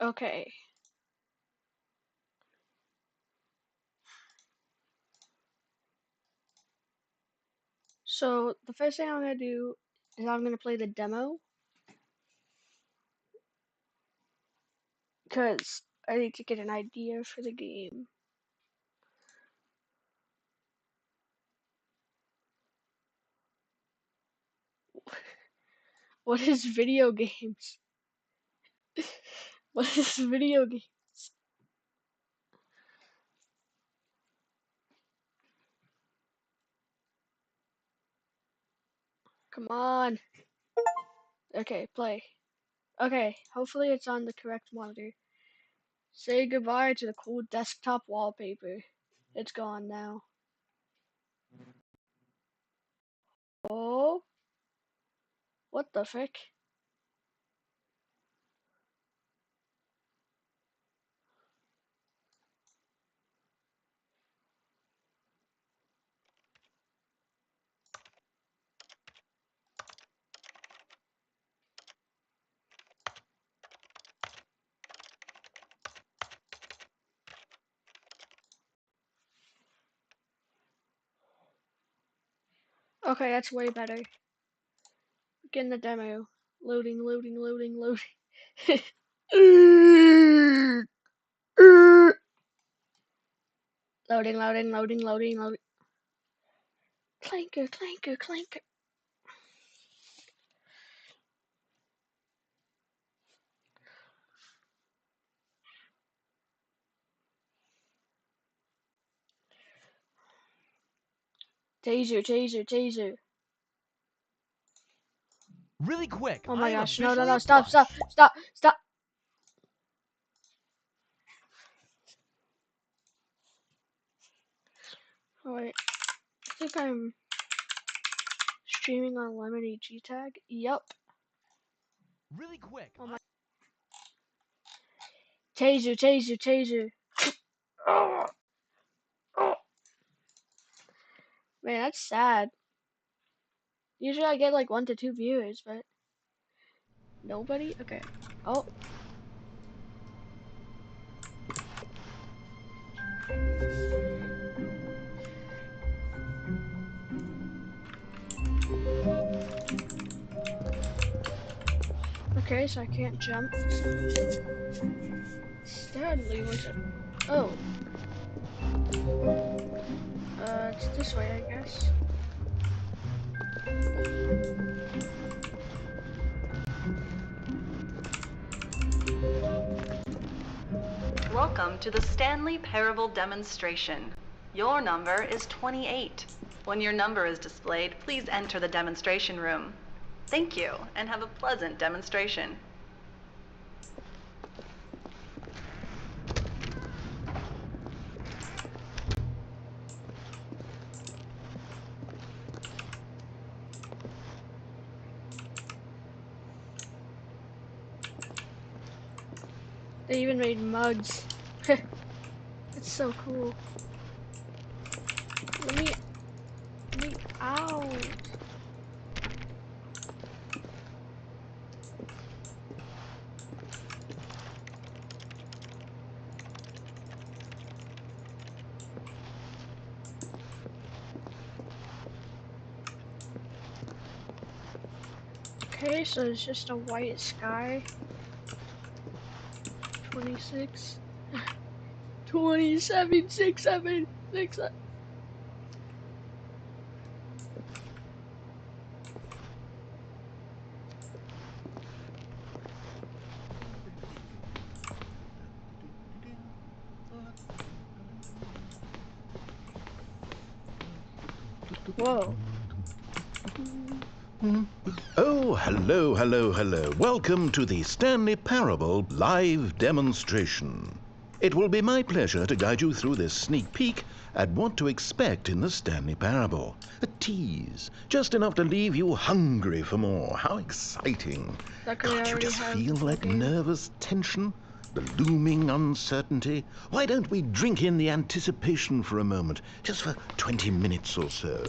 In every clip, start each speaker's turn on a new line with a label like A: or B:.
A: Okay. So the first thing I'm gonna do is I'm gonna play the demo because I need to get an idea for the game. What is video games? What is video game? Come on. Okay, play. Okay, hopefully it's on the correct monitor. Say goodbye to the cool desktop wallpaper. It's gone now. Oh, what the frick? Okay, that's way better. Get in the demo. Loading, loading, loading, loading. Loading, loading, loading, loading, loading. Clanker, clanker, clanker. Taser, taser, taser.
B: Really quick.
A: Oh my
B: I'm
A: gosh, no, no,
B: officially
A: no,
B: a
A: stop,
B: plush.
A: stop, stop, stop. Oh, wait, I think I'm streaming on Lemony G Tag. Yup.
B: Really quick.
A: Oh my. Taser, taser, taser. Oh, oh. Man, that's sad. Usually I get like 1 to 2 viewers, but nobody? Okay. Oh. Okay, so I can't jump for some reason. Stanley was it? Oh. It's this way, I guess.
C: Welcome to the Stanley Parable demonstration. Your number is 28. When your number is displayed, please enter the demonstration room. Thank you, and have a pleasant demonstration.
A: They even made mugs. It's so cool. Let me out. Okay, so it's just a white sky. 26. 27, 6, 7, 6, 7. Whoa.
D: Oh, hello, hello, hello. Welcome to the Stanley Parable live demonstration. It will be my pleasure to guide you through this sneak peek at what to expect in the Stanley Parable. A tease, just enough to leave you hungry for more. How exciting.
A: Luckily, I
D: Can't you
A: already
D: just
A: have
D: feel
A: the
D: that
A: game.
D: nervous tension? The looming uncertainty? Why don't we drink in the anticipation for a moment, just for 20 minutes or so?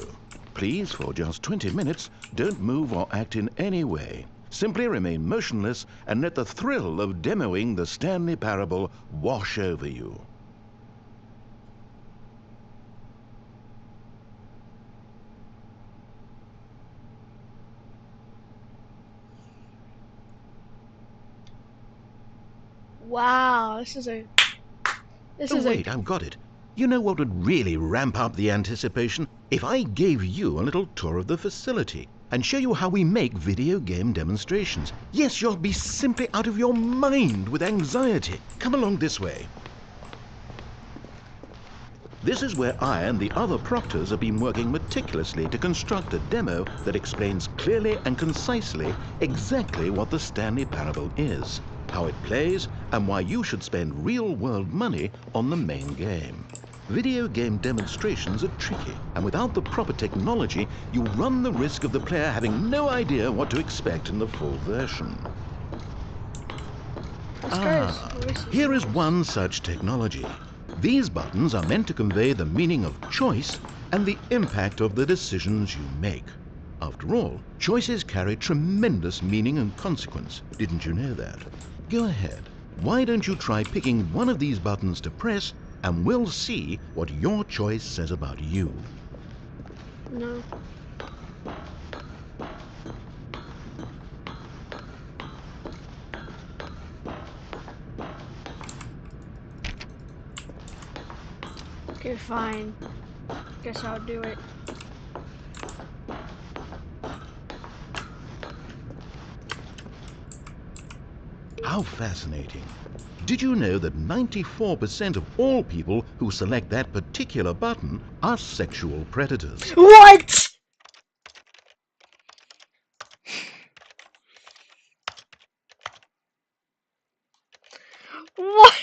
D: Please, for just 20 minutes, don't move or act in any way. Simply remain motionless and let the thrill of demoing the Stanley Parable wash over you.
A: Wow,
D: Oh, wait, I've got it. You know what would really ramp up the anticipation? If I gave you a little tour of the facility and show you how we make video game demonstrations. Yes, you'll be simply out of your mind with anxiety. Come along this way. This is where I and the other proctors have been working meticulously to construct a demo that explains clearly and concisely exactly what the Stanley Parable is, how it plays, and why you should spend real-world money on the main game. Video game demonstrations are tricky, and without the proper technology, you run the risk of the player having no idea what to expect in the full version. Here is one such technology. These buttons are meant to convey the meaning of choice and the impact of the decisions you make. After all, choices carry tremendous meaning and consequence. Didn't you know that? Go ahead. Why don't you try picking one of these buttons to press, and we'll see what your choice says about you.
A: No. Okay, fine. Guess I'll do it.
D: How fascinating. Did you know that 94% of all people who select that particular button are sexual predators?
A: What? What?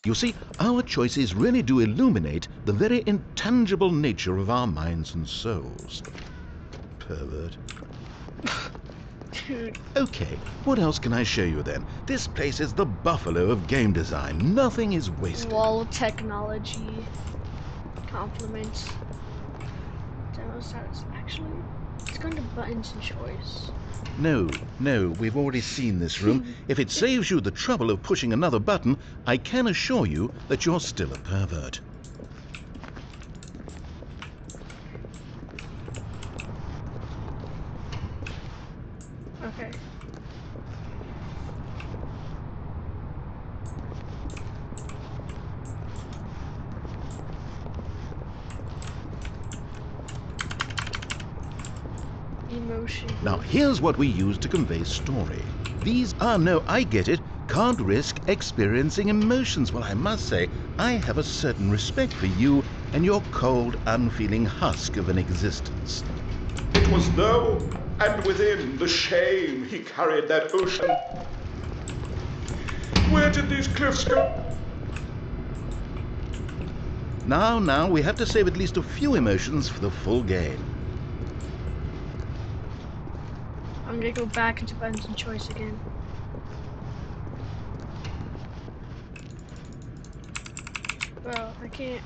D: You see, our choices really do illuminate the very intangible nature of our minds and souls. Pervert.
A: Dude.
D: Okay, what else can I show you then? This place is the buffalo of game design. Nothing is wasted.
A: Wall technology. Compliments. Demos that's actually. It's going to buttons and choice.
D: No, we've already seen this room. If it saves you the trouble of pushing another button, I can assure you that you're still a pervert.
A: Okay. Emotion.
D: Now, here's what we use to convey story. These are no, I get it, can't risk experiencing emotions. Well, I must say, I have a certain respect for you and your cold, unfeeling husk of an existence.
E: It was though, and within the shame he carried that ocean. Where did these cliffs go?
D: Now, we have to save at least a few emotions for the full game.
A: I'm gonna go back into buttons and choice again. Well, I can't.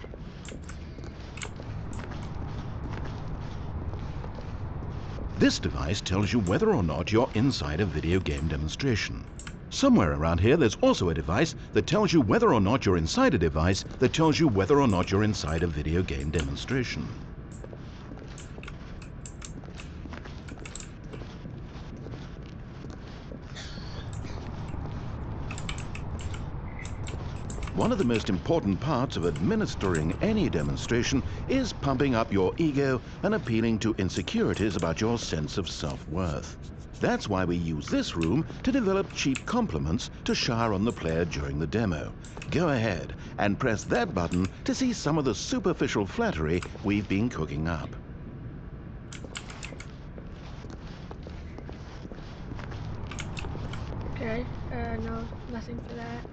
D: This device tells you whether or not you're inside a video game demonstration. Somewhere around here, there's also a device that tells you whether or not you're inside a device that tells you whether or not you're inside a video game demonstration. One of the most important parts of administering any demonstration is pumping up your ego and appealing to insecurities about your sense of self-worth. That's why we use this room to develop cheap compliments to shower on the player during the demo. Go ahead and press that button to see some of the superficial flattery we've been cooking up.
A: Okay. No, nothing for that.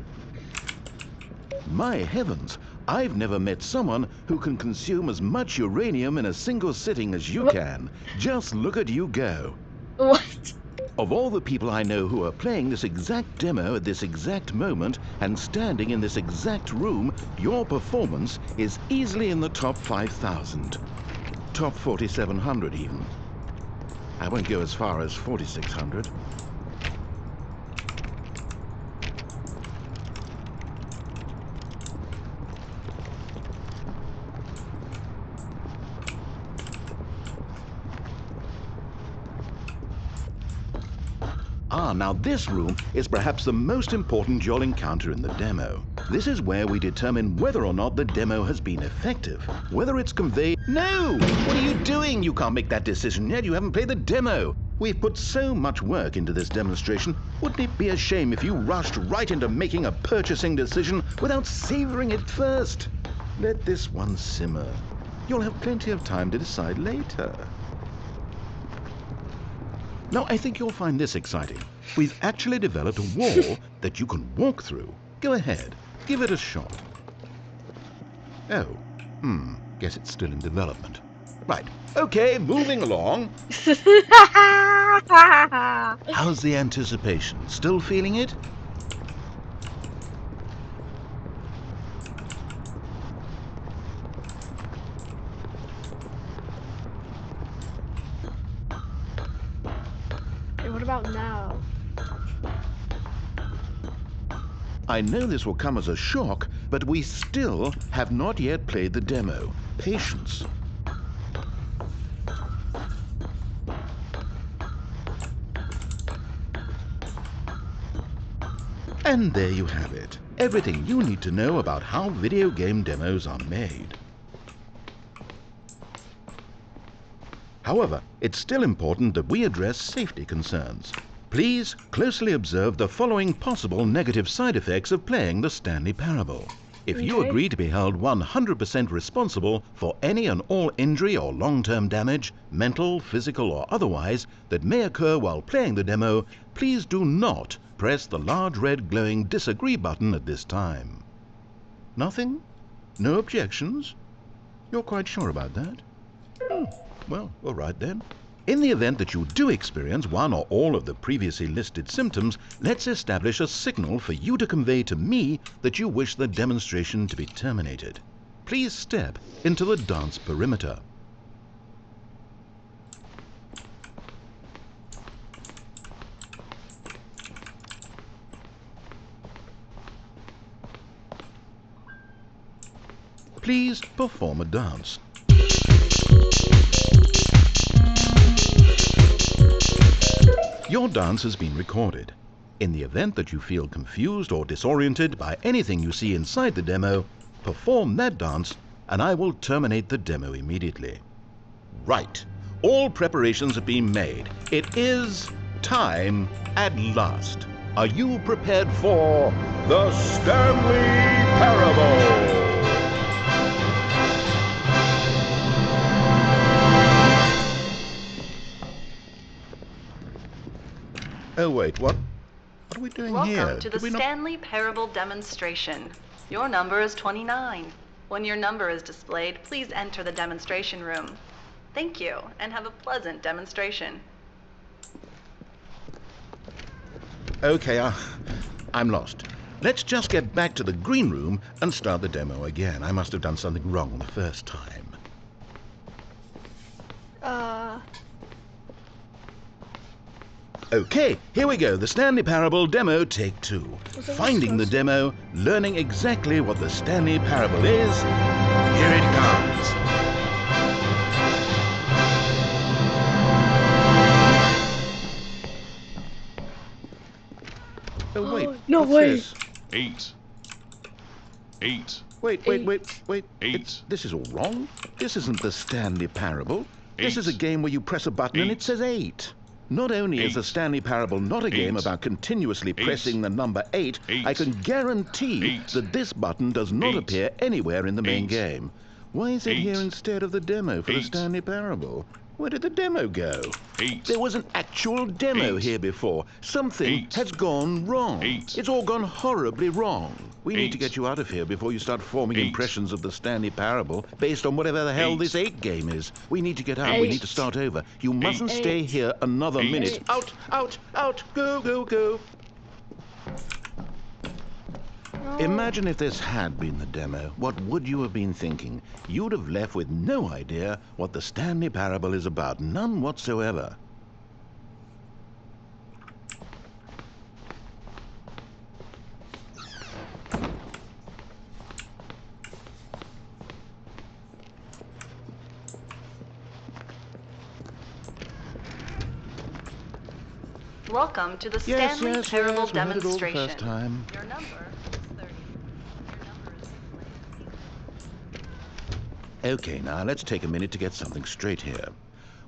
D: My heavens, I've never met someone who can consume as much uranium in a single sitting as you can. Just look at you go.
A: What?
D: Of all the people I know who are playing this exact demo at this exact moment and standing in this exact room, your performance is easily in the top 5,000. top 4,700 even. I won't go as far as 4,600. Ah, now this room is perhaps the most important you'll encounter in the demo. This is where we determine whether or not the demo has been effective, whether it's conveyed... No! What are you doing? You can't make that decision yet. You haven't played the demo. We've put so much work into this demonstration. Wouldn't it be a shame if you rushed right into making a purchasing decision without savoring it first? Let this one simmer. You'll have plenty of time to decide later. Now, I think you'll find this exciting. We've actually developed a wall that you can walk through. Go ahead, give it a shot. Oh, guess it's still in development. Right, okay, moving along. How's the anticipation? Still feeling it?
A: What about now?
D: I know this will come as a shock, but we still have not yet played the demo. Patience. And there you have it. Everything you need to know about how video game demos are made. However, it's still important that we address safety concerns. Please closely observe the following possible negative side effects of playing the Stanley Parable. If you
A: Okay.
D: agree to be held 100% responsible for any and all injury or long-term damage, mental, physical or otherwise, that may occur while playing the demo, please do not press the large red glowing disagree button at this time. Nothing? No objections? You're quite sure about that? Oh, well, all right then. In the event that you do experience one or all of the previously listed symptoms, let's establish a signal for you to convey to me that you wish the demonstration to be terminated. Please step into the dance perimeter. Please perform a dance. Your dance has been recorded. In the event that you feel confused or disoriented by anything you see inside the demo, perform that dance and I will terminate the demo immediately. Right. All preparations have been made. It is time at last. Are you prepared for
E: The Stanley Parable!
D: Oh wait, what are we doing here?
C: Welcome to the
D: Did we not...
C: Stanley Parable demonstration. Your number is 29. When your number is displayed, please enter the demonstration room. Thank you, and have a pleasant demonstration.
D: Okay, I'm lost. Let's just get back to the green room and start the demo again. I must have done something wrong the first time. Okay, here we go. The Stanley Parable demo, take 2.
A: Was it
D: Finding the
A: supposed
D: demo, learning exactly what the Stanley Parable is. Here it comes. Oh wait,
A: No
D: what's
A: way.
D: this?
E: 8. 8.
D: Wait.
E: Eight.
D: This is all wrong. This isn't the Stanley Parable. This is a
E: Eight.
D: game where you press a button and it
E: Eight.
D: says 8. Not only is the
E: Eight.
D: Stanley Parable not a game
E: Eight.
D: about continuously
E: Eight.
D: pressing the number 8,
E: Eight.
D: I can guarantee
E: Eight.
D: that this button does not
E: Eight.
D: appear anywhere in the main
E: Eight.
D: game. Why is it
E: Eight.
D: here instead of the demo for the
E: Eight.
D: Stanley Parable? Where did the demo go?
E: 8.
D: There was an actual demo
E: Eight.
D: here before. Something
E: Eight.
D: has gone wrong.
E: Eight.
D: It's all gone horribly wrong. We need to
E: Eight.
D: get you out of here before you start forming
E: Eight.
D: impressions of the Stanley Parable based on whatever the hell
E: Eight.
D: this 8 game is. We need to get out. We
A: Eight.
D: need to start over. You mustn't
A: Eight.
D: stay here another
E: Eight.
D: minute. Out! Go!
A: No.
D: Imagine if this had been the demo. What would you have been thinking? You'd have left with no idea what the Stanley Parable is about. None whatsoever.
C: Welcome to the
D: Yes,
C: Stanley
D: yes,
C: Parable
D: yes, we heard it all the
C: demonstration.
D: first time.
C: Your number is 30. Your number is displayed.
D: Okay, now let's take a minute to get something straight here.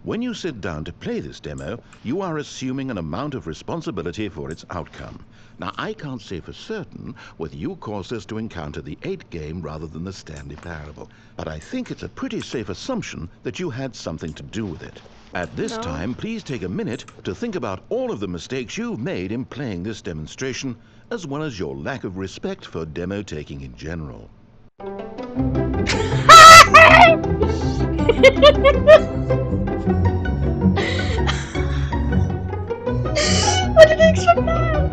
D: When you sit down to play this demo, you are assuming an amount of responsibility for its outcome. Now, I can't say for certain whether you caused us to encounter the 8 game rather than the Stanley Parable, but I think it's a pretty safe assumption that you had something to do with it. At this
A: No.
D: time, please take a minute to think about all of the mistakes you've made in playing this demonstration, as well as your lack of respect for demo taking in general.
A: I didn't expect that.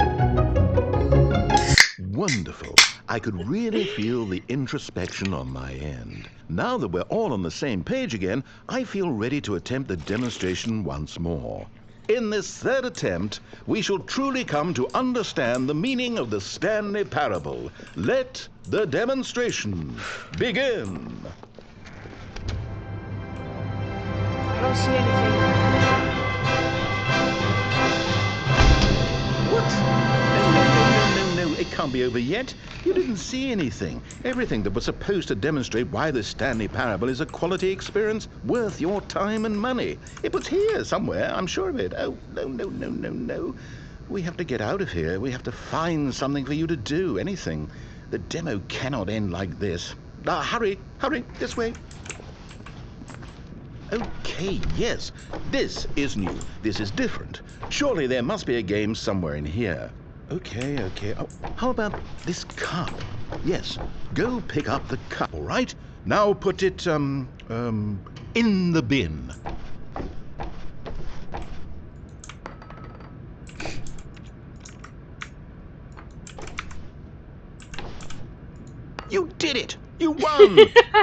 D: Wonderful. I could really feel the introspection on my end. Now that we're all on the same page again, I feel ready to attempt the demonstration once more. In this third attempt, we shall truly come to understand the meaning of the Stanley Parable. Let the demonstration begin.
A: I don't see anything.
D: What? No, it can't be over yet. You didn't see anything. Everything that was supposed to demonstrate why the Stanley Parable is a quality experience worth your time and money. It was here somewhere, I'm sure of it. Oh, no. We have to get out of here. We have to find something for you to do, anything. The demo cannot end like this. Hurry, this way. Okay, yes, this is new. This is different. Surely there must be a game somewhere in here. Okay. Oh, how about this cup? Yes, go pick up the cup, all right? Now put it, in the bin. You did it! You won!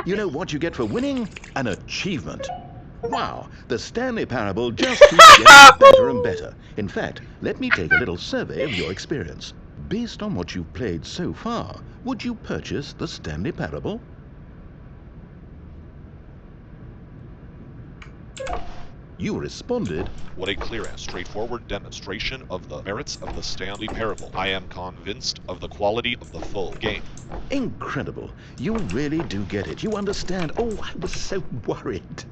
D: You know what you get for winning? An achievement. Wow, the Stanley Parable just keeps getting better and better. In fact, let me take a little survey of your experience. Based on what you've played so far, would you purchase the Stanley Parable? You responded,
F: What a clear and straightforward demonstration of the merits of the Stanley Parable. I am convinced of the quality of the full game.
D: incredible. You really do get it. You understand. Oh, I was so worried.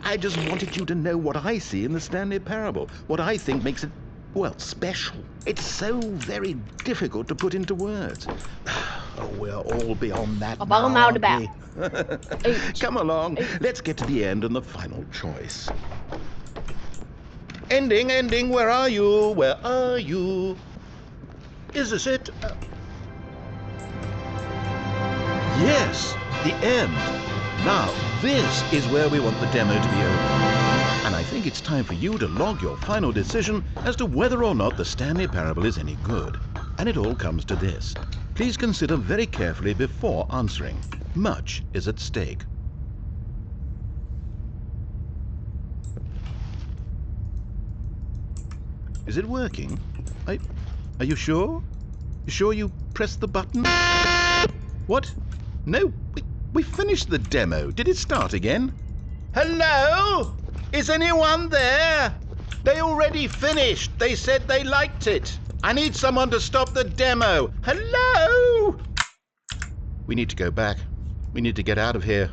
D: I just wanted you to know what I see in the Stanley Parable, what I think makes it, well, special. It's so very difficult to put into words. Oh, we're all beyond that now,
A: About him out
D: aren't
A: about.
D: we? Come along. Let's get to the end and the final choice. Ending, where are you? Where are you? Is this it? Yes, the end. Now, this is where we want the demo to be over. And I think it's time for you to log your final decision as to whether or not the Stanley Parable is any good. And it all comes to this. Please consider very carefully before answering. Much is at stake. Is it working? Are you sure? You sure you pressed the button? What? No, we finished the demo. Did it start again? Hello? Is anyone there? They already finished. They said they liked it. I need someone to stop the demo. Hello? We need to go back. We need to get out of here.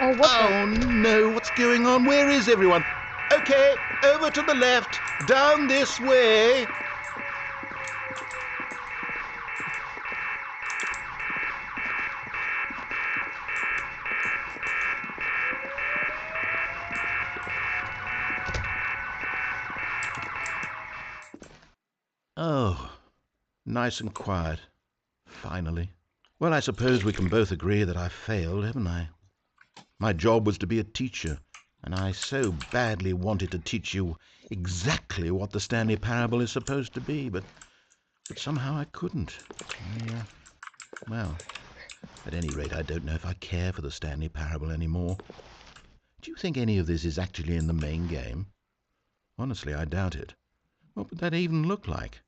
A: Oh, what
D: Oh no, what's going on? Where is everyone? Okay, over to the left, down this way. Oh, nice and quiet. Finally. Well, I suppose we can both agree that I failed, haven't I? My job was to be a teacher, and I so badly wanted to teach you exactly what the Stanley Parable is supposed to be, but somehow I couldn't. Well, at any rate, I don't know if I care for the Stanley Parable anymore. Do you think any of this is actually in the main game? Honestly, I doubt it. What would that even look like?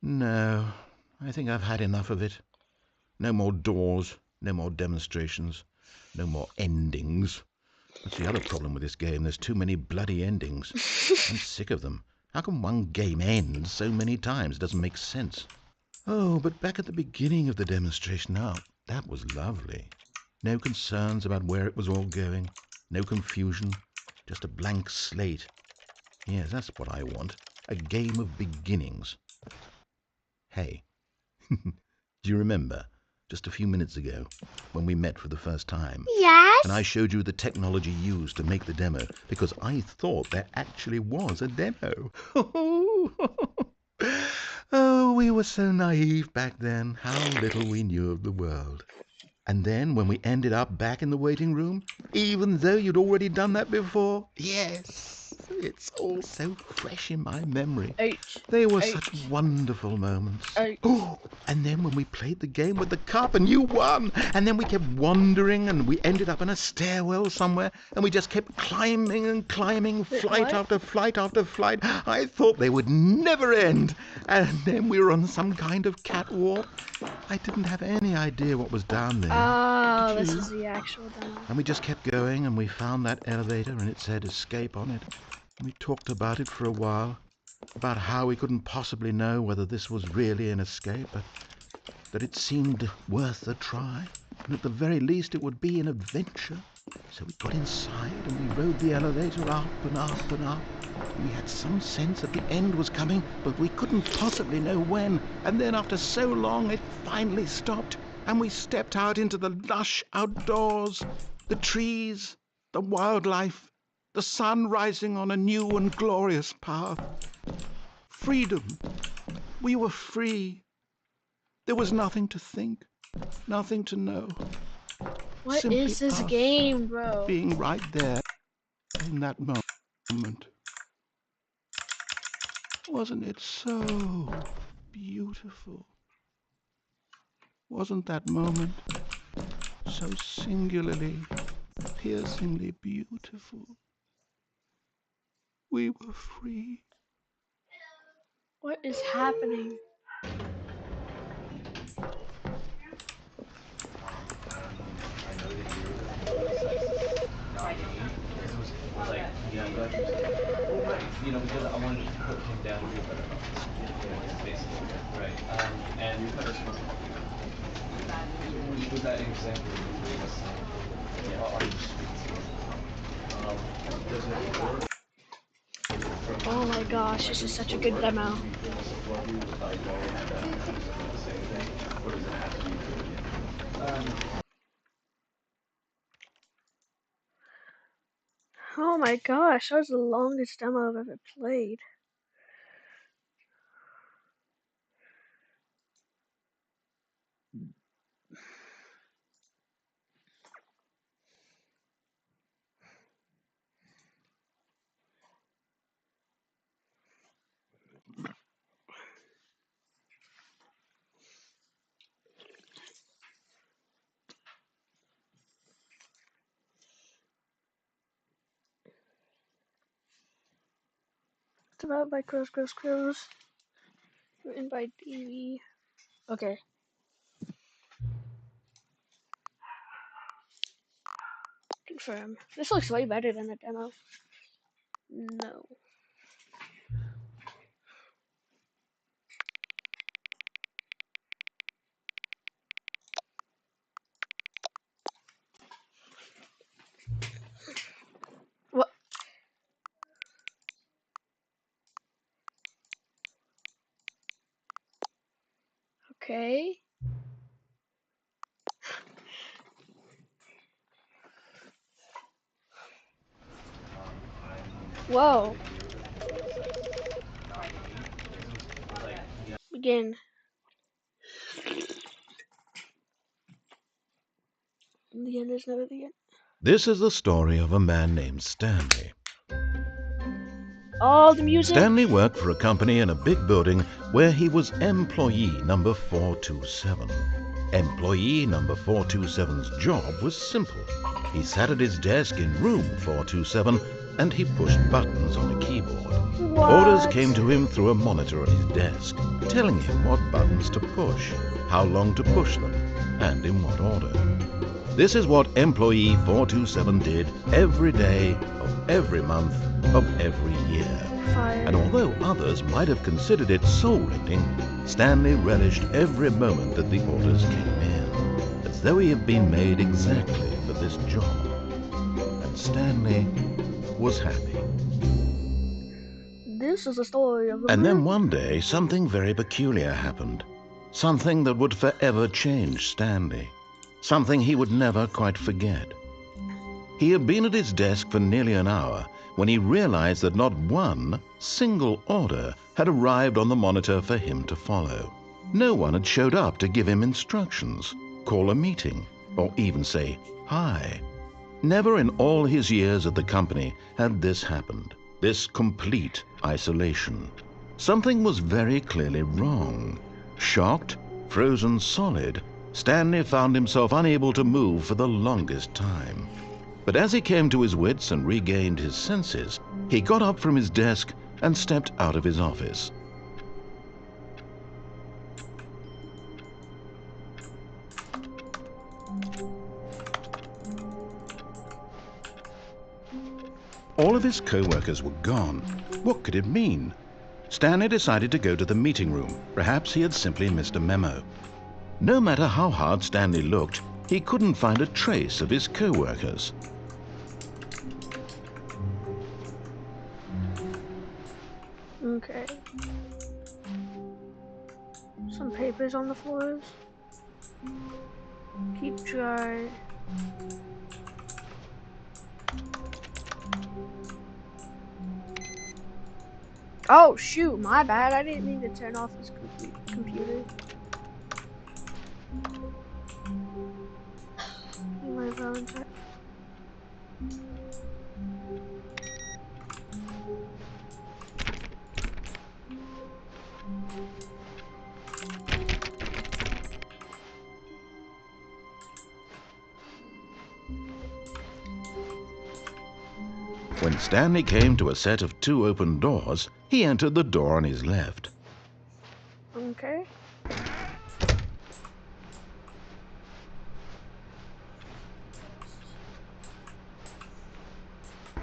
D: No, I think I've had enough of it. No more doors, no more demonstrations, no more endings. That's the other problem with this game. There's too many bloody endings. I'm sick of them. How can one game end so many times? It doesn't make sense. Oh, but back at the beginning of the demonstration, now, that was lovely. No concerns about where it was all going. No confusion. Just a blank slate. Yes, that's what I want. A game of beginnings. Hey, do you remember, just a few minutes ago, when we met for the first time?
A: Yes?
D: And I showed you the technology used to make the demo, because I thought there actually was a demo. Oh, we were so naive back then. How little we knew of the world. And then when we ended up back in the waiting room, even though you'd already done that before, yes, it's all so fresh in my memory. They were such wonderful moments. Oh, and then when we played the game with the cup and you won, and then we kept wandering and we ended up in a stairwell somewhere and we just kept climbing and climbing, flight after flight after flight. I thought they would never end. And then we were on some kind of catwalk. I didn't have any idea what was down there.
A: Oh, this is the actual demo.
D: And we just kept going and we found that elevator and it said escape on it. And we talked about it for a while, about how we couldn't possibly know whether this was really an escape, but that it seemed worth a try, and at the very least it would be an adventure. So we got inside and we rode the elevator up and up and up. We had some sense that the end was coming, but we couldn't possibly know when. And then after so long, it finally stopped, and we stepped out into the lush outdoors, the trees, the wildlife, the sun rising on a new and glorious path. Freedom. We were free. There was nothing to think, nothing to know.
A: What
D: Simply
A: is this
D: us
A: game, bro?
D: being right there in that moment. Wasn't it so beautiful? Wasn't that moment so singularly, piercingly beautiful? We were free.
A: What is happening?
G: You know, because I wanted to put him down to be a better basically. Right. And was that example you gave us? Are you does it work?
A: Oh my gosh, this is such a good demo. Oh my gosh, that was the longest demo I've ever played. Developed by Crows. Written by DV. Okay. Confirm. This looks way better than the demo. No. What? Okay. Whoa. Begin. The end is never the end.
D: This is the story of a man named Stanley.
A: Oh, the music.
D: Stanley worked for a company in a big building where he was employee number 427. Employee number 427's job was simple. He sat at his desk in room 427 and he pushed buttons on a keyboard.
A: What?
D: Orders came to him through a monitor on his desk, telling him what buttons to push, how long to push them, and in what order. This is what employee 427 did every day of every month of every year.
A: Fire.
D: And although others might have considered it soul-rending, Stanley relished every moment that the orders came in, as though he had been made exactly for this job. And Stanley was happy.
A: This is a story of a
D: And then
A: man.
D: one day, something very peculiar happened. Something that would forever change Stanley. Something he would never quite forget. He had been at his desk for nearly an hour when he realized that not one single order had arrived on the monitor for him to follow. No one had showed up to give him instructions, call a meeting, or even say hi. Never in all his years at the company had this happened, this complete isolation. Something was very clearly wrong. Shocked, frozen solid, Stanley found himself unable to move for the longest time. But as he came to his wits and regained his senses, he got up from his desk and stepped out of his office. All of his co-workers were gone. What could it mean? Stanley decided to go to the meeting room. Perhaps he had simply missed a memo. No matter how hard Stanley looked, he couldn't find a trace of his co-workers.
A: Okay. Some papers on the floors. Keep dry. Oh shoot, my bad. I didn't mean to turn off this computer. My Valentine.
D: When Stanley came to a set of 2 open doors, he entered the door on his left.
A: Okay.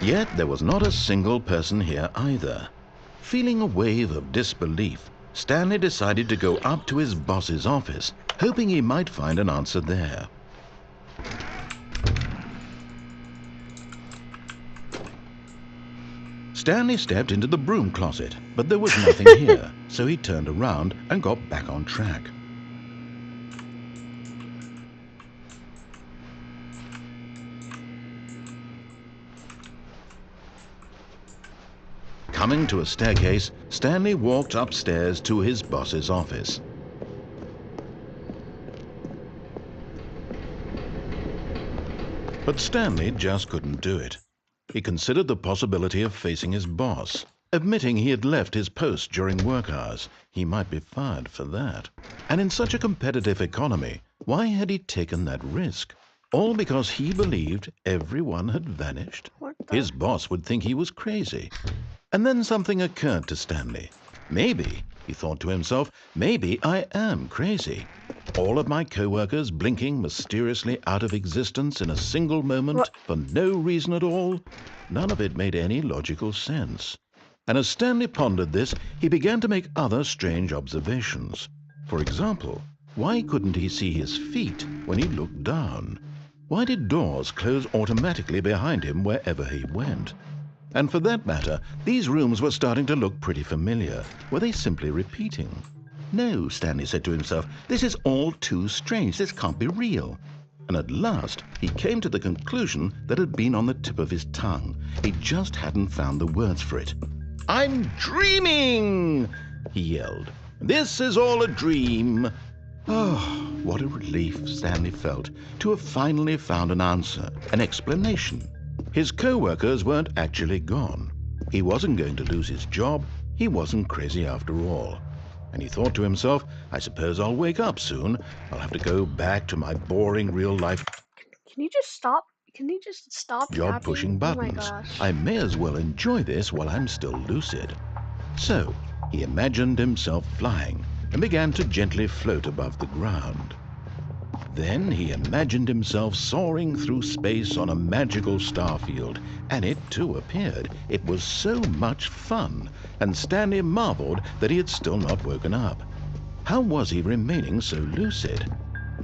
D: Yet there was not a single person here either. Feeling a wave of disbelief, Stanley decided to go up to his boss's office, hoping he might find an answer there. Stanley stepped into the broom closet, but there was nothing here, so he turned around and got back on track. Coming to a staircase, Stanley walked upstairs to his boss's office. But Stanley just couldn't do it. He considered the possibility of facing his boss. Admitting he had left his post during work hours, he might be fired for that. And in such a competitive economy, why had he taken that risk? All because he believed everyone had vanished?
A: What the?
D: His boss would think he was crazy. And then something occurred to Stanley. Maybe, he thought to himself, maybe I am crazy. All of my co-workers blinking mysteriously out of existence in a single moment
A: What?
D: for no reason at all? None of it made any logical sense. And as Stanley pondered this, he began to make other strange observations. For example, why couldn't he see his feet when he looked down? Why did doors close automatically behind him wherever he went? And for that matter, these rooms were starting to look pretty familiar. Were they simply repeating? No, Stanley said to himself, this is all too strange. This can't be real. And at last, he came to the conclusion that had been on the tip of his tongue. He just hadn't found the words for it. I'm dreaming, he yelled. This is all a dream. Oh, what a relief Stanley felt to have finally found an answer, an explanation. His co-workers weren't actually gone. He wasn't going to lose his job. He wasn't crazy after all. And he thought to himself, I suppose I'll wake up soon. I'll have to go back to my boring real-life
A: Can you just stop? Can you just stop
D: job
A: tapping?
D: pushing
A: Oh my
D: buttons.
A: gosh.
D: I may as well enjoy this while I'm still lucid. So he imagined himself flying and began to gently float above the ground. Then he imagined himself soaring through space on a magical starfield, and it too appeared. It was so much fun, and Stanley marveled that he had still not woken up. How was he remaining so lucid?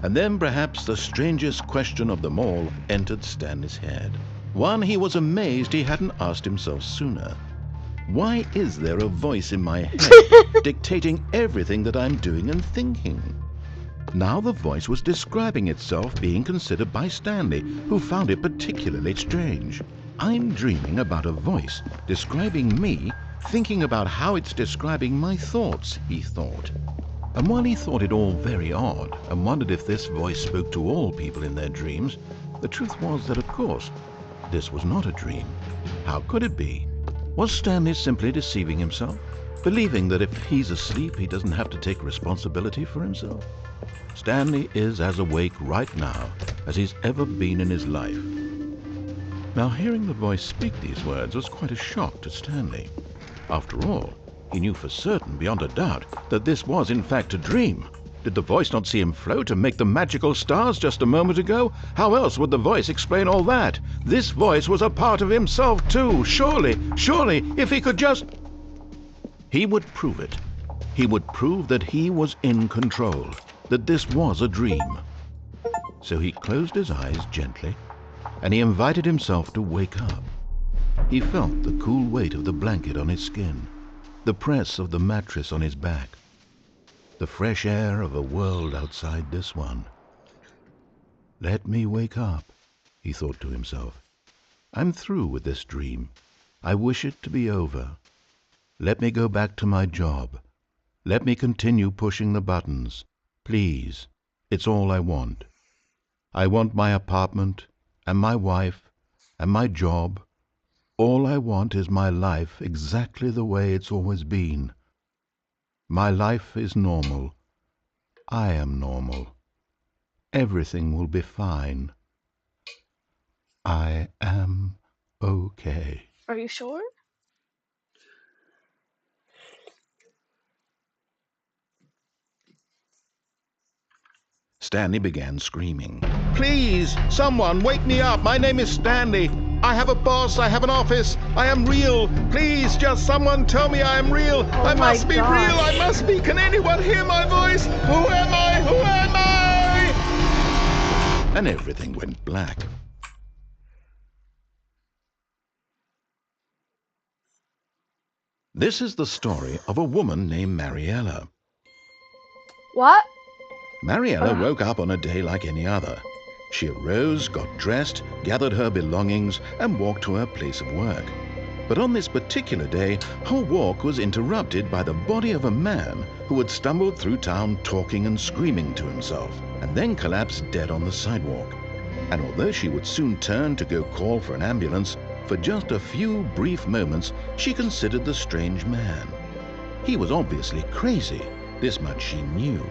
D: And then perhaps the strangest question of them all entered Stanley's head. One he was amazed he hadn't asked himself sooner. Why is there a voice in my head dictating everything that I'm doing and thinking? Now the voice was describing itself being considered by Stanley, who found it particularly strange. I'm dreaming about a voice describing me, thinking about how it's describing my thoughts, he thought. And while he thought it all very odd and wondered if this voice spoke to all people in their dreams, the truth was that, of course, this was not a dream. How could it be? Was Stanley simply deceiving himself, believing that if he's asleep he doesn't have to take responsibility for himself? Stanley is as awake right now as he's ever been in his life. Now, hearing the voice speak these words was quite a shock to Stanley. After all, he knew for certain, beyond a doubt, that this was in fact a dream. Did the voice not see him float and make the magical stars just a moment ago? How else would the voice explain all that? This voice was a part of himself too. Surely, if he could just... He would prove it. He would prove that he was in control, that this was a dream. So he closed his eyes gently, and he invited himself to wake up. He felt the cool weight of the blanket on his skin, the press of the mattress on his back, the fresh air of a world outside this one. Let me wake up, he thought to himself. I'm through with this dream. I wish it to be over. Let me go back to my job. Let me continue pushing the buttons. Please, it's all I want. I want my apartment, and my wife, and my job. All I want is my life exactly the way it's always been. My life is normal. I am normal. Everything will be fine. I am okay.
A: Are you sure?
D: Stanley began screaming. Please, someone, wake me up. My name is Stanley. I have a boss. I have an office. I am real. Please, just someone tell me I am real. I
A: my
D: must be real.
A: gosh.
D: I must be. Can anyone hear my voice? Who am I? Who am I? And everything went black. This is the story of a woman named Mariella.
A: What?
D: Mariella woke up on a day like any other. She arose, got dressed, gathered her belongings, and walked to her place of work. But on this particular day, her walk was interrupted by the body of a man who had stumbled through town talking and screaming to himself, and then collapsed dead on the sidewalk. And although she would soon turn to go call for an ambulance, for just a few brief moments she considered the strange man. He was obviously crazy. This much she knew.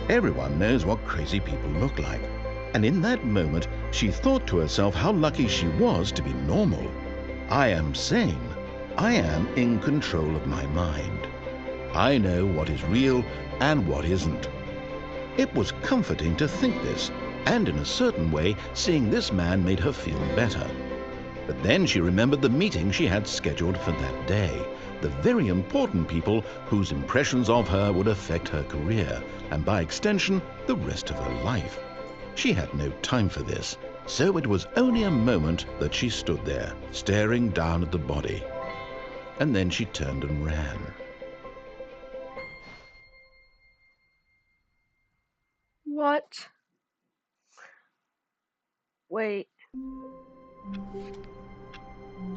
D: Everyone knows what crazy people look like. And in that moment, she thought to herself how lucky she was to be normal. I am sane. I am in control of my mind. I know what is real and what isn't. It was comforting to think this, and in a certain way, seeing this man made her feel better. But then she remembered the meeting she had scheduled for that day, the very important people whose impressions of her would affect her career, and by extension, the rest of her life. She had no time for this, so it was only a moment that she stood there, staring down at the body. And then she turned and ran.
A: What? Wait.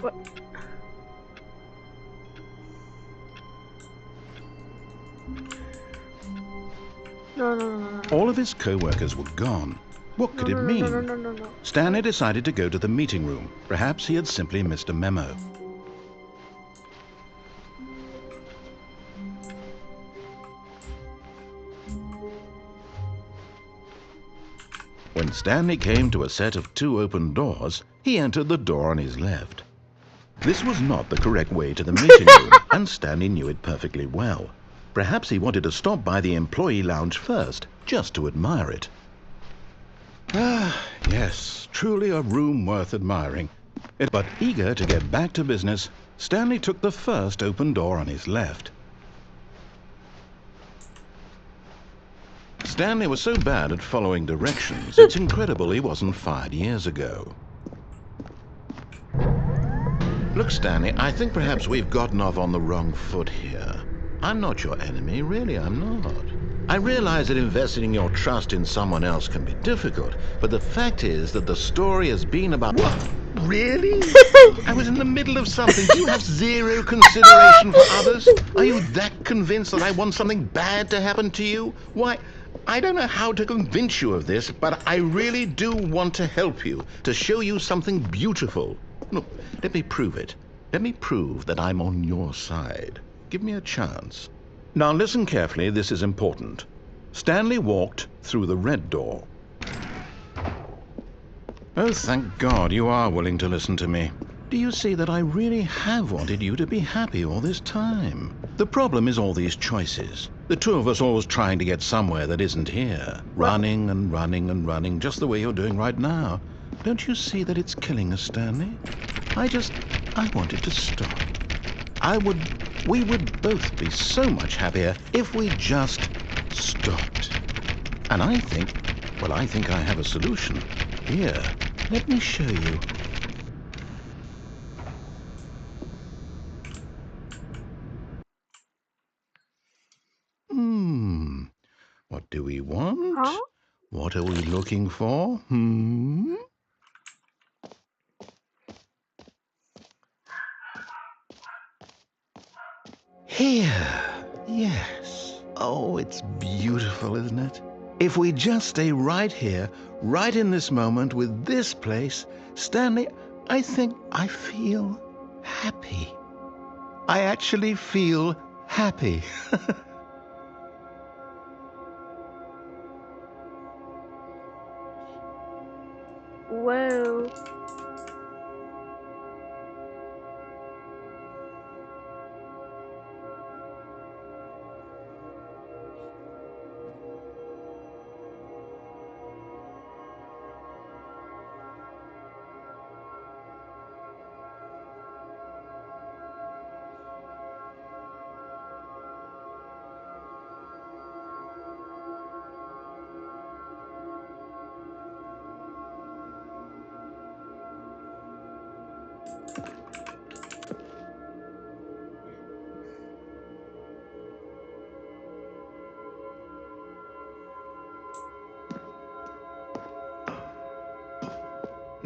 A: What? No, no, no, no, no.
D: All of his co-workers were gone. What could
A: No,
D: it
A: no, no, no, no,
D: mean?
A: no, no, no.
D: Stanley decided to go to the meeting room. Perhaps he had simply missed a memo. When Stanley came to a set of 2 open doors, he entered the door on his left. This was not the correct way to the meeting room, and Stanley knew it perfectly well. Perhaps he wanted to stop by the employee lounge first, just to admire it. Ah, yes, truly a room worth admiring. But eager to get back to business, Stanley took the first open door on his left. Stanley was so bad at following directions, it's incredible he wasn't fired years ago. Look, Stanley, I think perhaps we've gotten off on the wrong foot here. I'm not your enemy, really, I'm not. I realize that investing your trust in someone else can be difficult, but the fact is that the story has been about... What? Really? I was in the middle of something. Do you have zero consideration for others? Are you that convinced that I want something bad to happen to you? Why, I don't know how to convince you of this, but I really do want to help you, to show you something beautiful. Look, let me prove it. Let me prove that I'm on your side. Give me a chance. Now listen carefully, this is important. Stanley walked through the red door. Oh, thank God you are willing to listen to me. Do you see that I really have wanted you to be happy all this time? The problem is all these choices. The 2 of us always trying to get somewhere that isn't here. Running and running and running, just the way you're doing right now. Don't you see that it's killing us, Stanley? I want it to stop. We would both be so much happier if we just stopped. And I think I have a solution. Here, let me show you. What do we want?
A: Huh?
D: What are we looking for? Here. Yes. Oh, it's beautiful, isn't it? If we just stay right here, right in this moment with this place, Stanley, I think I feel happy. I actually feel happy.
A: Whoa.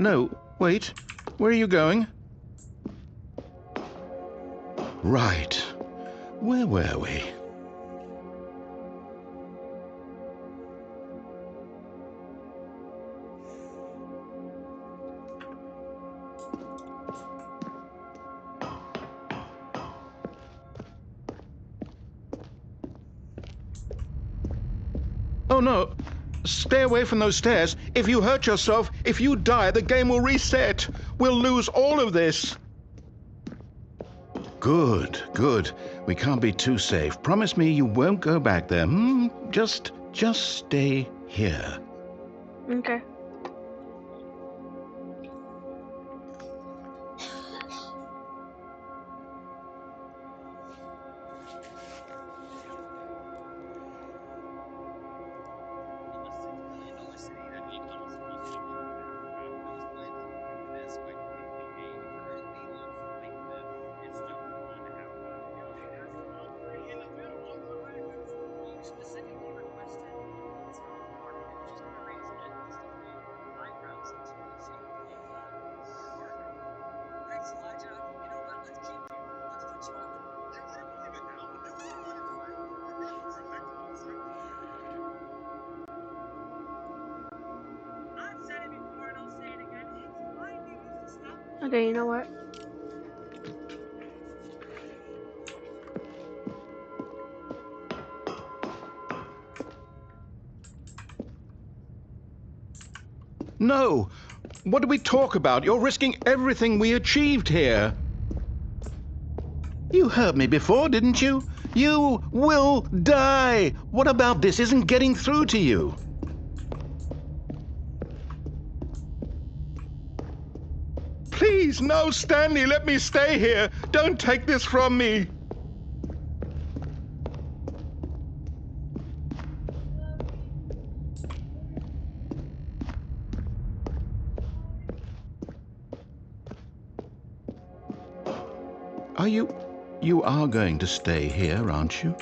D: No, wait. Where are you going? Right. Where were we? Oh no! Stay away from those stairs. If you hurt yourself, if you die, the game will reset. We'll lose all of this. Good, good. We can't be too safe. Promise me you won't go back there. Just stay here.
A: Okay. Okay, you know what?
D: No! What do we talk about? You're risking everything we achieved here. You heard me before, didn't you? You will die! What about this isn't getting through to you? Please, no, Stanley, let me stay here. Don't take this from me. You are going to stay here, aren't you?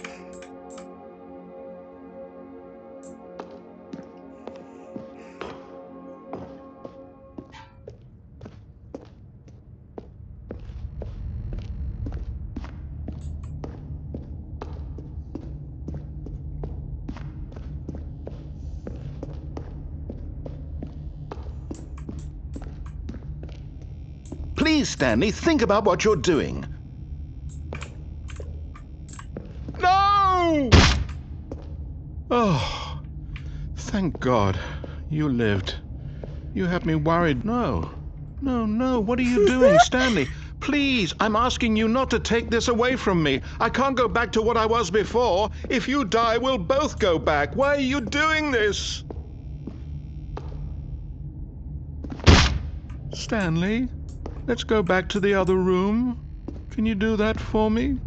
D: Please, Stanley, think about what you're doing. No! Oh, thank God. You lived. You had me worried. No. No. What are you doing, Stanley? Please, I'm asking you not to take this away from me. I can't go back to what I was before. If you die, we'll both go back. Why are you doing this? Stanley, let's go back to the other room. Can you do that for me?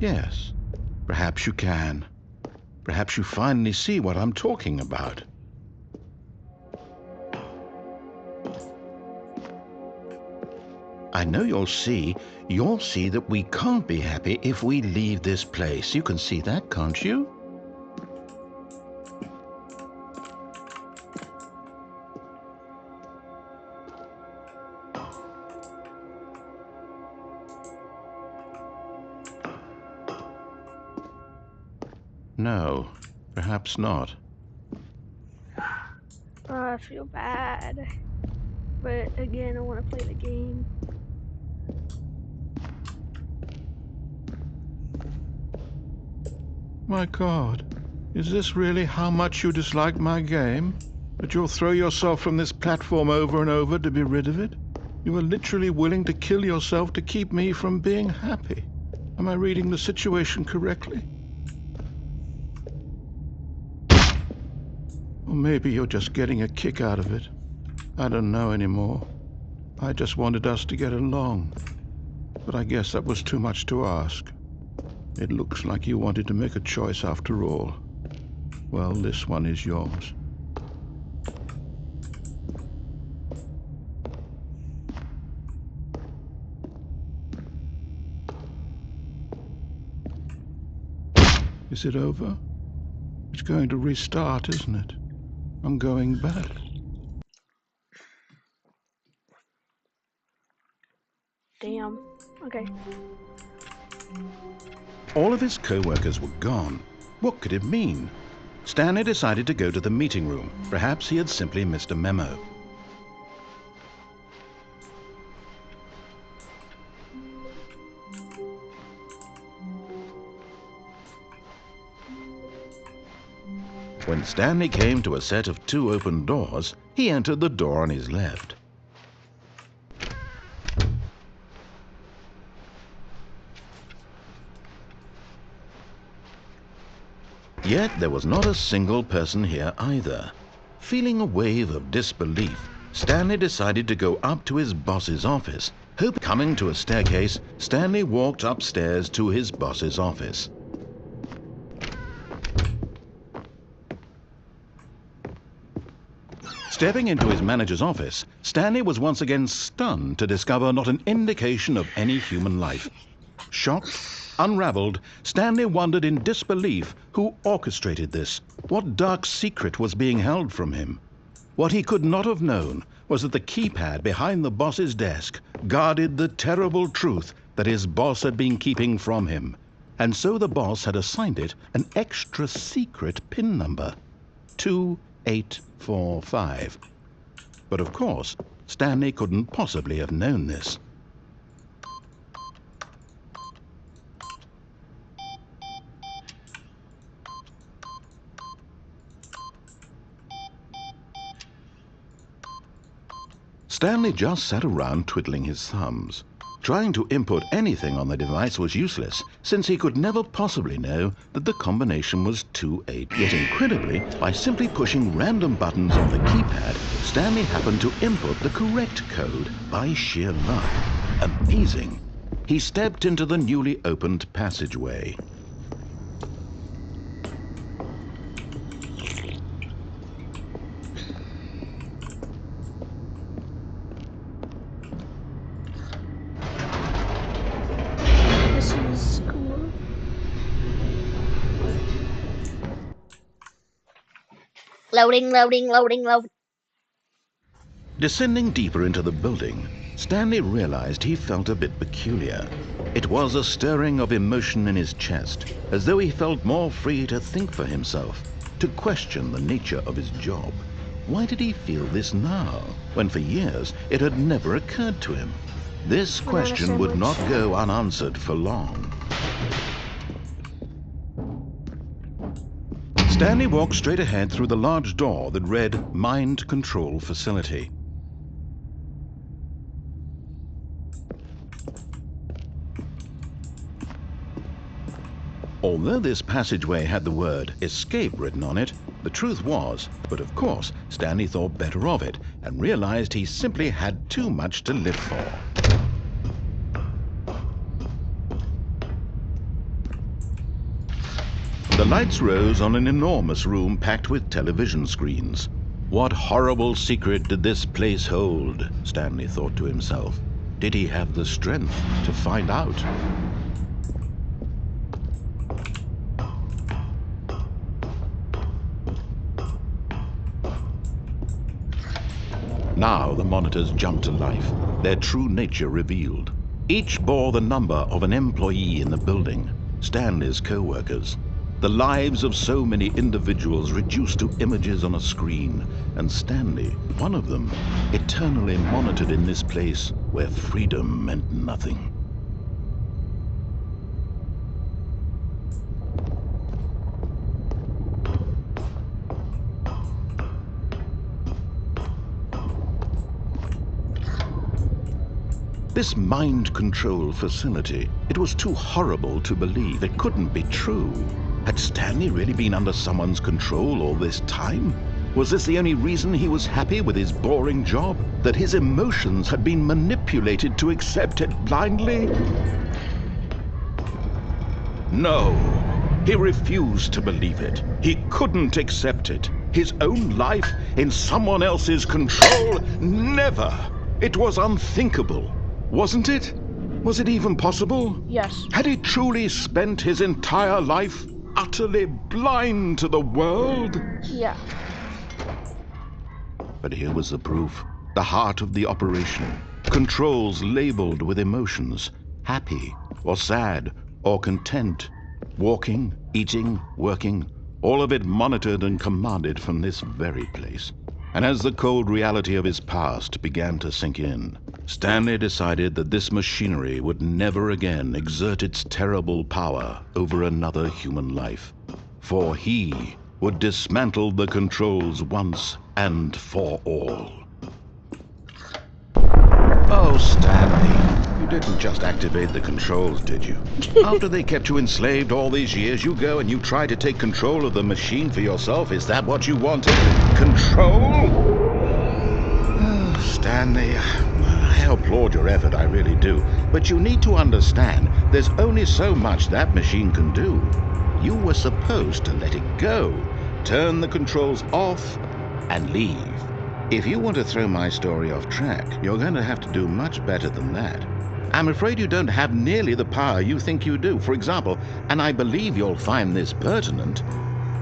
D: Yes, perhaps you can. Perhaps you finally see what I'm talking about. I know you'll see that we can't be happy if we leave this place. You can see that, can't you? No, perhaps not.
A: I feel bad. But again, I want to play the game.
D: My God, is this really how much you dislike my game? That you'll throw yourself from this platform over and over to be rid of it? You are literally willing to kill yourself to keep me from being happy. Am I reading the situation correctly? Or maybe you're just getting a kick out of it. I don't know anymore. I just wanted us to get along. But I guess that was too much to ask. It looks like you wanted to make a choice after all. Well, this one is yours. Is it over? It's going to restart, isn't it? I'm going back.
A: Damn. Okay.
D: All of his co-workers were gone. What could it mean? Stanley decided to go to the meeting room. Perhaps he had simply missed a memo. When Stanley came to a set of 2 open doors, he entered the door on his left. Yet there was not a single person here either. Feeling a wave of disbelief, Stanley decided to go up to his boss's office. Coming to a staircase, Stanley walked upstairs to his boss's office. Stepping into his manager's office, Stanley was once again stunned to discover not an indication of any human life. Shocked, unraveled, Stanley wondered in disbelief who orchestrated this. What dark secret was being held from him? What he could not have known was that the keypad behind the boss's desk guarded the terrible truth that his boss had been keeping from him. And so the boss had assigned it an extra secret PIN number, 2845. But of course, Stanley couldn't possibly have known this. Stanley just sat around twiddling his thumbs. Trying to input anything on the device was useless, since he could never possibly know that the combination was 28. Yet incredibly, by simply pushing random buttons on the keypad, Stanley happened to input the correct code by sheer luck. Amazing! He stepped into the newly opened passageway.
A: This is cool. Loading, loading, loading, loading.
D: Descending deeper into the building, Stanley realized he felt a bit peculiar. It was a stirring of emotion in his chest, as though he felt more free to think for himself, to question the nature of his job. Why did he feel this now, when for years it had never occurred to him? This question would not go unanswered for long. Stanley walked straight ahead through the large door that read Mind Control Facility. Although this passageway had the word escape written on it, the truth was, but of course, Stanley thought better of it and realized he simply had too much to live for. The lights rose on an enormous room packed with television screens. What horrible secret did this place hold? Stanley thought to himself. Did he have the strength to find out? Now the monitors jumped to life, their true nature revealed. Each bore the number of an employee in the building, Stanley's co-workers. The lives of so many individuals reduced to images on a screen, and Stanley, one of them, eternally monitored in this place where freedom meant nothing. This mind control facility, it was too horrible to believe. It couldn't be true. Had Stanley really been under someone's control all this time? Was this the only reason he was happy with his boring job? That his emotions had been manipulated to accept it blindly? No, he refused to believe it. He couldn't accept it. His own life in someone else's control? Never! It was unthinkable. Wasn't it? Was it even possible?
A: Yes.
D: Had he truly spent his entire life utterly blind to the world?
A: Yeah.
D: But here was the proof. The heart of the operation. Controls labeled with emotions. Happy, or sad, or content. Walking, eating, working. All of it monitored and commanded from this very place. And as the cold reality of his past began to sink in, Stanley decided that this machinery would never again exert its terrible power over another human life. For he would dismantle the controls once and for all. Oh, Stanley, you didn't just activate the controls, did you? After they kept you enslaved all these years, you go and you try to take control of the machine for yourself. Is that what you wanted? Control? Oh, Stanley, I applaud your effort, I really do. But you need to understand, there's only so much that machine can do. You were supposed to let it go, turn the controls off, and leave. If you want to throw my story off track, you're going to have to do much better than that. I'm afraid you don't have nearly the power you think you do. For example, and I believe you'll find this pertinent,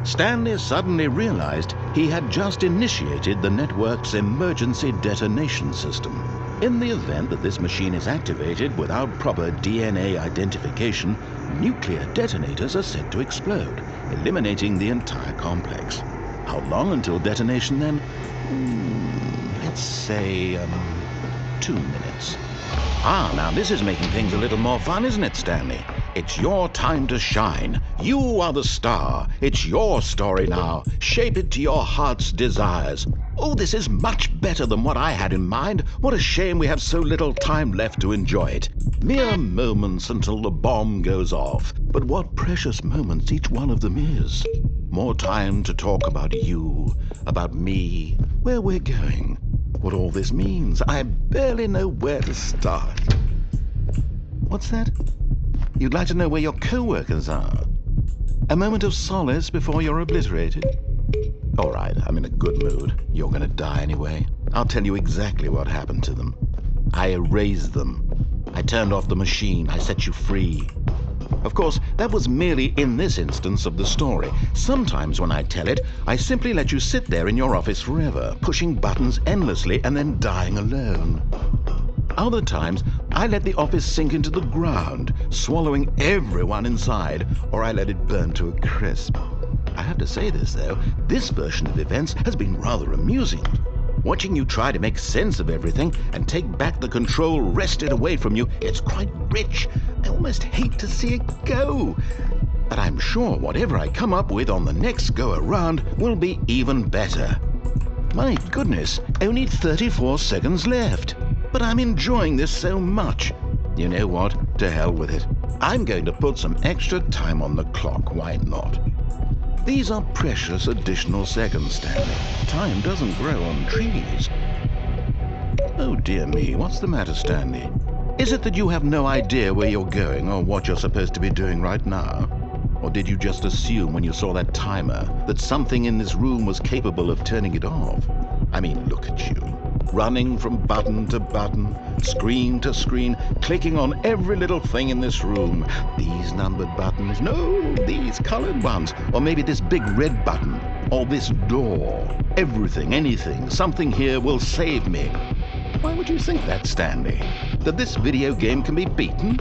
D: Stanley suddenly realized he had just initiated the network's emergency detonation system. In the event that this machine is activated without proper DNA identification, nuclear detonators are set to explode, eliminating the entire complex. How long until detonation then? I let's say, 2 minutes. Ah, now this is making things a little more fun, isn't it, Stanley? It's your time to shine. You are the star. It's your story now. Shape it to your heart's desires. Oh, this is much better than what I had in mind. What a shame we have so little time left to enjoy it. Mere moments until the bomb goes off. But what precious moments each one of them is. More time to talk about you, about me, where we're going, what all this means. I barely know where to start. What's that? You'd like to know where your co-workers are? A moment of solace before you're obliterated? All right, I'm in a good mood. You're gonna die anyway. I'll tell you exactly what happened to them. I erased them. I turned off the machine. I set you free. Of course, that was merely in this instance of the story. Sometimes when I tell it, I simply let you sit there in your office forever, pushing buttons endlessly and then dying alone. Other times, I let the office sink into the ground, swallowing everyone inside, or I let it burn to a crisp. I have to say this, though, this version of events has been rather amusing. Watching you try to make sense of everything and take back the control wrested away from you, it's quite rich. I almost hate to see it go. But I'm sure whatever I come up with on the next go-around will be even better. My goodness, only 34 seconds left. But I'm enjoying this so much. You know what? To hell with it. I'm going to put some extra time on the clock. Why not? These are precious additional seconds, Stanley. Time doesn't grow on trees. Oh dear me, what's the matter, Stanley? Is it that you have no idea where you're going or what you're supposed to be doing right now? Or did you just assume when you saw that timer that something in this room was capable of turning it off? I mean, look at you. Running from button to button, screen to screen, clicking on every little thing in this room. These numbered buttons, no, these colored ones. Or maybe this big red button, or this door. Everything, anything, something here will save me. Why would you think that, Stanley? That this video game can be beaten?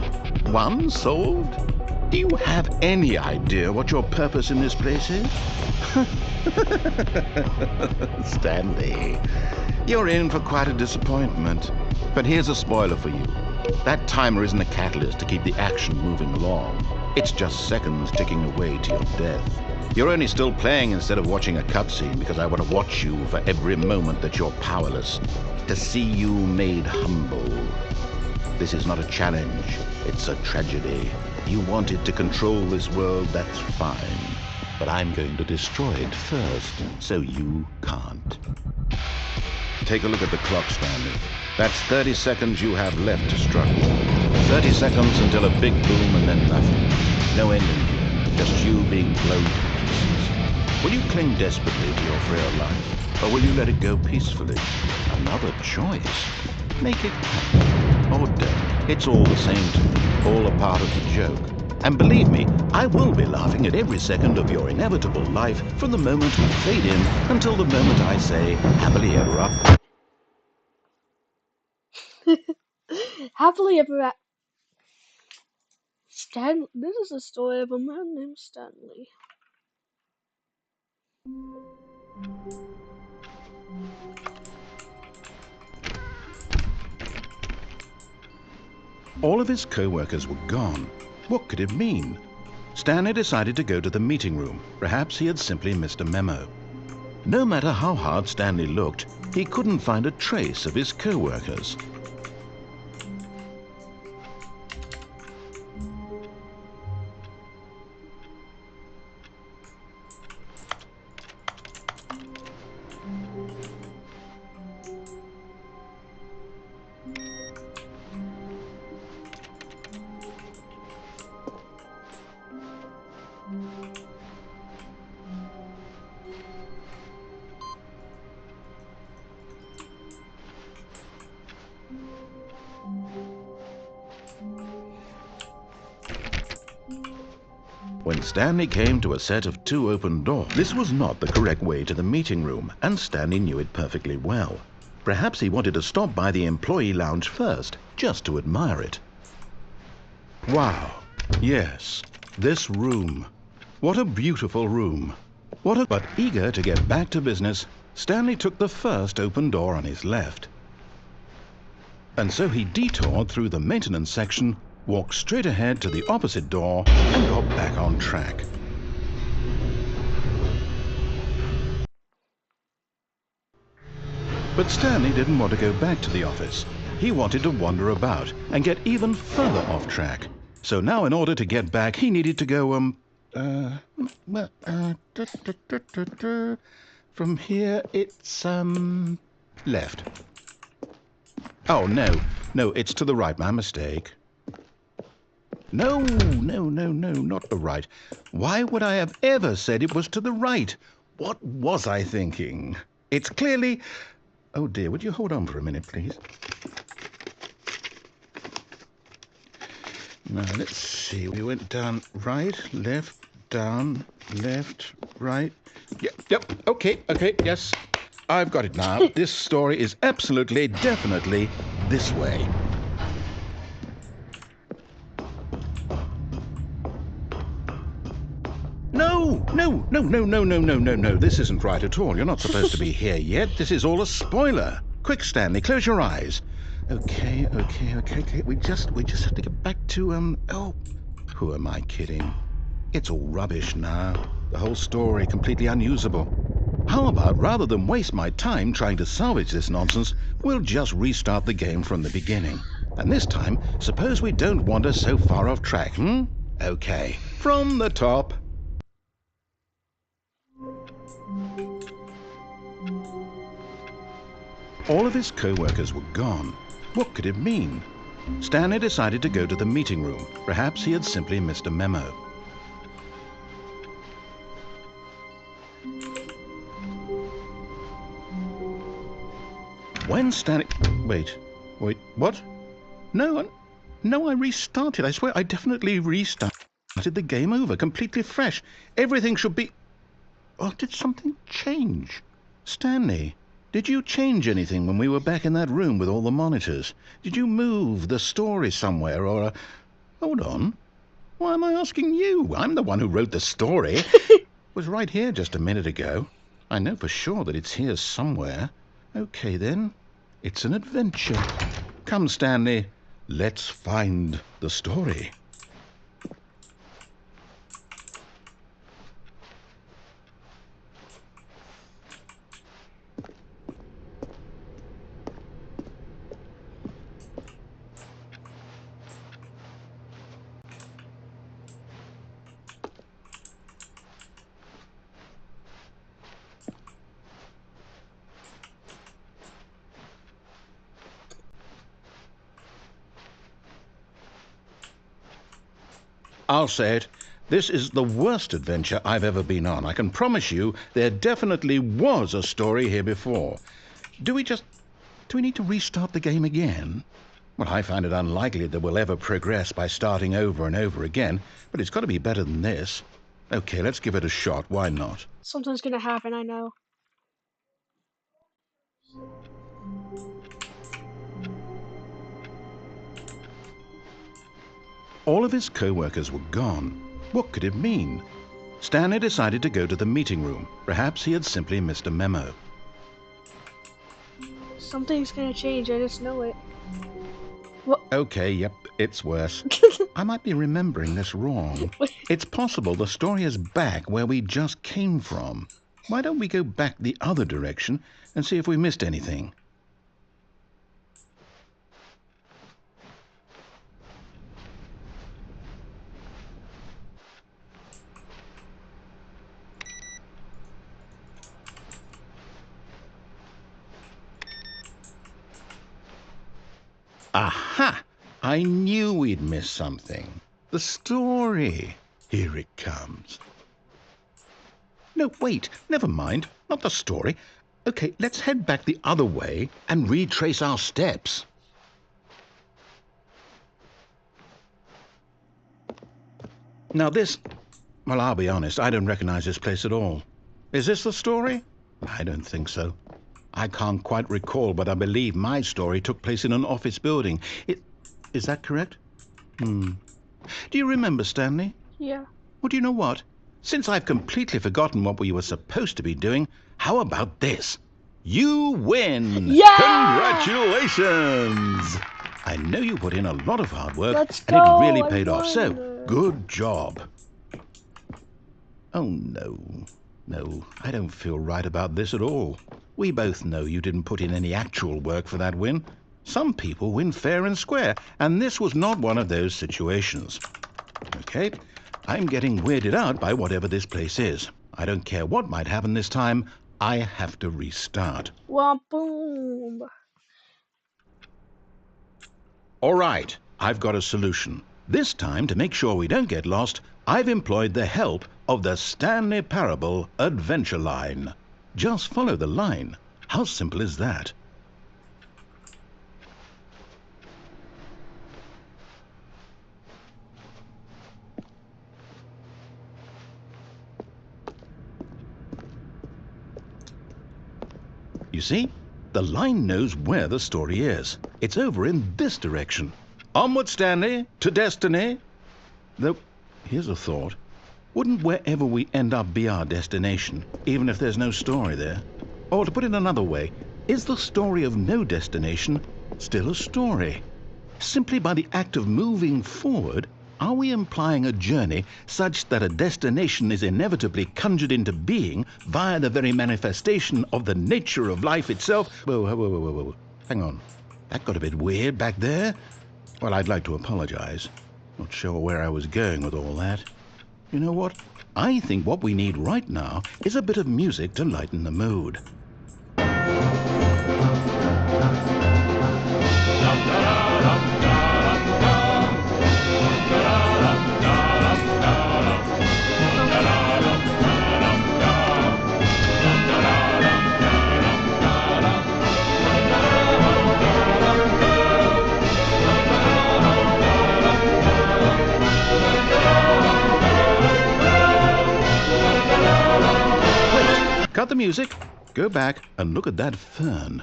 D: Won? Solved? Do you have any idea what your purpose in this place is? Stanley, you're in for quite a disappointment. But here's a spoiler for you. That timer isn't a catalyst to keep the action moving along. It's just seconds ticking away to your death. You're only still playing instead of watching a cutscene because I want to watch you for every moment that you're powerless. To see you made humble. This is not a challenge. It's a tragedy. You wanted to control this world, that's fine. But I'm going to destroy it first, so you can't. Take a look at the clock, Stanley. That's 30 seconds you have left to struggle. 30 seconds until a big boom and then nothing. No ending here, just you being blown to pieces. Will you cling desperately to your frail life, or will you let it go peacefully? Another choice. Make it count, or don't. It's all the same to me, all a part of the joke. And believe me, I will be laughing at every second of your inevitable life from the moment we fade in until the moment I say, happily ever after.
A: Happily ever after. This is the story of a man named Stanley.
D: All of his co-workers were gone. What could it mean? Stanley decided to go to the meeting room. Perhaps he had simply missed a memo. No matter how hard Stanley looked, he couldn't find a trace of his co-workers. When Stanley came to a set of 2 open doors, this was not the correct way to the meeting room, and Stanley knew it perfectly well. Perhaps he wanted to stop by the employee lounge first, just to admire it. Wow, yes, this room. What a beautiful room. But eager to get back to business, Stanley took the first open door on his left. And so he detoured through the maintenance section, walked straight ahead to the opposite door, and got back on track. But Stanley didn't want to go back to the office. He wanted to wander about and get even further off track. So now in order to get back, he needed to go, from here it's, left. Oh, no, it's to the right, my mistake. No, not the right. Why would I have ever said it was to the right? What was I thinking? It's clearly... Oh dear, would you hold on for a minute, please? Now, let's see. We went down right, left, down, left, right. Yep, okay, yes. I've got it now. This story is absolutely, definitely this way. No. This isn't right at all. You're not supposed to be here yet. This is all a spoiler. Quick, Stanley, close your eyes. Okay. We just have to get back to, oh, who am I kidding? It's all rubbish now. The whole story completely unusable. How about, rather than waste my time trying to salvage this nonsense, we'll just restart the game from the beginning. And this time, suppose we don't wander so far off track, Okay, from the top. All of his co-workers were gone. What could it mean? Stanley decided to go to the meeting room. Perhaps he had simply missed a memo. When Stanley... Wait, what? No, I restarted. I swear I definitely restarted the game over, completely fresh. Everything should be... Oh, did something change? Stanley, did you change anything when we were back in that room with all the monitors? Did you move the story somewhere or... Hold on. Why am I asking you? I'm the one who wrote the story. It was right here just a minute ago. I know for sure that it's here somewhere. Okay, then. It's an adventure. Come, Stanley. Let's find the story. I'll say it. This is the worst adventure I've ever been on. I can promise you there definitely was a story here before. Do we need to restart the game again? Well, I find it unlikely that we'll ever progress by starting over and over again, but it's got to be better than this. Okay, let's give it a shot. Why not?
A: Something's gonna happen, I know.
D: All of his co-workers were gone. What could it mean? Stanley decided to go to the meeting room. Perhaps he had simply missed a memo.
A: Something's gonna change, I just know it.
D: Okay, yep, it's worse. I might be remembering this wrong. It's possible the story is back where we just came from. Why don't we go back the other direction and see if we missed anything? Aha! I knew we'd miss something. The story. Here it comes. No, wait, never mind. Not the story. Okay, let's head back the other way and retrace our steps. Now this... Well, I'll be honest, I don't recognize this place at all. Is this the story? I don't think so. I can't quite recall, but I believe my story took place in an office building. Is that correct? Do you remember, Stanley?
A: Yeah.
D: Well, do you know what? since I've completely forgotten what we were supposed to be doing, how about this? You win!
A: Yeah!
D: Congratulations! I know you put in a lot of hard work,
A: Let's
D: and it
A: go!
D: really
A: I
D: paid off, so
A: won.
D: good job. Oh, no. No, I don't feel right about this at all. We both know you didn't put in any actual work for that win. Some people win fair and square, and this was not one of those situations. Okay, I'm getting weirded out by whatever this place is. I don't care what might happen this time. I have to restart.
A: Womp boom.
D: All right, I've got a solution. This time, to make sure we don't get lost, I've employed the help of the Stanley Parable Adventure Line. Just follow the line. How simple is that? You see? The line knows where the story is. It's over in this direction. Onward, Stanley, to destiny. Though, here's a thought. Wouldn't wherever we end up be our destination, even if there's no story there? Or to put it another way, is the story of no destination still a story? Simply by the act of moving forward, are we implying a journey such that a destination is inevitably conjured into being via the very manifestation of the nature of life itself? Whoa. Hang on. That got a bit weird back there. Well, I'd like to apologize. Not sure where I was going with all that. You know what? I think what we need right now is a bit of music to lighten the mood. Cut the music, go back and look at that fern.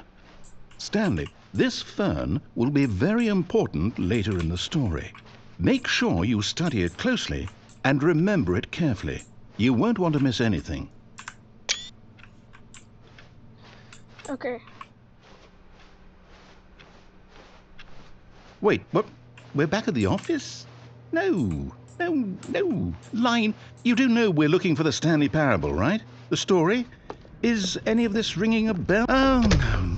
D: Stanley, this fern will be very important later in the story. Make sure you study it closely and remember it carefully. You won't want to miss anything.
A: Okay.
D: Wait, what? We're back at the office? No. Line, you do know we're looking for the Stanley Parable, right? The story? Is any of this ringing a bell? Oh,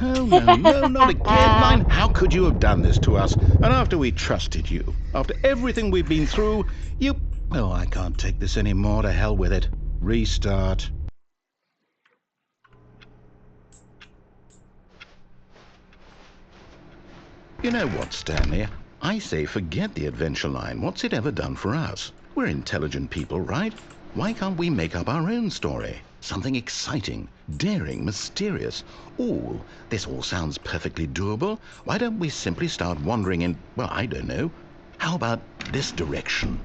D: no, not again, Line. How could you have done this to us? And after we trusted you, after everything we've been through, you... Oh, I can't take this anymore. To hell with it. Restart. You know what, Stanley? I say forget the adventure line. What's it ever done for us? We're intelligent people, right? Why can't we make up our own story? Something exciting, daring, mysterious. Oh, this all sounds perfectly doable. Why don't we simply start wandering in, well, I don't know. How about this direction?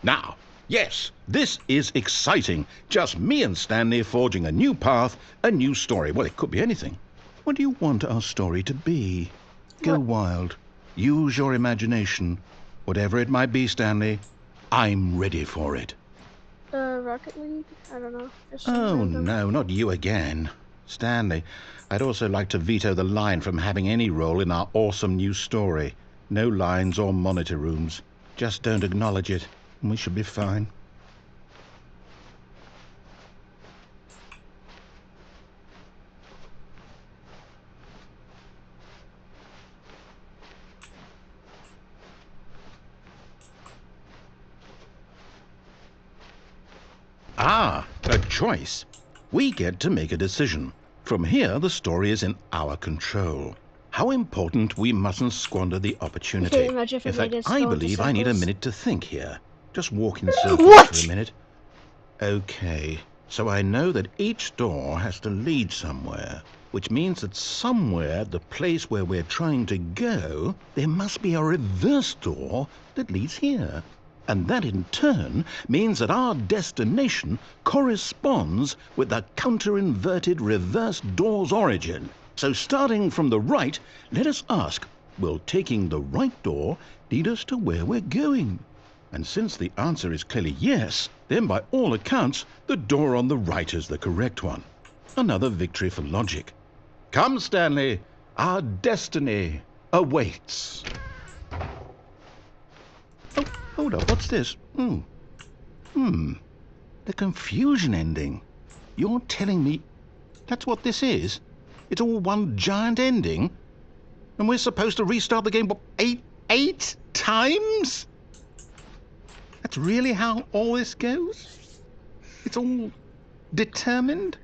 D: Now, yes, this is exciting. Just me and Stanley forging a new path, a new story. Well, it could be anything. What do you want our story to be? Go wild. Use your imagination. Whatever it might be, Stanley, I'm ready for it.
A: Rocket League? I don't know.
D: Oh, no, not you again. Stanley, I'd also like to veto the line from having any role in our awesome new story. No lines or monitor rooms. Just don't acknowledge it, and we should be fine. Ah, a choice. We get to make a decision. From here, the story is in our control. How important we mustn't squander the opportunity.
A: Okay, imagine if
D: In
A: it
D: fact,
A: made us
D: I
A: go into
D: believe I need a
A: circles.
D: minute to think here. Just walk in circles
A: What?
D: for a minute. Okay, so I know that each door has to lead somewhere, which means that somewhere, the place where we're trying to go, there must be a reverse door that leads here. And that in turn means that our destination corresponds with the counter-inverted reverse door's origin. So starting from the right, let us ask, Will taking the right door lead us to where we're going? And since the answer is clearly yes, then by all accounts, the door on the right is the correct one. Another victory for logic. Come, Stanley, our destiny awaits. Oh, hold up, what's this? The confusion ending. You're telling me that's what this is? It's all one giant ending? And we're supposed to restart the game, what, eight times? That's really how all this goes? It's all determined?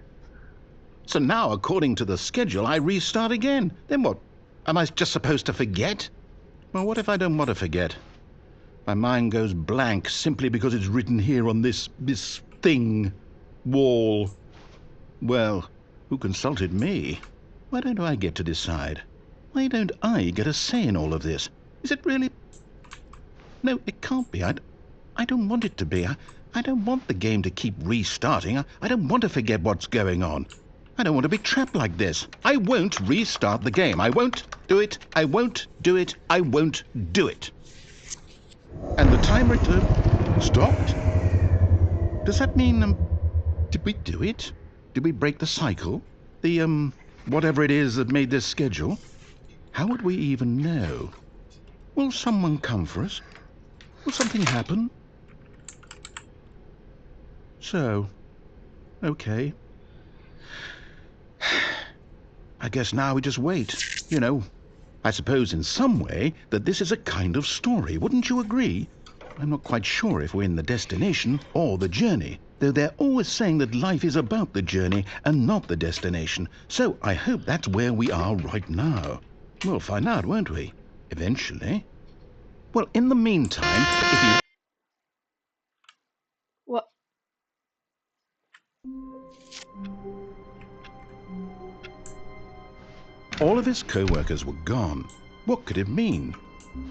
D: So now, according to the schedule, I restart again. Then what? Am I just supposed to forget? Well, what if I don't want to forget? My mind goes blank simply because it's written here on this thing, wall. Well, who consulted me? Why don't I get to decide? Why don't I get a say in all of this? Is it really? No, it can't be. I don't want it to be. I don't want the game to keep restarting. I don't want to forget what's going on. I don't want to be trapped like this. I won't restart the game. I won't do it. I won't do it. I won't do it. And the timer stopped? Does that mean, did we do it? Did we break the cycle? The, whatever it is that made this schedule? How would we even know? Will someone come for us? Will something happen? So, okay. I guess now we just wait. You know, I suppose in some way that this is a kind of story. Wouldn't you agree? I'm not quite sure if we're in the destination or the journey, though they're always saying that life is about the journey and not the destination. So I hope that's where we are right now. We'll find out, won't we? Eventually. Well, in the meantime, if you...
A: What?
D: All of his co-workers were gone. What could it mean?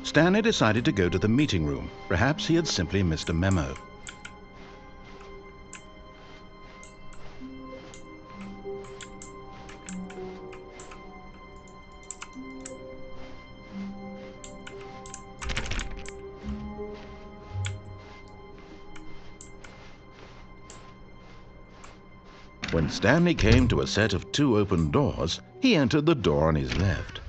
D: Stanley decided to go to the meeting room. Perhaps he had simply missed a memo. When Stanley came to a set of 2 open doors, he entered the door on his left.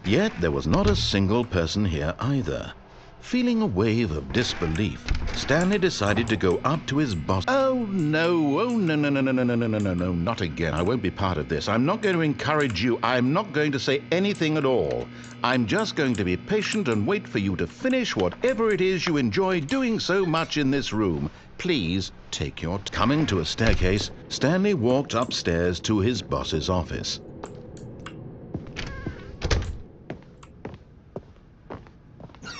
D: Yet there was not a single person here either. Feeling a wave of disbelief, Stanley decided to go up to his boss. Oh no, no, not again. I won't be part of this. I'm not going to encourage you. I'm not going to say anything at all. I'm just going to be patient and wait for you to finish whatever it is you enjoy doing so much in this room. Please take your time. Coming to a staircase, Stanley walked upstairs to his boss's office.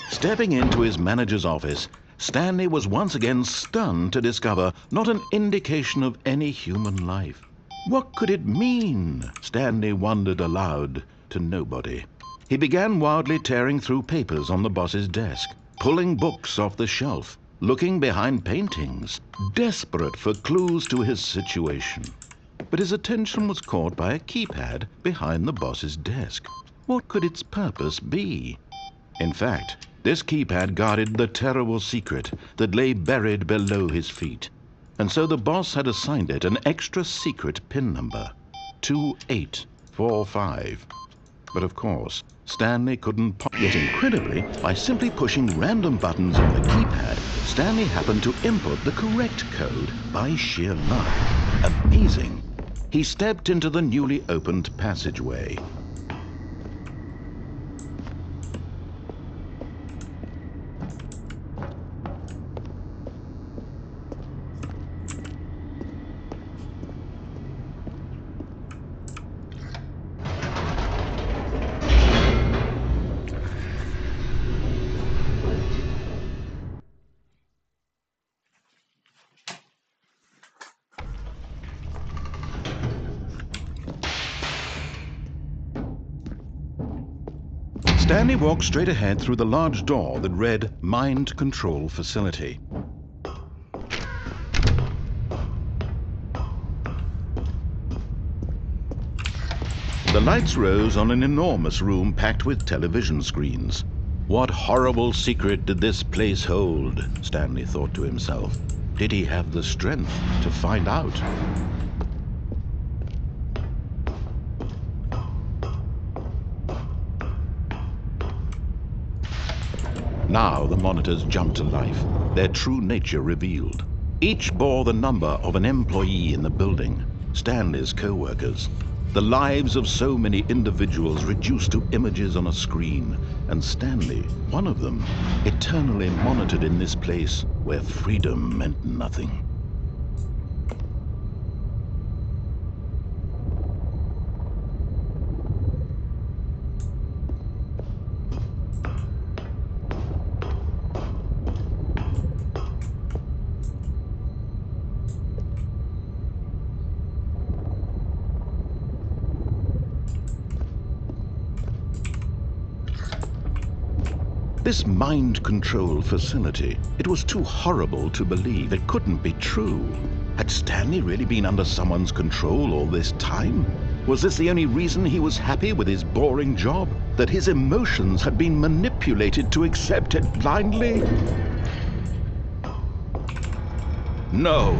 D: Stepping into his manager's office, Stanley was once again stunned to discover not an indication of any human life. What could it mean? Stanley wondered aloud to nobody. He began wildly tearing through papers on the boss's desk, pulling books off the shelf, looking behind paintings, desperate for clues to his situation. But his attention was caught by a keypad behind the boss's desk. What could its purpose be? In fact, this keypad guarded the terrible secret that lay buried below his feet. And so the boss had assigned it an extra secret PIN number, 2845. But of course, Stanley couldn't yet incredibly, by simply pushing random buttons on the keypad, Stanley happened to input the correct code by sheer luck. Amazing. He stepped into the newly opened passageway. Stanley walked straight ahead through the large door that read Mind Control Facility. The lights rose on an enormous room packed with television screens. What horrible secret did this place hold? Stanley thought to himself. Did he have the strength to find out? Now the monitors jumped to life, their true nature revealed. Each bore the number of an employee in the building, Stanley's co-workers. The lives of so many individuals reduced to images on a screen, and Stanley, one of them, eternally monitored in this place where freedom meant nothing. This mind control facility, it was too horrible to believe. It couldn't be true. Had Stanley really been under someone's control all this time? Was this the only reason he was happy with his boring job? That his emotions had been manipulated to accept it blindly? No,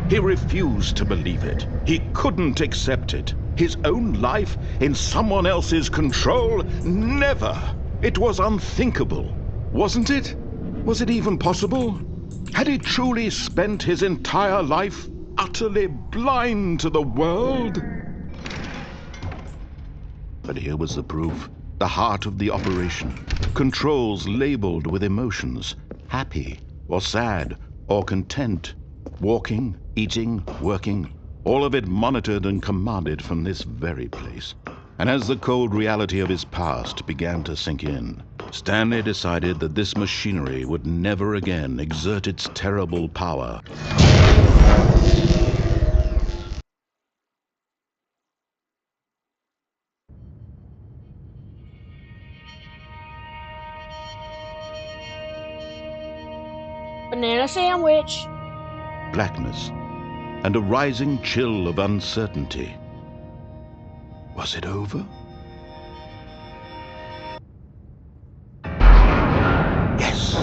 D: he refused to believe it. He couldn't accept it. His own life in someone else's control? Never! It was unthinkable, wasn't it? Was it even possible? Had he truly spent his entire life utterly blind to the world? But here was the proof. The heart of the operation. Controls labeled with emotions. Happy, or sad, or content. Walking, eating, working. All of it monitored and commanded from this very place. And as the cold reality of his past began to sink in, Stanley decided that this machinery would never again exert its terrible power.
A: Banana sandwich.
D: Blackness and a rising chill of uncertainty. Was it over? Yes!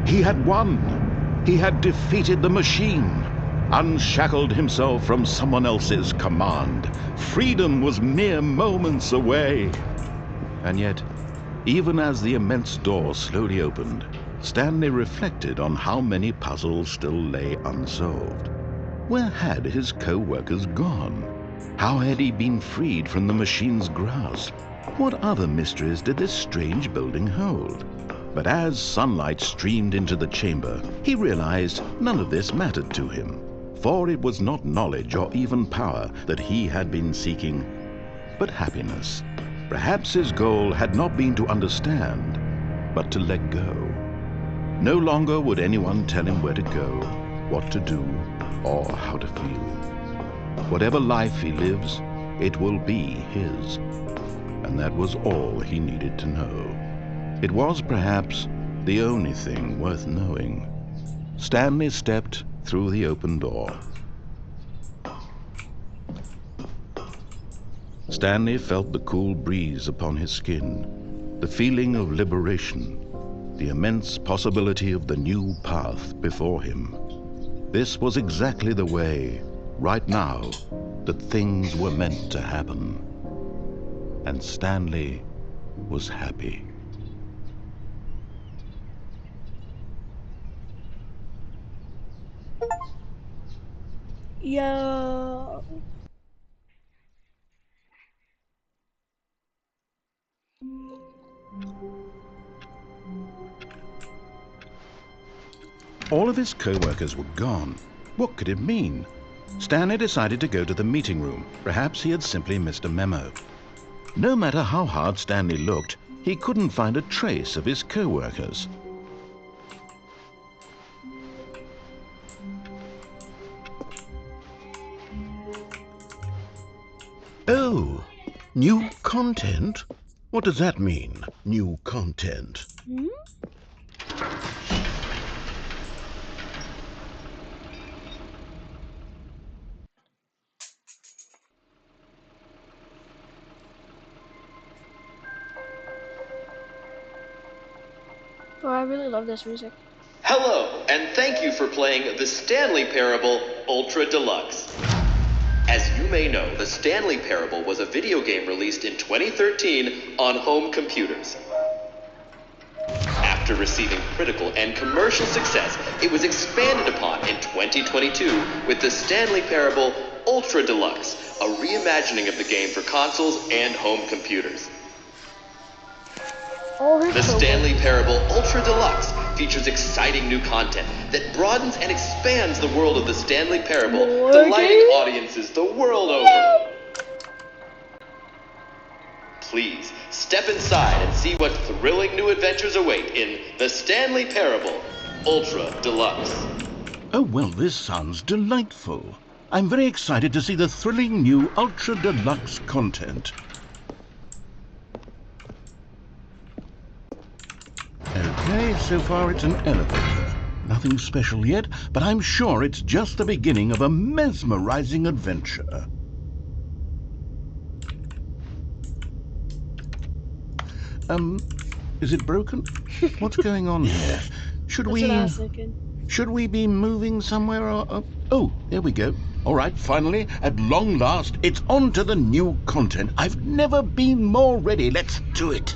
D: He had won! He had defeated the machine! Unshackled himself from someone else's command. Freedom was mere moments away. And yet, even as the immense door slowly opened, Stanley reflected on how many puzzles still lay unsolved. Where had his co-workers gone? How had he been freed from the machine's grasp? What other mysteries did this strange building hold? But as sunlight streamed into the chamber, he realized none of this mattered to him. For it was not knowledge or even power that he had been seeking, but happiness. Perhaps his goal had not been to understand, but to let go. No longer would anyone tell him where to go, what to do, or how to feel. Whatever life he lives, it will be his. And that was all he needed to know. It was perhaps the only thing worth knowing. Stanley stepped through the open door. Stanley felt the cool breeze upon his skin, the feeling of liberation, the immense possibility of the new path before him. This was exactly the way, right now, that things were meant to happen. And Stanley was happy.
A: Yo.
D: All of his co-workers were gone. What could it mean? Stanley decided to go to the meeting room. Perhaps he had simply missed a memo. No matter how hard Stanley looked, he couldn't find a trace of his co-workers. Oh, new content? What does that mean, new content?
A: Hmm? Oh, I really love this music.
H: Hello, and thank you for playing the Stanley Parable Ultra Deluxe. As you may know, the Stanley Parable was a video game released in 2013 on home computers. After receiving critical and commercial success, it was expanded upon in 2022 with the Stanley Parable Ultra Deluxe, a reimagining of the game for consoles and home computers.
A: Oh,
H: The Stanley Parable Ultra Deluxe features exciting new content that broadens and expands the world of the Stanley Parable, delighting audiences the world over. Please, step inside and see what thrilling new adventures await in the Stanley Parable Ultra Deluxe.
D: Oh, well, this sounds delightful. I'm very excited to see the thrilling new Ultra Deluxe content. Okay, so far it's an elevator. Nothing special yet, but I'm sure it's just the beginning of a mesmerizing adventure. Is it broken? What's going on here?
A: That's what I was thinking.
D: Should we be moving somewhere or... Oh, there we go. All right, finally, at long last, it's on to the new content. I've never been more ready. Let's do it.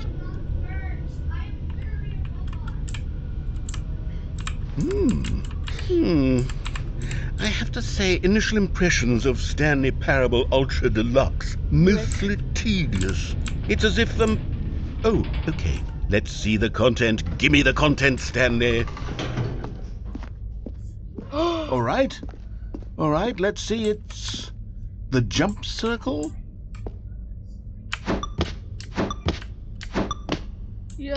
D: I have to say, initial impressions of Stanley Parable Ultra Deluxe, mostly tedious. It's as if Oh, okay. Let's see the content. Gimme the content, Stanley. All right, let's see. It's the jump circle.
A: Yo.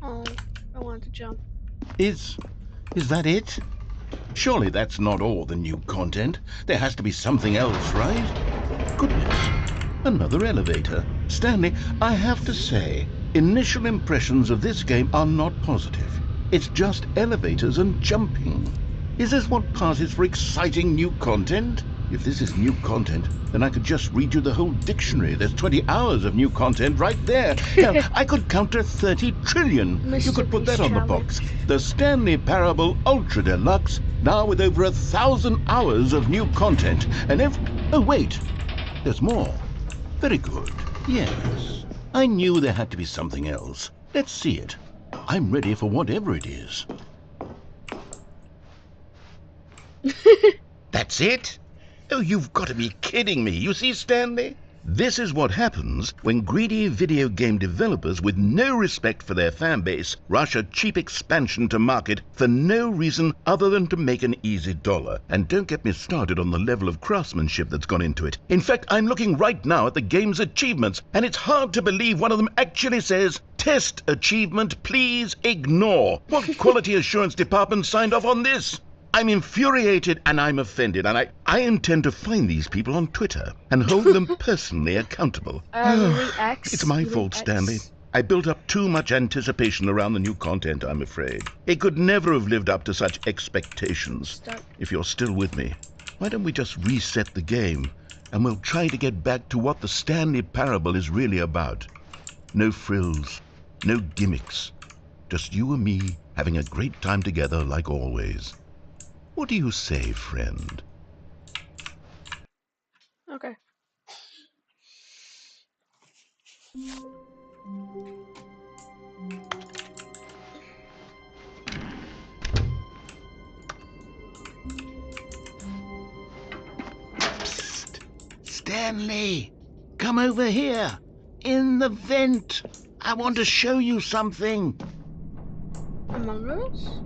A: Oh, I wanted to jump.
D: Is that it? Surely that's not all the new content. There has to be something else, right? Goodness, another elevator. Stanley, I have to say, initial impressions of this game are not positive. It's just elevators and jumping. Is this what passes for exciting new content? If this is new content, then I could just read you the whole dictionary. There's 20 hours of new content right there. Hell, I could count to 30 trillion. You could put that on the box. The Stanley Parable Ultra Deluxe, now with over 1,000 hours of new content. And oh, wait, there's more. Very good. Yes, I knew there had to be something else. Let's see it. I'm ready for whatever it is. That's it? Oh, you've got to be kidding me. You see, Stanley? This is what happens when greedy video game developers with no respect for their fan base rush a cheap expansion to market for no reason other than to make an easy dollar. And don't get me started on the level of craftsmanship that's gone into it. In fact, I'm looking right now at the game's achievements, and it's hard to believe one of them actually says, "Test achievement, please ignore." What quality assurance department signed off on this? I'm infuriated and I'm offended, and I intend to find these people on Twitter and hold them personally accountable. It's my fault, Stanley. I built up too much anticipation around the new content, I'm afraid. It could never have lived up to such expectations. If you're still with me, why don't we just reset the game and we'll try to get back to what the Stanley Parable is really about. No frills, no gimmicks, just you and me having a great time together like always. What do you say, friend?
A: Okay.
D: Psst! Stanley! Come over here! In the vent! I want to show you something!
A: Among Us?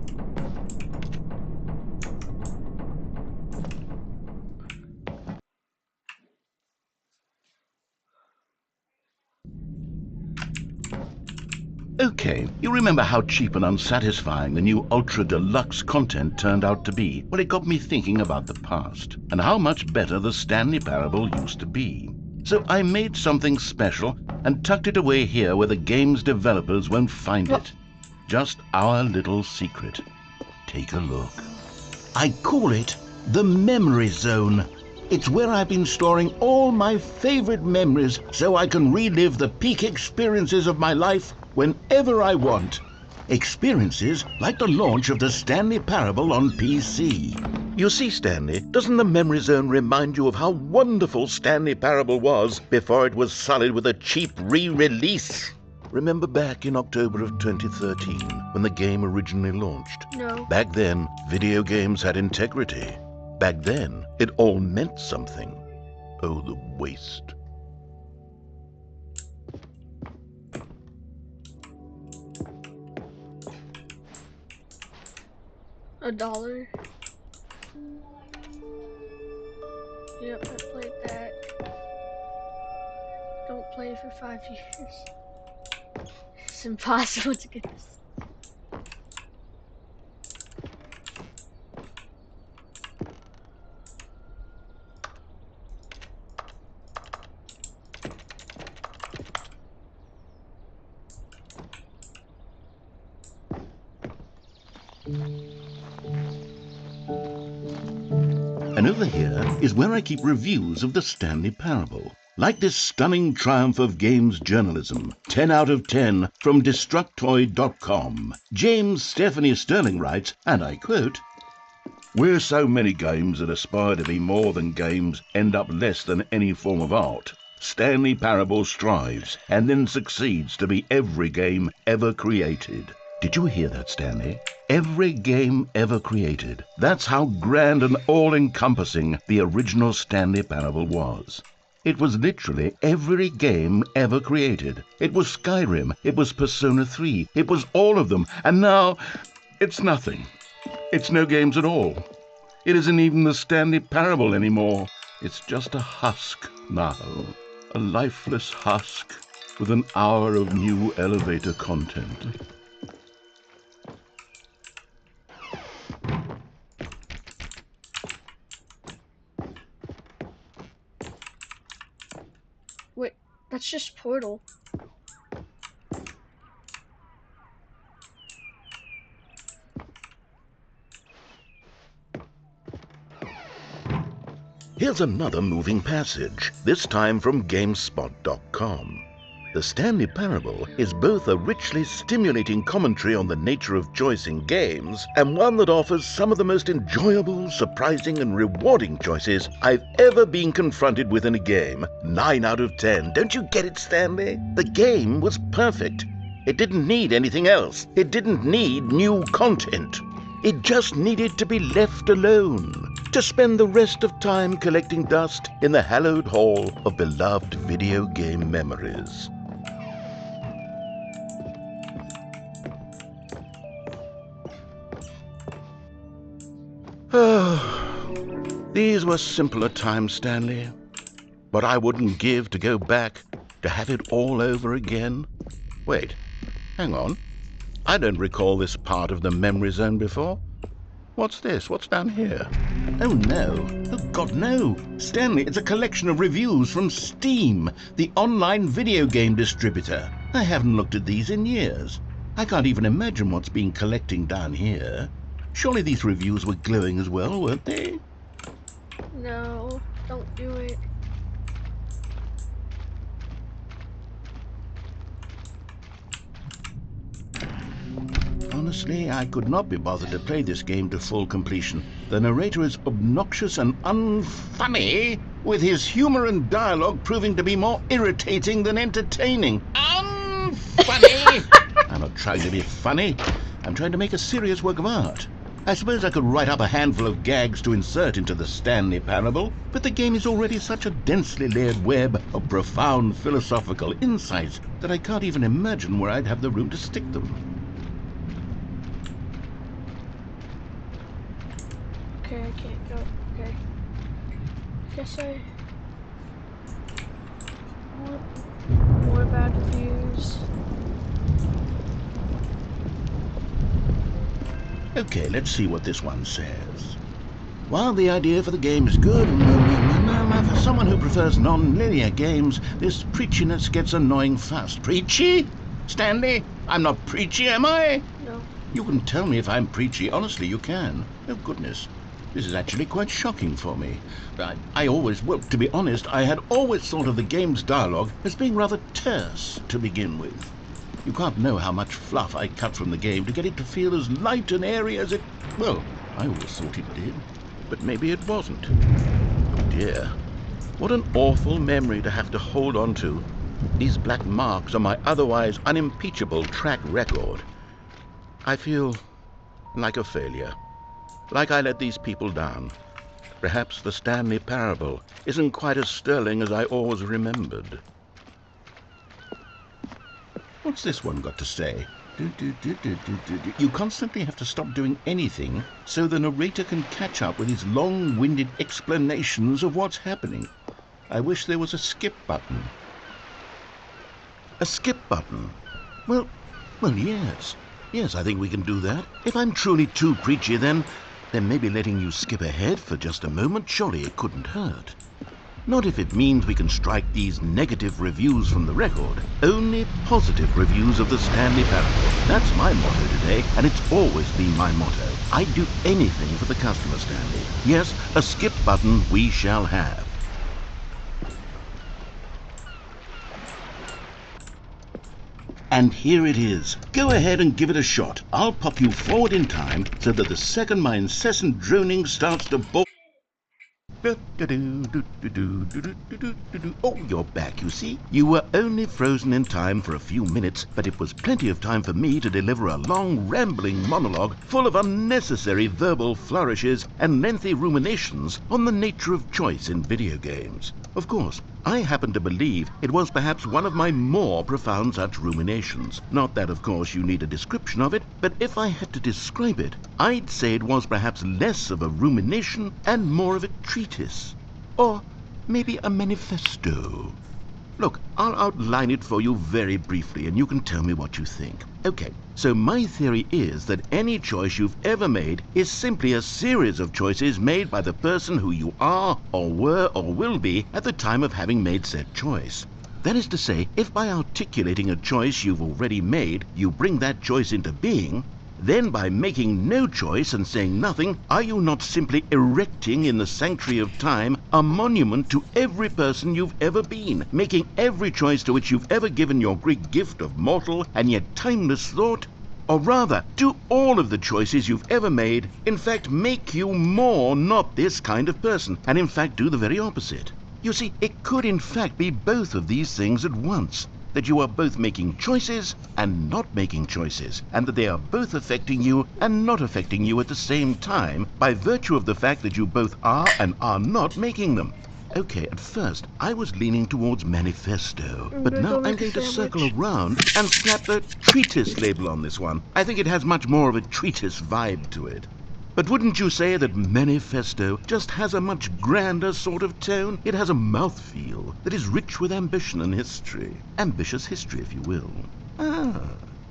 D: Okay, you remember how cheap and unsatisfying the new Ultra Deluxe content turned out to be? Well, it got me thinking about the past, and how much better the Stanley Parable used to be. So I made something special and tucked it away here where the game's developers won't find it. Just our little secret. Take a look. I call it the Memory Zone. It's where I've been storing all my favorite memories so I can relive the peak experiences of my life whenever I want. Experiences like the launch of the Stanley Parable on PC. You see, Stanley, doesn't the Memory Zone remind you of how wonderful Stanley Parable was before it was sullied with a cheap re-release? Remember back in October of 2013 when the game originally launched?
A: No.
D: Back then, video games had integrity. Back then, it all meant something. Oh, the waste.
A: $1. Yep, I played that. Don't play for 5 years. It's impossible to get this.
D: And over here is where I keep reviews of the Stanley Parable. Like this stunning triumph of games journalism, 10 out of 10 from Destructoid.com. James Stephanie Sterling writes, and I quote, "Where so many games that aspire to be more than games end up less than any form of art, Stanley Parable strives and then succeeds to be every game ever created." Did you hear that, Stanley? Every game ever created. That's how grand and all-encompassing the original Stanley Parable was. It was literally every game ever created. It was Skyrim, it was Persona 3, it was all of them, and now it's nothing. It's no games at all. It isn't even the Stanley Parable anymore. It's just a husk now. A lifeless husk with an hour of new elevator content.
A: Wait, that's just Portal.
D: Here's another moving passage, this time from GameSpot.com. The Stanley Parable is both a richly stimulating commentary on the nature of choice in games and one that offers some of the most enjoyable, surprising, and rewarding choices I've ever been confronted with in a game. 9 out of 10. Don't you get it, Stanley? The game was perfect. It didn't need anything else. It didn't need new content. It just needed to be left alone, to spend the rest of time collecting dust in the hallowed hall of beloved video game memories. These were simpler times, Stanley. But I wouldn't give to go back, to have it all over again. Wait, hang on. I don't recall this part of the Memory Zone before. What's this? What's down here? Oh no. Oh God, no. Stanley, it's a collection of reviews from Steam, the online video game distributor. I haven't looked at these in years. I can't even imagine what's been collecting down here. Surely these reviews were glowing as well, weren't they?
A: No, don't do it.
D: Honestly, I could not be bothered to play this game to full completion. The narrator is obnoxious and unfunny, with his humor and dialogue proving to be more irritating than entertaining. Unfunny! I'm not trying to be funny. I'm trying to make a serious work of art. I suppose I could write up a handful of gags to insert into the Stanley Parable, but the game is already such a densely layered web of profound philosophical insights that I can't even imagine where I'd have the room to stick them.
A: Okay, I can't go. Okay. Guess I... More bad reviews.
D: Okay, let's see what this one says. While the idea for the game is good, for someone who prefers non-linear games, this preachiness gets annoying fast. Preachy? Stanley? I'm not preachy, am I?
A: No.
D: You can tell me if I'm preachy. Honestly, you can. Oh, goodness. This is actually quite shocking for me. Well, to be honest, I had always thought of the game's dialogue as being rather terse to begin with. You can't know how much fluff I cut from the game to get it to feel as light and airy as it... Well, I always thought it did. But maybe it wasn't. Oh dear. What an awful memory to have to hold on to. These black marks on my otherwise unimpeachable track record. I feel like a failure. Like I let these people down. Perhaps the Stanley Parable isn't quite as sterling as I always remembered. What's this one got to say? You constantly have to stop doing anything so the narrator can catch up with his long-winded explanations of what's happening. I wish there was a skip button. A skip button? Well, yes. Yes, I think we can do that. If I'm truly too preachy, then maybe letting you skip ahead for just a moment, surely it couldn't hurt. Not if it means we can strike these negative reviews from the record. Only positive reviews of the Stanley Parable. That's my motto today, and it's always been my motto. I'd do anything for the customer, Stanley. Yes, a skip button we shall have. And here it is. Go ahead and give it a shot. I'll pop you forward in time so that the second my incessant droning starts to bore... Oh, you're back, you see. You were only frozen in time for a few minutes, but it was plenty of time for me to deliver a long, rambling monologue full of unnecessary verbal flourishes and lengthy ruminations on the nature of choice in video games. Of course, I happen to believe it was perhaps one of my more profound such ruminations. Not that, of course, you need a description of it, but if I had to describe it, I'd say it was perhaps less of a rumination and more of a treatise. Or maybe a manifesto. Look, I'll outline it for you very briefly, and you can tell me what you think. Okay, so my theory is that any choice you've ever made is simply a series of choices made by the person who you are, or were, or will be at the time of having made said choice. That is to say, if by articulating a choice you've already made, you bring that choice into being, then by making no choice and saying nothing, are you not simply erecting in the sanctuary of time a monument to every person you've ever been, making every choice to which you've ever given your great gift of mortal and yet timeless thought? Or rather, do all of the choices you've ever made, in fact, make you more not this kind of person, and in fact do the very opposite? You see, it could in fact be both of these things at once. That you are both making choices and not making choices, and that they are both affecting you and not affecting you at the same time by virtue of the fact that you both are and are not making them. Okay, at first I was leaning towards manifesto, but now I'm going to circle around and slap the treatise label on this one. I think it has much more of a treatise vibe to it. But wouldn't you say that manifesto just has a much grander sort of tone? It has a mouthfeel that is rich with ambition and history. Ambitious history, if you will.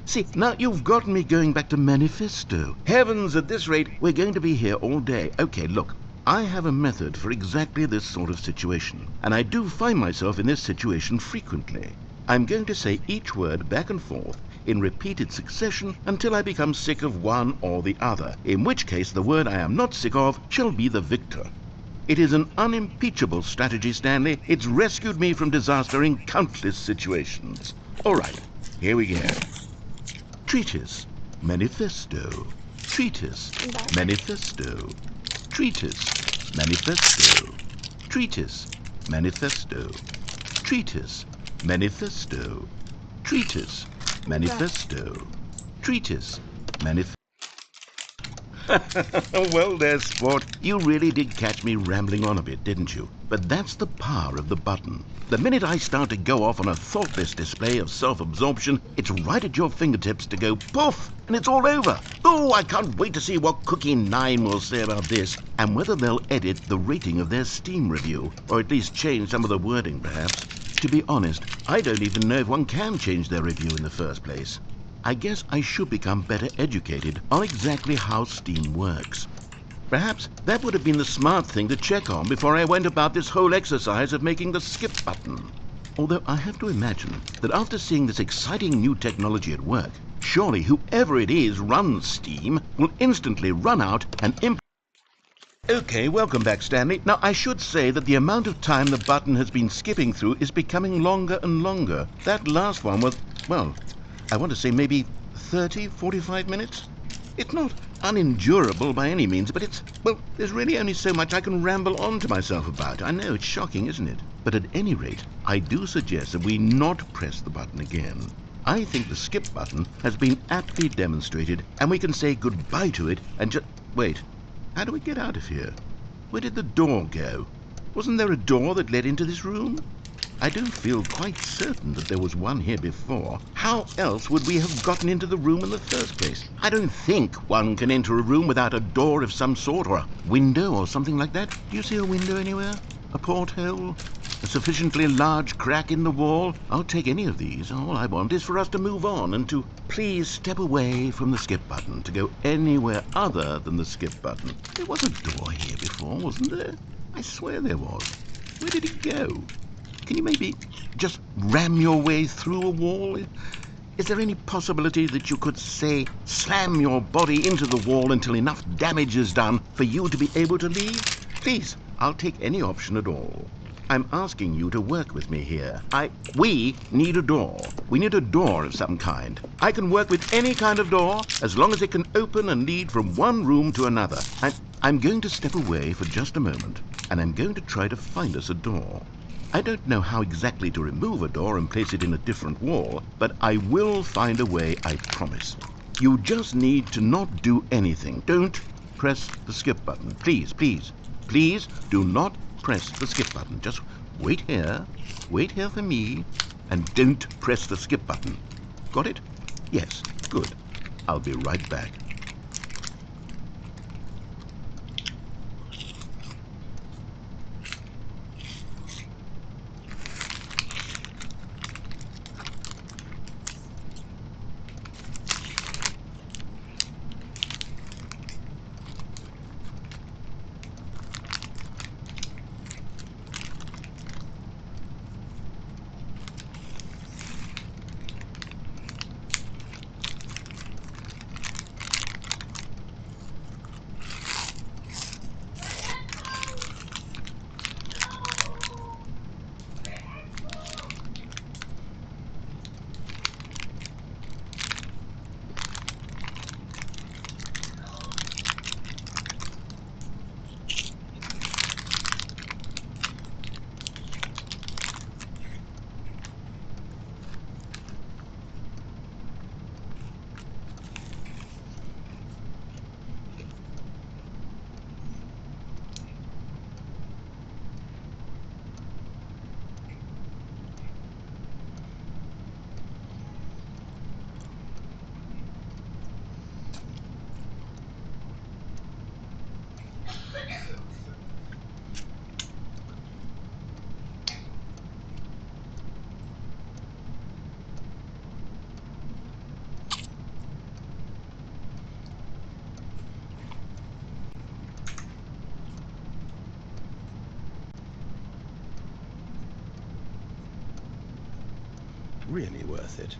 D: See, now you've gotten me going back to manifesto. Heavens, at this rate, we're going to be here all day. Okay, look, I have a method for exactly this sort of situation, and I do find myself in this situation frequently. I'm going to say each word back and forth in repeated succession until I become sick of one or the other, in which case the word I am not sick of shall be the victor. It is an unimpeachable strategy, Stanley. It's rescued me from disaster in countless situations. All right, here we go. Treatise, manifesto. Treatise, manifesto. Treatise, manifesto. Treatise, manifesto. Treatise, manifesto. Treatise, manifesto. Treatise, manifesto. Well there, sport. You really did catch me rambling on a bit, didn't you? But that's the power of the button. The minute I start to go off on a thoughtless display of self-absorption, it's right at your fingertips to go poof, and it's all over. Oh, I can't wait to see what Cookie 9 will say about this, and whether they'll edit the rating of their Steam review, or at least change some of the wording, perhaps. To be honest, I don't even know if one can change their review in the first place. I guess I should become better educated on exactly how Steam works. Perhaps that would have been the smart thing to check on before I went about this whole exercise of making the skip button. Although I have to imagine that after seeing this exciting new technology at work, surely whoever it is runs Steam will instantly run out and Okay, welcome back, Stanley. Now, I should say that the amount of time the button has been skipping through is becoming longer and longer. That last one was, well, I want to say maybe 30, 45 minutes? It's not unendurable by any means, but well, there's really only so much I can ramble on to myself about. I know, it's shocking, isn't it? But at any rate, I do suggest that we not press the button again. I think the skip button has been aptly demonstrated, and we can say goodbye to it and just... Wait, how do we get out of here? Where did the door go? Wasn't there a door that led into this room? I do feel quite certain that there was one here before. How else would we have gotten into the room in the first place? I don't think one can enter a room without a door of some sort, or a window or something like that. Do you see a window anywhere? A porthole? A sufficiently large crack in the wall? I'll take any of these. All I want is for us to move on and to please step away from the skip button, to go anywhere other than the skip button. There was a door here before, wasn't there? I swear there was. Where did it go? Can you maybe just ram your way through a wall? Is there any possibility that you could, say, slam your body into the wall until enough damage is done for you to be able to leave? Please, I'll take any option at all. I'm asking you to work with me here. We need a door. We need a door of some kind. I can work with any kind of door as long as it can open and lead from one room to another. I'm going to step away for just a moment, and I'm going to try to find us a door. I don't know how exactly to remove a door and place it in a different wall, but I will find a way, I promise. You just need to not do anything. Don't press the skip button. Please, please, please do not press the skip button. Just wait here for me, and don't press the skip button. Got it? Yes, good. I'll be right back.
I: Really worth it.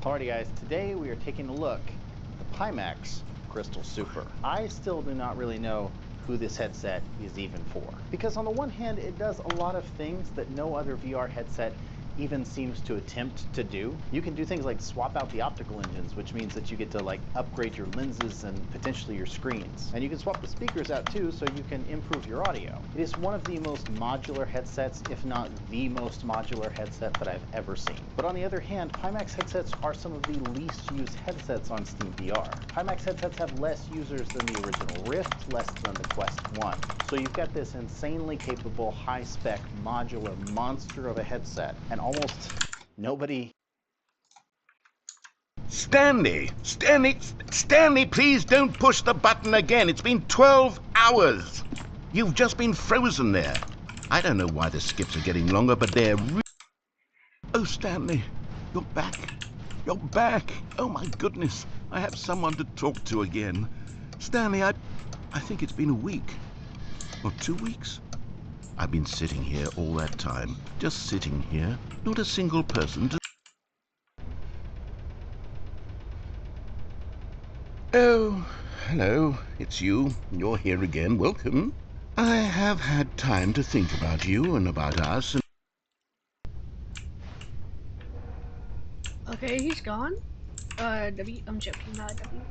J: Alrighty guys, today we are taking a look at the Pimax Crystal Super. I still do not really know who this headset is even for. Because on the one hand, it does a lot of things that no other VR headset even seems to attempt to do. You can do things like swap out the optical engines, which means that you get to like upgrade your lenses and potentially your screens. And you can swap the speakers out too, so you can improve your audio. It is one of the most modular headsets, if not the most modular headset that I've ever seen. But on the other hand, Pimax headsets are some of the least used headsets on Steam VR. Pimax headsets have less users than the original Rift, less than the Quest 1. So you've got this insanely capable, high-spec, modular monster of a headset, and almost nobody...
D: Stanley! Stanley, please don't push the button again. It's been 12 hours. You've just been frozen there. I don't know why the skips are getting longer, but they're Oh, Stanley, you're back. You're back. Oh, my goodness. I have someone to talk to again. Stanley, I think it's been a week. Or 2 weeks. I've been sitting here all that time. Just sitting here. Not a single person to... Oh, hello. It's you. You're here again. Welcome. I have had time to think about you and about us.
A: Okay, he's gone. W. I'm joking, not W.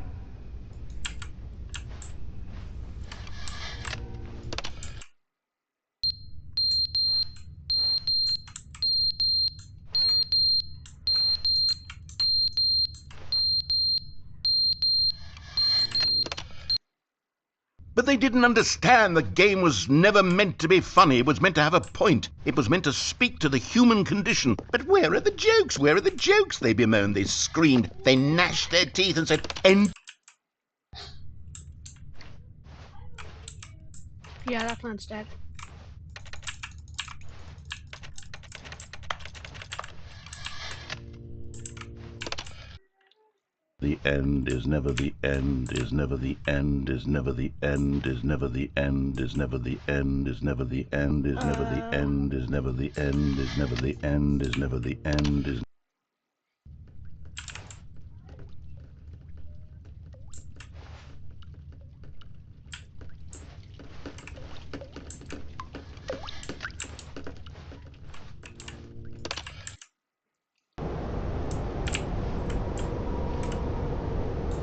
D: But they didn't understand the game was never meant to be funny. It was meant to have a point. It was meant to speak to the human condition. But where are the jokes? Where are the jokes? They bemoaned, they screamed, they gnashed their teeth and said, end.
A: Yeah, that plan's dead.
D: The end is never the end, is never the end, is never the end, is never the end, is never the end, is never the end, is never the end, is never the end, is never the end, is never the end, is...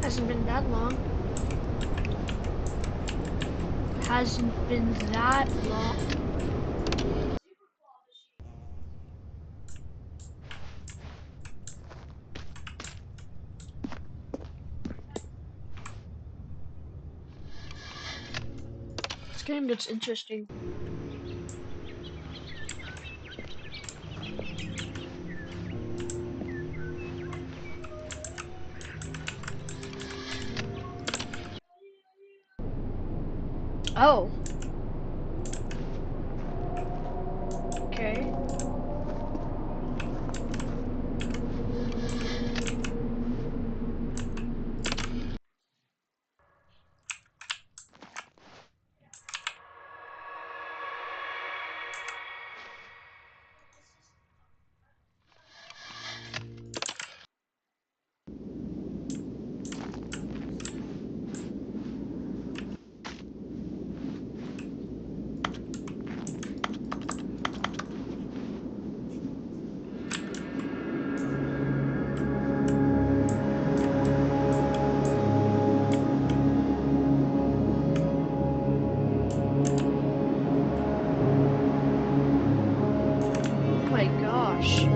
A: Hasn't been that long. Hasn't been that long. This game gets interesting. Oh. Okay. Oh my gosh.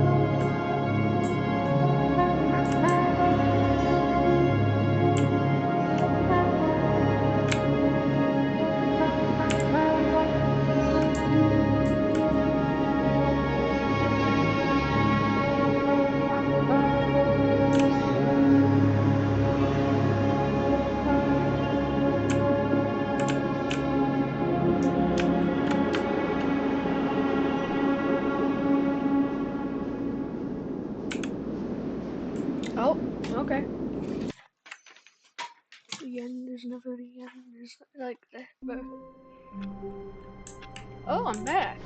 A: Oh, okay. The end is never the end. Is like that. Oh, I'm back.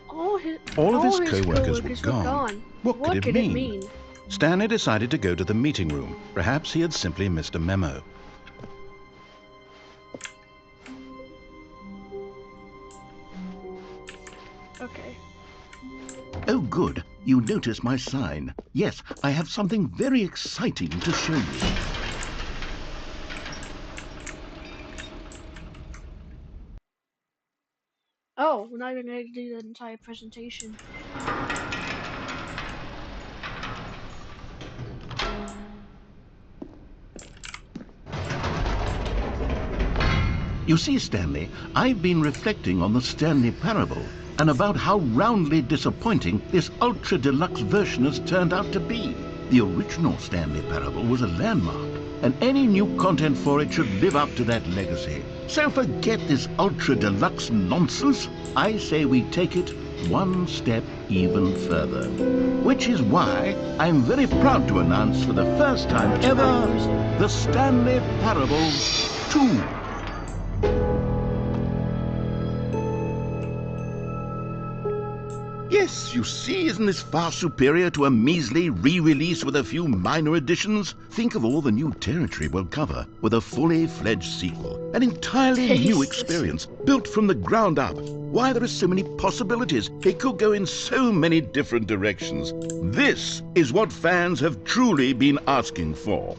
A: All
D: All of his
A: his
D: co-workers were
A: coworkers
D: gone. What could it mean? Stanley decided to go to the meeting room. Perhaps he had simply missed a memo.
A: Okay.
D: Oh, good. You noticed my sign. Yes, I have something very exciting to show you.
A: Oh, we're not even going to do the entire presentation.
D: You see, Stanley, I've been reflecting on the Stanley Parable and about how roundly disappointing this ultra deluxe version has turned out to be. The original Stanley Parable was a landmark, and any new content for it should live up to that legacy. So forget this ultra deluxe nonsense. I say we take it one step even further. Which is why I'm very proud to announce for the first time ever the Stanley Parable 2. Yes, you see, isn't this far superior to a measly re-release with a few minor additions? Think of all the new territory we'll cover with a fully fledged sequel. An entirely new experience, built from the ground up. Why, there are so many possibilities. It could go in so many different directions. This is what fans have truly been asking for.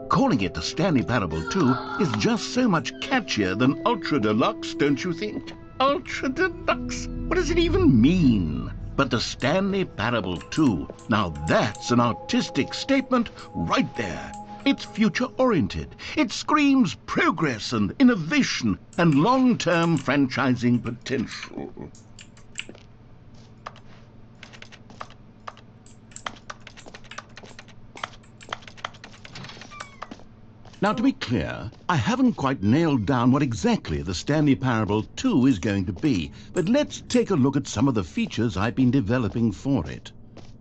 D: Calling it the Stanley Parable 2 is just so much catchier than Ultra Deluxe, don't you think? Ultra Deluxe? What does it even mean? But the Stanley Parable 2, now that's an artistic statement right there. It's future-oriented. It screams progress and innovation and long-term franchising potential. Now, to be clear, I haven't quite nailed down what exactly the Stanley Parable 2 is going to be, but let's take a look at some of the features I've been developing for it.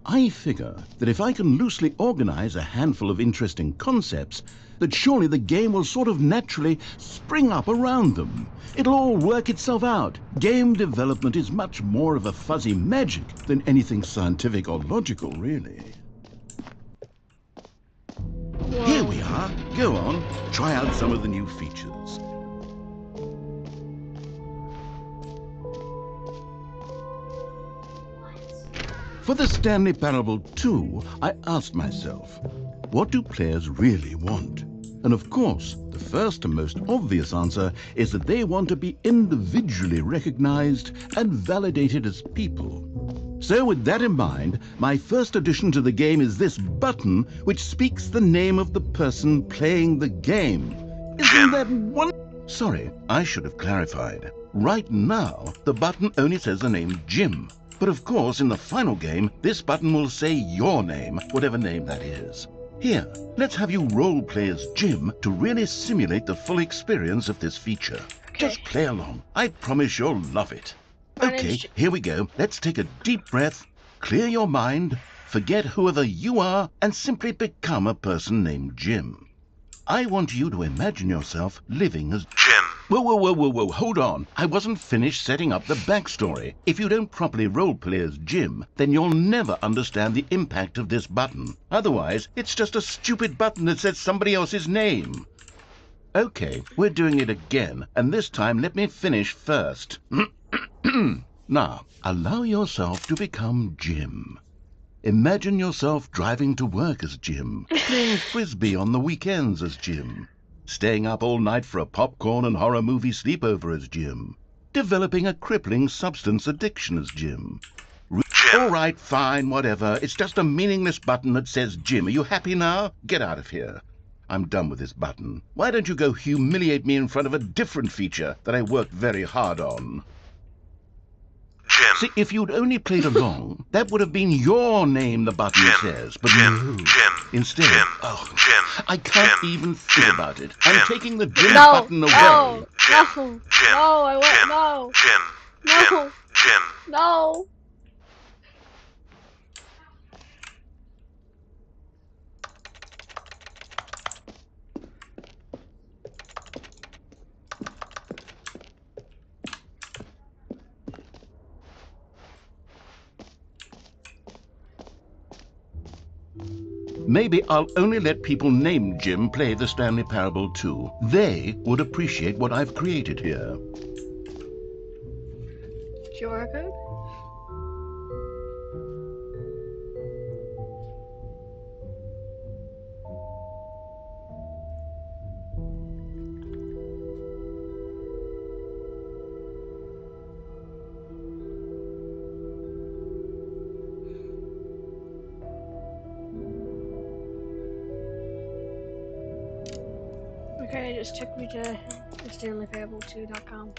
D: I figure that if I can loosely organize a handful of interesting concepts, that surely the game will sort of naturally spring up around them. It'll all work itself out. Game development is much more of a fuzzy magic than anything scientific or logical, really. Here we are. Go on, try out some of the new features. For the Stanley Parable 2, I asked myself, what do players really want? And of course, the first and most obvious answer is that they want to be individually recognized and validated as people. So with that in mind, my first addition to the game is this button which speaks the name of the person playing the game. Isn't that one? Sorry, I should have clarified. Right now, the button only says the name Jim. But of course, in the final game, this button will say your name, whatever name that is. Here, let's have you role-play as Jim to really simulate the full experience of this feature.
A: Okay.
D: Just play along. I promise you'll love it.
A: My
D: Okay,
A: name's
D: here we go. Let's take a deep breath, clear your mind, forget whoever you are, and simply become a person named Jim. I want you to imagine yourself living as Jim. Whoa, hold on. I wasn't finished setting up the backstory. If you don't properly roleplay as Jim, then you'll never understand the impact of this button. Otherwise, it's just a stupid button that says somebody else's name. Okay, we're doing it again, and this time let me finish first. Now, allow yourself to become Jim. Imagine yourself driving to work as Jim, playing frisbee on the weekends as Jim, staying up all night for a popcorn and horror movie sleepover as Jim, developing a crippling substance addiction as Jim. All right, fine, whatever. It's just a meaningless button that says Jim. Are you happy now? Get out of here. I'm done with this button. Why don't you go humiliate me in front of a different feature that I worked very hard on? Jim. See, if you'd only played along, that would have been your name the button says. But no. Instead, I can't even think about it. I'm taking the Jim button away.
A: No, I won't, no.
D: Maybe I'll only let people named Jim play the Stanley Parable 2. They would appreciate what I've created here.
A: QR code? Okay, it just took me to the StanleyParable2.com.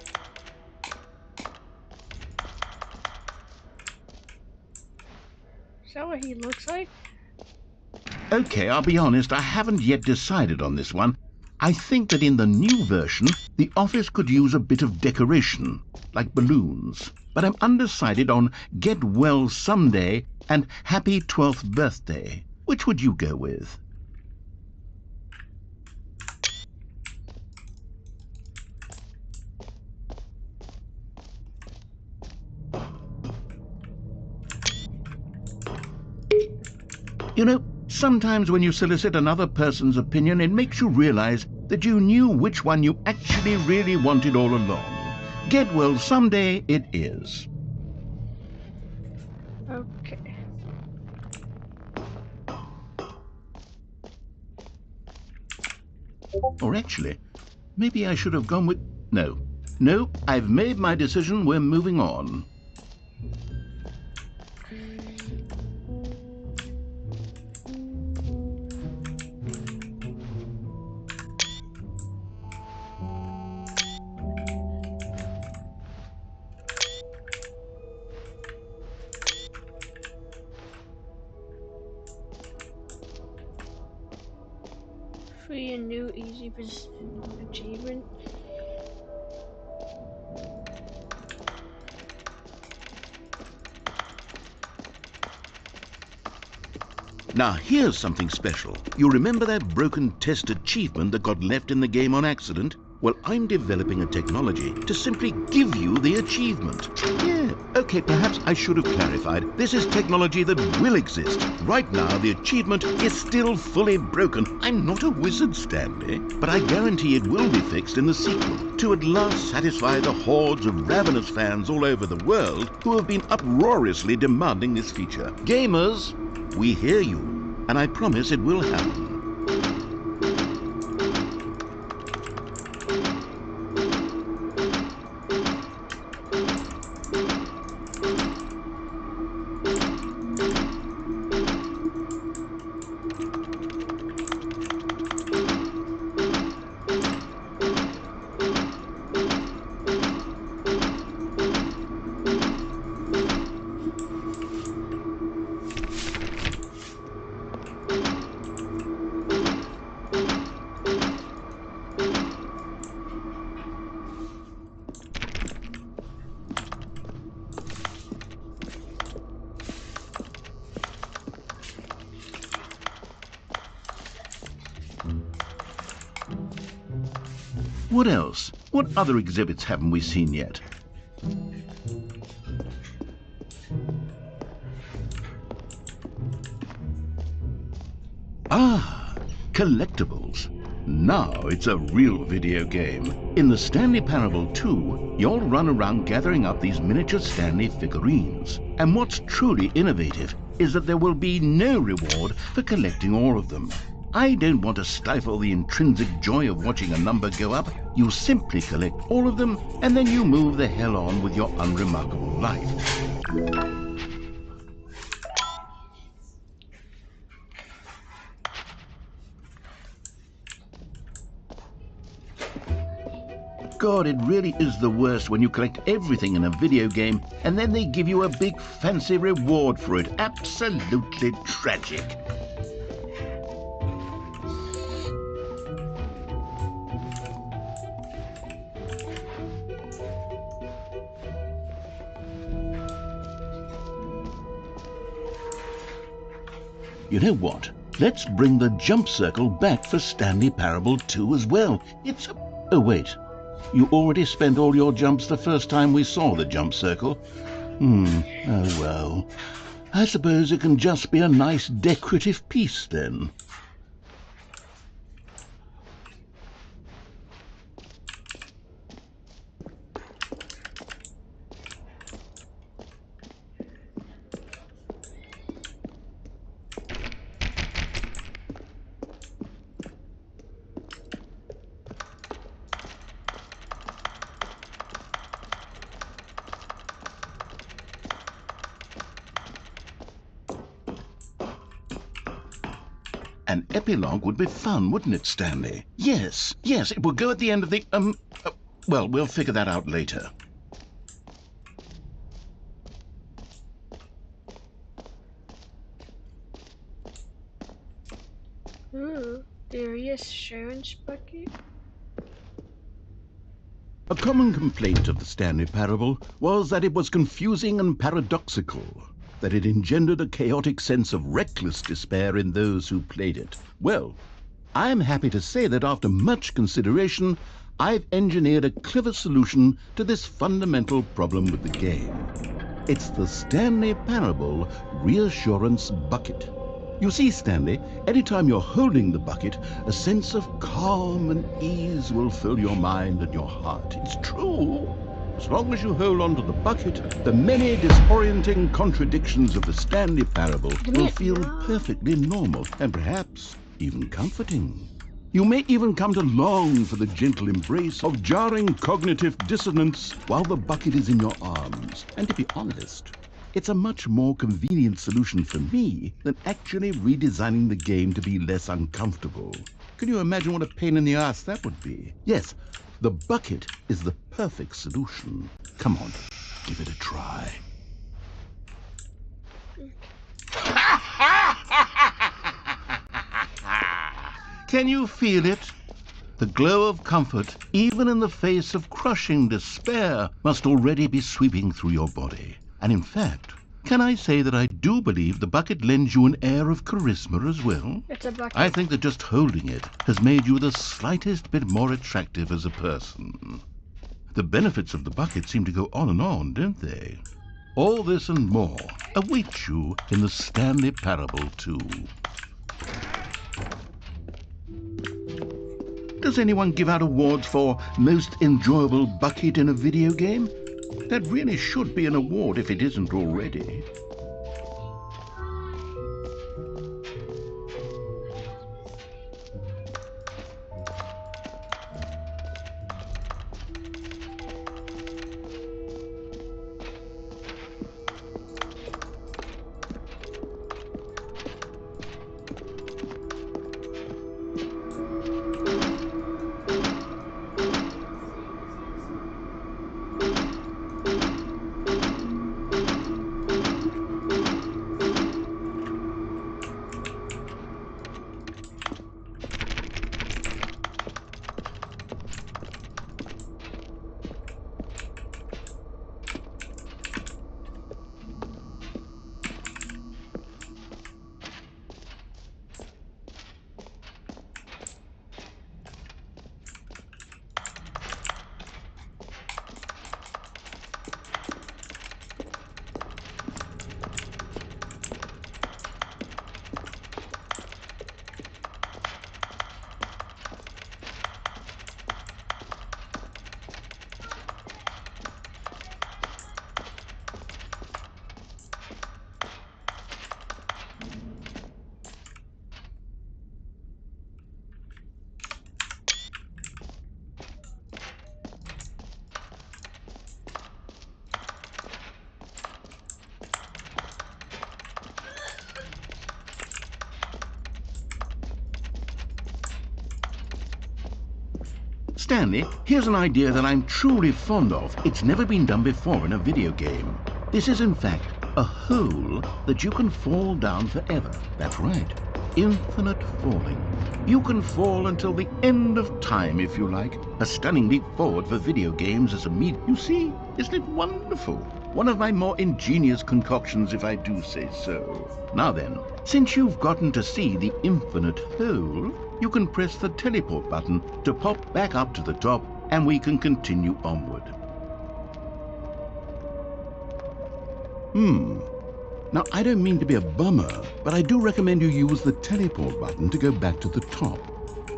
A: Is that what he looks like?
D: Okay, I'll be honest, I haven't yet decided on this one. I think that in the new version, the office could use a bit of decoration, like balloons. But I'm undecided on Get Well Someday and Happy 12th Birthday. Which would you go with? You know, sometimes when you solicit another person's opinion, it makes you realize that you knew which one you actually really wanted all along. Get Well Someday it is.
A: Okay.
D: Or actually, maybe I should have gone with... No, I've made my decision. We're moving on.
A: Free and new easy achievement.
D: Now, here's something special. You remember that broken test achievement that got left in the game on accident? Well, I'm developing a technology to simply give you the achievement. Yeah, okay, perhaps I should have clarified. This is technology that will exist. Right now, the achievement is still fully broken. I'm not a wizard, Stanley, but I guarantee it will be fixed in the sequel to at last satisfy the hordes of ravenous fans all over the world who have been uproariously demanding this feature. Gamers, we hear you, and I promise it will happen. What else? What other exhibits haven't we seen yet? Ah, collectibles. Now it's a real video game. In the Stanley Parable 2, you'll run around gathering up these miniature Stanley figurines. And what's truly innovative is that there will be no reward for collecting all of them. I don't want to stifle the intrinsic joy of watching a number go up. You simply collect all of them, and then you move the hell on with your unremarkable life. God, it really is the worst when you collect everything in a video game and then they give you a big fancy reward for it. Absolutely tragic. You know what? Let's bring the jump circle back for Stanley Parable 2 as well. It's a... Oh, wait. You already spent all your jumps the first time we saw the jump circle. Oh well. I suppose it can just be a nice decorative piece then. An epilogue would be fun, wouldn't it, Stanley? Yes, it will go at the end of the, well, we'll figure that out later.
A: Ooh, the reassurance bucket.
D: A common complaint of the Stanley Parable was that it was confusing and paradoxical, that it engendered a chaotic sense of reckless despair in those who played it. Well, I'm happy to say that after much consideration, I've engineered a clever solution to this fundamental problem with the game. It's the Stanley Parable Reassurance Bucket. You see, Stanley, anytime you're holding the bucket, a sense of calm and ease will fill your mind and your heart. It's true. As long as you hold on to the bucket, the many disorienting contradictions of the Stanley Parable will feel perfectly normal and perhaps even comforting. You may even come to long for the gentle embrace of jarring cognitive dissonance while the bucket is in your arms. And to be honest, it's a much more convenient solution for me than actually redesigning the game to be less uncomfortable. Can you imagine what a pain in the ass that would be? Yes, the bucket is the perfect solution. Come on, give it a try. Can you feel it? The glow of comfort, even in the face of crushing despair, must already be sweeping through your body. And in fact, can I say that I do believe the bucket lends you an air of charisma as well?
A: It's a bucket.
D: I think that just holding it has made you the slightest bit more attractive as a person. The benefits of the bucket seem to go on and on, don't they? All this and more await you in the Stanley Parable 2. Does anyone give out awards for most enjoyable bucket in a video game? That really should be an award if it isn't already. Stanley, here's an idea that I'm truly fond of. It's never been done before in a video game. This is, in fact, a hole that you can fall down forever. That's right. Infinite falling. You can fall until the end of time, if you like. A stunning leap forward for video games as a medium. You see, isn't it wonderful? One of my more ingenious concoctions, if I do say so. Now then, since you've gotten to see the infinite hole, you can press the teleport button to pop back up to the top, and we can continue onward. Now, I don't mean to be a bummer, but I do recommend you use the teleport button to go back to the top.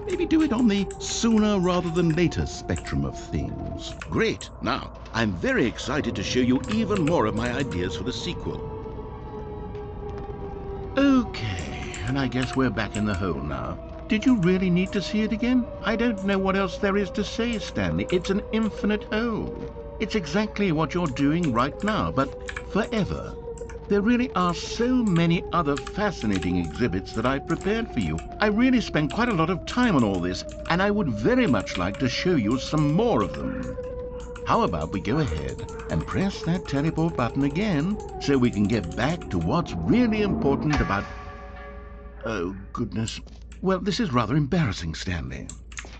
D: Maybe do it on the sooner rather than later spectrum of things. Great! Now, I'm very excited to show you even more of my ideas for the sequel. Okay, and I guess we're back in the hole now. Did you really need to see it again? I don't know what else there is to say, Stanley. It's an infinite hole. It's exactly what you're doing right now, but forever. There really are so many other fascinating exhibits that I've prepared for you. I really spent quite a lot of time on all this, and I would very much like to show you some more of them. How about we go ahead and press that teleport button again so we can get back to what's really important about... Oh, goodness. Well, this is rather embarrassing, Stanley.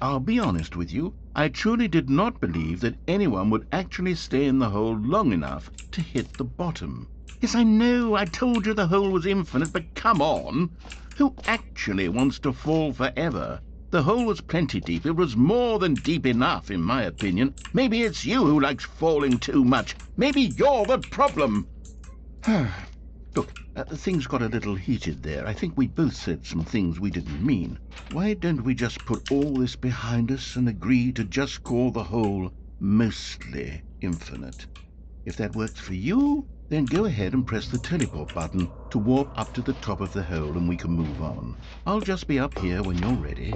D: I'll be honest with you. I truly did not believe that anyone would actually stay in the hole long enough to hit the bottom. Yes, I know, I told you the hole was infinite, but come on. Who actually wants to fall forever? The hole was plenty deep. It was more than deep enough, in my opinion. Maybe it's you who likes falling too much. Maybe you're the problem. Look, things got a little heated there. I think we both said some things we didn't mean. Why don't we just put all this behind us and agree to just call the hole mostly infinite? If that works for you, then go ahead and press the teleport button to warp up to the top of the hole and we can move on. I'll just be up here when you're ready.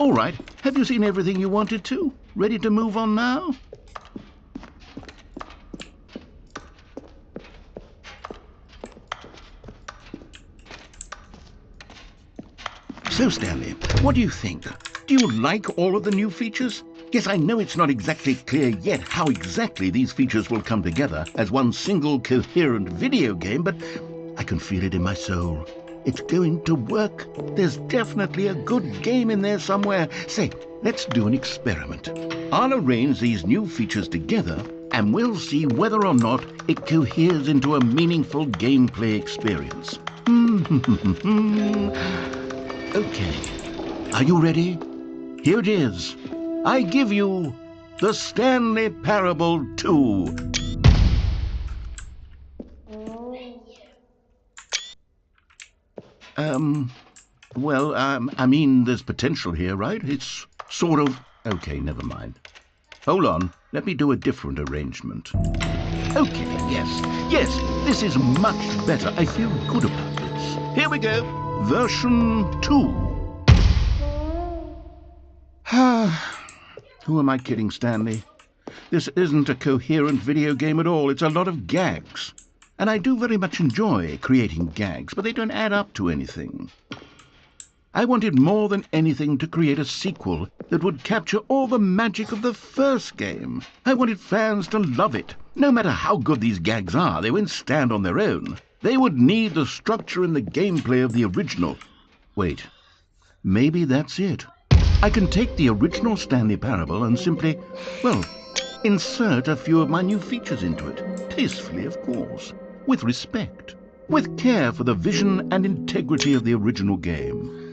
D: All right, have you seen everything you wanted to? Ready to move on now? So, Stanley, what do you think? Do you like all of the new features? Yes, I know it's not exactly clear yet how exactly these features will come together as one single coherent video game, but I can feel it in my soul. It's going to work. There's definitely a good game in there somewhere. Say, let's do an experiment. I'll arrange these new features together and we'll see whether or not it coheres into a meaningful gameplay experience. Okay, are you ready? Here it is. I give you the Stanley Parable 2. I mean, there's potential here, right? It's sort of... Okay, never mind. Hold on, let me do a different arrangement. Okay, yes, this is much better. I feel good about this. Here we go, version 2. Who am I kidding, Stanley? This isn't a coherent video game at all. It's a lot of gags. And I do very much enjoy creating gags, but they don't add up to anything. I wanted more than anything to create a sequel that would capture all the magic of the first game. I wanted fans to love it. No matter how good these gags are, they won't stand on their own. They would need the structure and the gameplay of the original. Wait, maybe that's it. I can take the original Stanley Parable and simply, well, insert a few of my new features into it. Tastefully, of course. With respect. With care for the vision and integrity of the original game.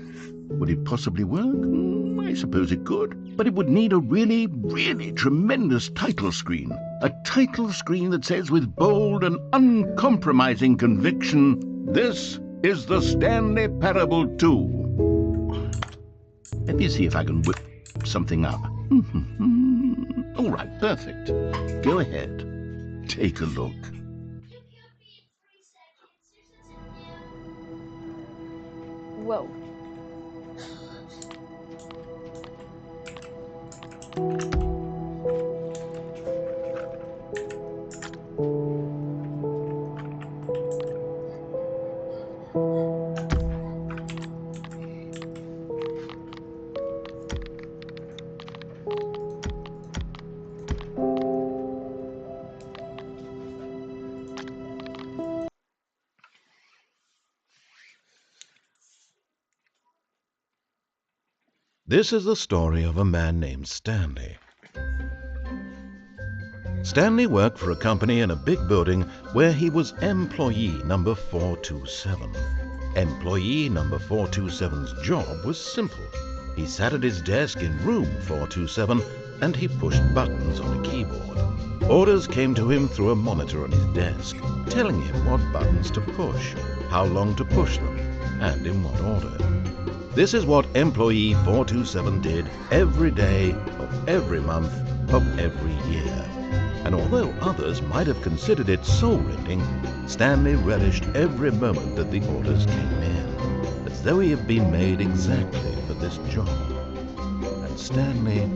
D: Would it possibly work? I suppose it could. But it would need a really, really tremendous title screen. A title screen that says with bold and uncompromising conviction, "This is the Stanley Parable 2. Let me see if I can whip something up. All right, perfect. Go ahead. Take a look.
A: Whoa.
D: This is the story of a man named Stanley. Stanley worked for a company in a big building where he was employee number 427. Employee number 427's job was simple. He sat at his desk in room 427 and he pushed buttons on a keyboard. Orders came to him through a monitor on his desk, telling him what buttons to push, how long to push them, and in what order. This is what employee 427 did every day of every month of every year. And although others might have considered it soul-rending, Stanley relished every moment that the orders came in, as though he had been made exactly for this job. And Stanley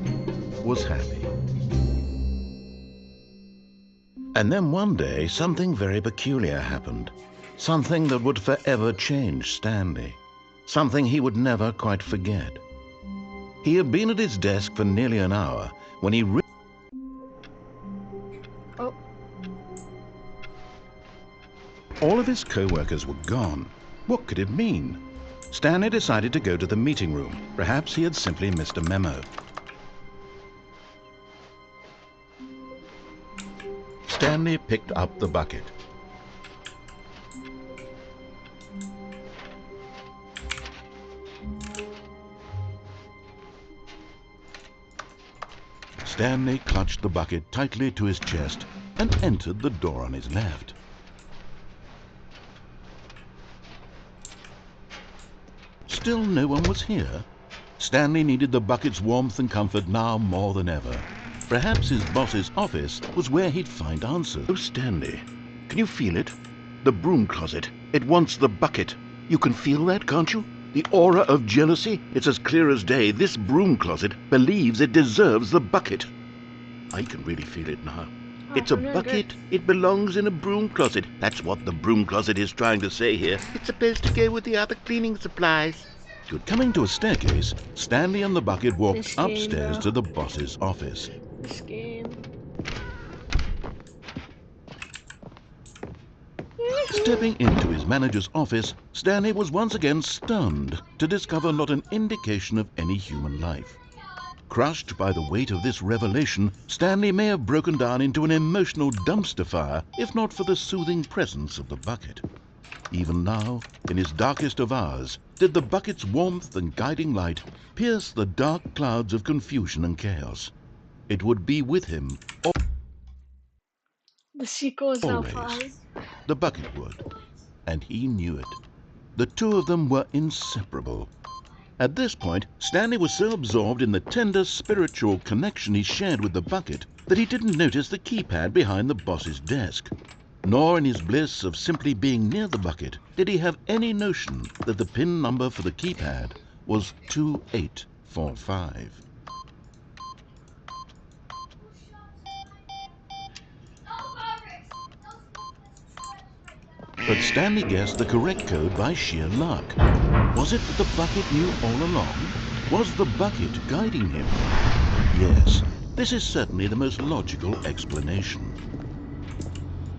D: was happy. And then one day, something very peculiar happened. Something that would forever change Stanley. Something he would never quite forget. He had been at his desk for nearly an hour when he All of his co-workers were gone. What could it mean? Stanley decided to go to the meeting room. Perhaps he had simply missed a memo. Stanley picked up the bucket. Stanley clutched the bucket tightly to his chest and entered the door on his left. Still no one was here. Stanley needed the bucket's warmth and comfort now more than ever. Perhaps his boss's office was where he'd find answers. Oh, Stanley, can you feel it? The broom closet. It wants the bucket. You can feel that, can't you? The aura of jealousy? It's as clear as day. This broom closet believes it deserves the bucket. I can really feel it now. It's a bucket. It belongs in a broom closet. That's what the broom closet is trying to say here. It's supposed to go with the other cleaning supplies. Good. Coming to a staircase, Stanley and the bucket walked upstairs to the boss's office.
A: This game.
D: Stepping into his manager's office, Stanley was once again stunned to discover not an indication of any human life. Crushed by the weight of this revelation, Stanley may have broken down into an emotional dumpster fire if not for the soothing presence of the bucket. Even now, in his darkest of hours, did the bucket's warmth and guiding light pierce the dark clouds of confusion and chaos. It would be with him
A: The sequel is now
D: always.
A: 5.
D: The bucket would, and he knew it. The two of them were inseparable. At this point, Stanley was so absorbed in the tender spiritual connection he shared with the bucket that he didn't notice the keypad behind the boss's desk. Nor in his bliss of simply being near the bucket did he have any notion that the PIN number for the keypad was 2845. But Stanley guessed the correct code by sheer luck. Was it that the bucket knew all along? Was the bucket guiding him? Yes, this is certainly the most logical explanation.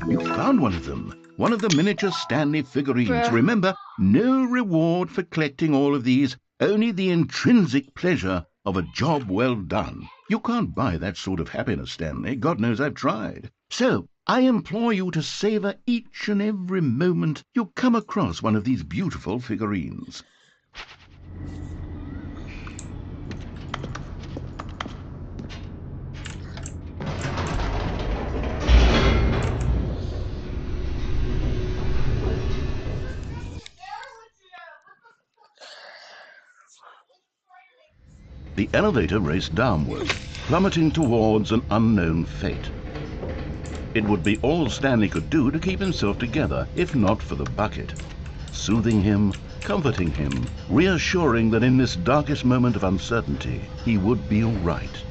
D: You found one of them. One of the miniature Stanley figurines.
A: Bruh.
D: Remember, no reward for collecting all of these, only the intrinsic pleasure of a job well done. You can't buy that sort of happiness, Stanley. God knows I've tried. So, I implore you to savor each and every moment you come across one of these beautiful figurines. The elevator raced downward, plummeting towards an unknown fate. It would be all Stanley could do to keep himself together, if not for the bucket. Soothing him, comforting him, reassuring that in this darkest moment of uncertainty, he would be all right.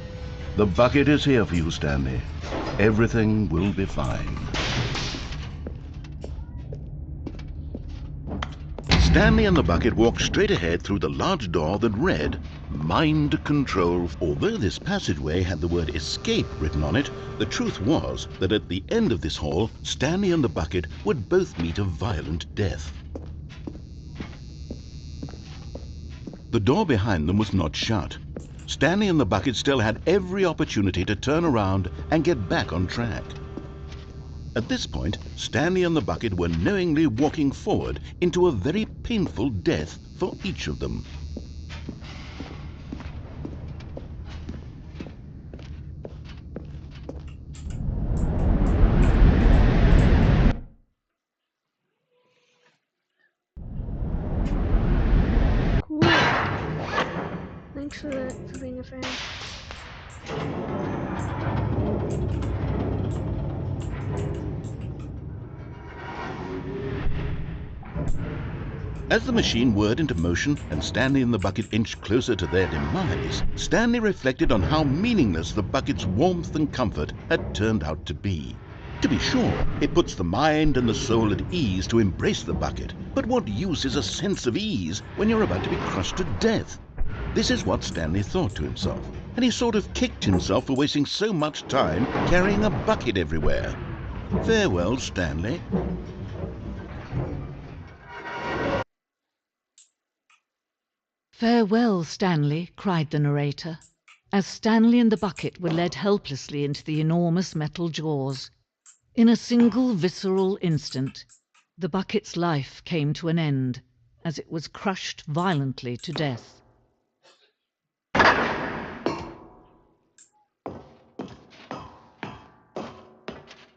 D: The bucket is here for you, Stanley. Everything will be fine. Stanley and the bucket walked straight ahead through the large door that read, Mind Control. Although this passageway had the word escape written on it, the truth was that at the end of this hall, Stanley and the bucket would both meet a violent death. The door behind them was not shut. Stanley and the bucket still had every opportunity to turn around and get back on track. At this point, Stanley and the bucket were knowingly walking forward into a very painful death for each of them.
A: Cool. Thanks for that, for being a fan.
D: As the machine whirred into motion and Stanley and the bucket inched closer to their demise, Stanley reflected on how meaningless the bucket's warmth and comfort had turned out to be. To be sure, it puts the mind and the soul at ease to embrace the bucket, but what use is a sense of ease when you're about to be crushed to death? This is what Stanley thought to himself, and he sort of kicked himself for wasting so much time carrying a bucket everywhere. Farewell, Stanley.
I: "Farewell, Stanley," cried the narrator, as Stanley and the bucket were led helplessly into the enormous metal jaws. In a single visceral instant, the bucket's life came to an end as it was crushed violently to death.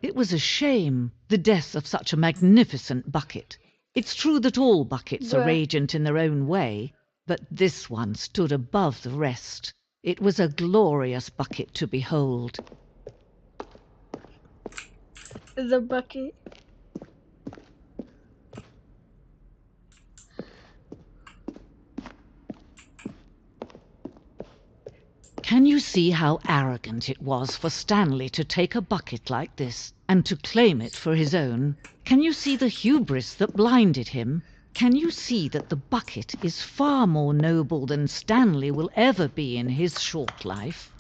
I: It was a shame, the death of such a magnificent bucket. It's true that all buckets are radiant in their own way, but this one stood above the rest. It was a glorious bucket to behold.
A: The bucket.
I: Can you see how arrogant it was for Stanley to take a bucket like this and to claim it for his own? Can you see the hubris that blinded him? Can you see that the bucket is far more noble than Stanley will ever be in his short life?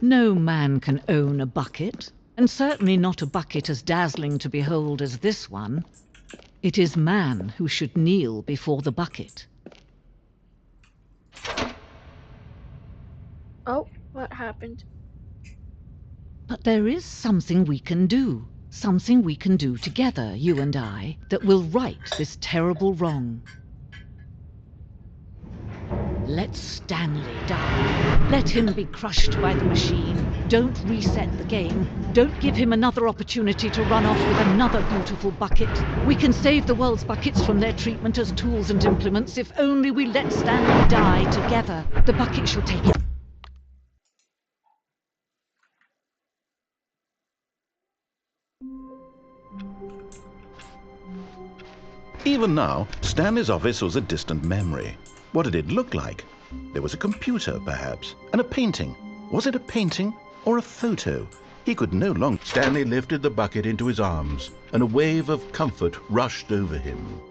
I: No man can own a bucket, and certainly not a bucket as dazzling to behold as this one. It is man who should kneel before the bucket.
A: Oh, what happened?
I: But there is something we can do. Something we can do together, you and I, that will right this terrible wrong. Let Stanley die. Let him be crushed by the machine. Don't reset the game. Don't give him another opportunity to run off with another beautiful bucket. We can save the world's buckets from their treatment as tools and implements if only we let Stanley die together. The bucket shall take it.
D: Even now, Stanley's office was a distant memory. What did it look like? There was a computer, perhaps, and a painting. Was it a painting or a photo? He could no longer. Stanley lifted the bucket into his arms, and a wave of comfort rushed over him.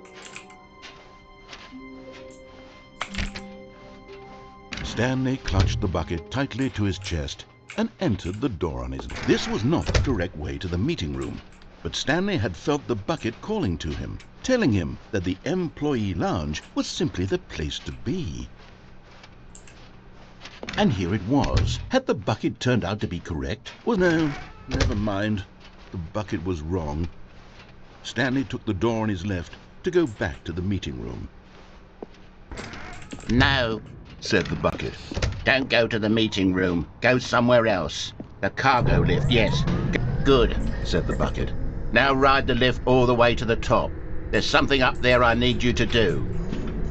D: Stanley clutched the bucket tightly to his chest and entered the door on his... This was not the direct way to the meeting room, but Stanley had felt the bucket calling to him, telling him that the employee lounge was simply the place to be. And here it was. Had the bucket turned out to be correct? Well, no, never mind. The bucket was wrong. Stanley took the door on his left to go back to the meeting room.
K: No,
D: said the bucket.
K: don't go to the meeting room. Go somewhere else. The cargo lift, yes. Good,
D: said the bucket.
K: Now ride the lift all the way to the top. There's something up there I need you to do.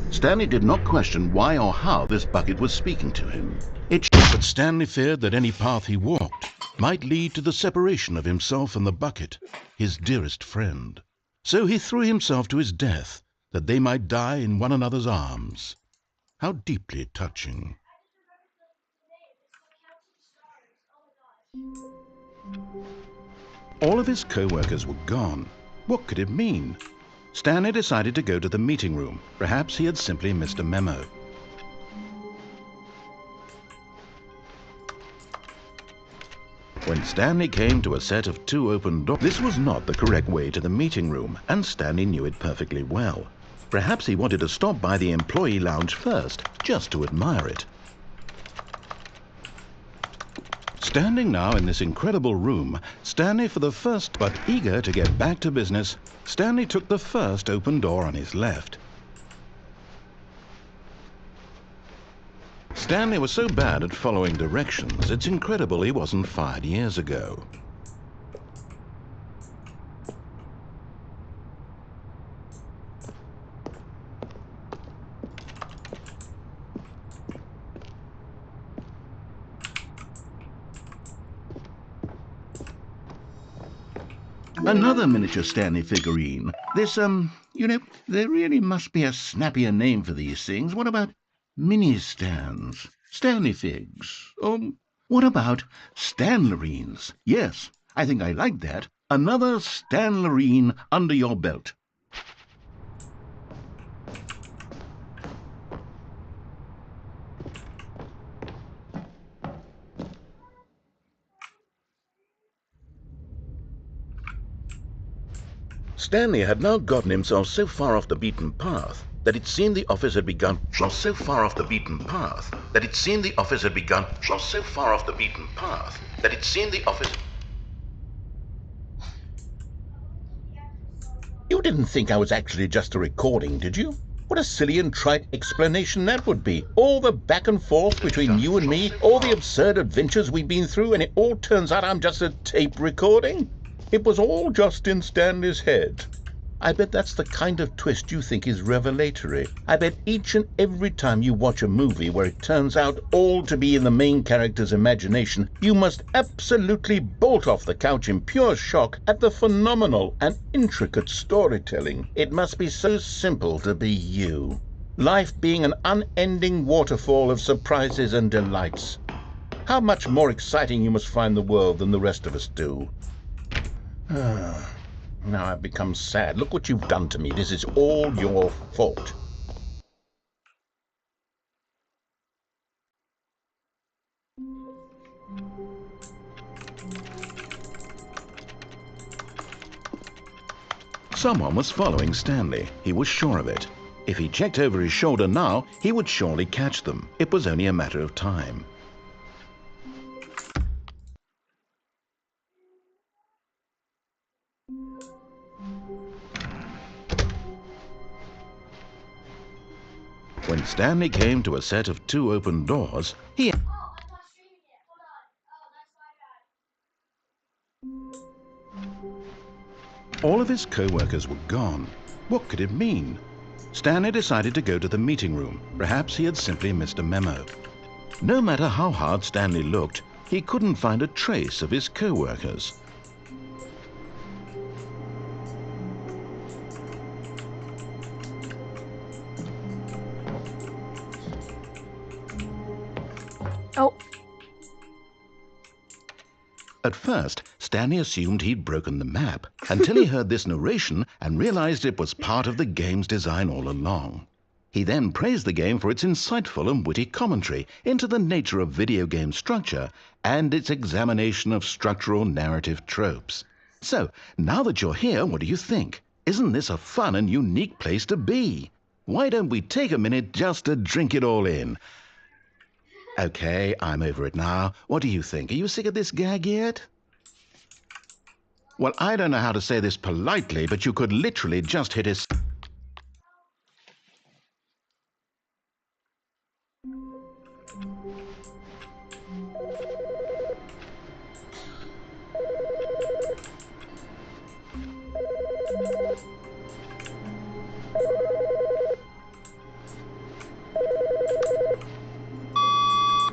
D: Stanley did not question why or how this bucket was speaking to him. But Stanley feared that any path he walked might lead to the separation of himself and the bucket, his dearest friend. So he threw himself to his death, that they might die in one another's arms. How deeply touching. All of his co-workers were gone. What could it mean? Stanley decided to go to the meeting room. Perhaps he had simply missed a memo. When Stanley came to a set of 2 open doors, this was not the correct way to the meeting room, and Stanley knew it perfectly well. Perhaps he wanted to stop by the employee lounge first, just to admire it. Standing now in this incredible room, Stanley for the first, but eager to get back to business, Stanley took the first open door on his left. Stanley was so bad at following directions, it's incredible he wasn't fired years ago. Another miniature Stanley figurine. This, there really must be a snappier name for these things. What about mini-stands? Stanley figs? What about Stanlerines? Yes, I think I like that. Another Stanlerine under your belt. Stanley had now gotten himself so far off the beaten path that it seemed the office had begun. So far off the beaten path that it seemed the office had begun. So far off the beaten path that it seemed the office. You didn't think I was actually just a recording, did you? What a silly and trite explanation that would be. All the back and forth between you and me, all the absurd adventures we've been through, and it all turns out I'm just a tape recording? It was all just in Stanley's head. I bet that's the kind of twist you think is revelatory. I bet each and every time you watch a movie where it turns out all to be in the main character's imagination, you must absolutely bolt off the couch in pure shock at the phenomenal and intricate storytelling. It must be so simple to be you. Life being an unending waterfall of surprises and delights. How much more exciting you must find the world than the rest of us do. Now I've become sad. Look what you've done to me. This is all your fault. Someone was following Stanley. He was sure of it. If he checked over his shoulder now, he would surely catch them. It was only a matter of time. When Stanley came to a set of 2 open doors, he... All of his co-workers were gone. What could it mean? Stanley decided to go to the meeting room. Perhaps he had simply missed a memo. No matter how hard Stanley looked, he couldn't find a trace of his co-workers.
A: Oh.
D: At first, Stanley assumed he'd broken the map, until he heard this narration and realized it was part of the game's design all along. He then praised the game for its insightful and witty commentary into the nature of video game structure and its examination of structural narrative tropes. So, now that you're here, what do you think? Isn't this a fun and unique place to be? Why don't we take a minute just to drink it all in? Okay, I'm over it now. What do you think? Are you sick of this gag yet? Well, I don't know how to say this politely, but you could literally just hit his...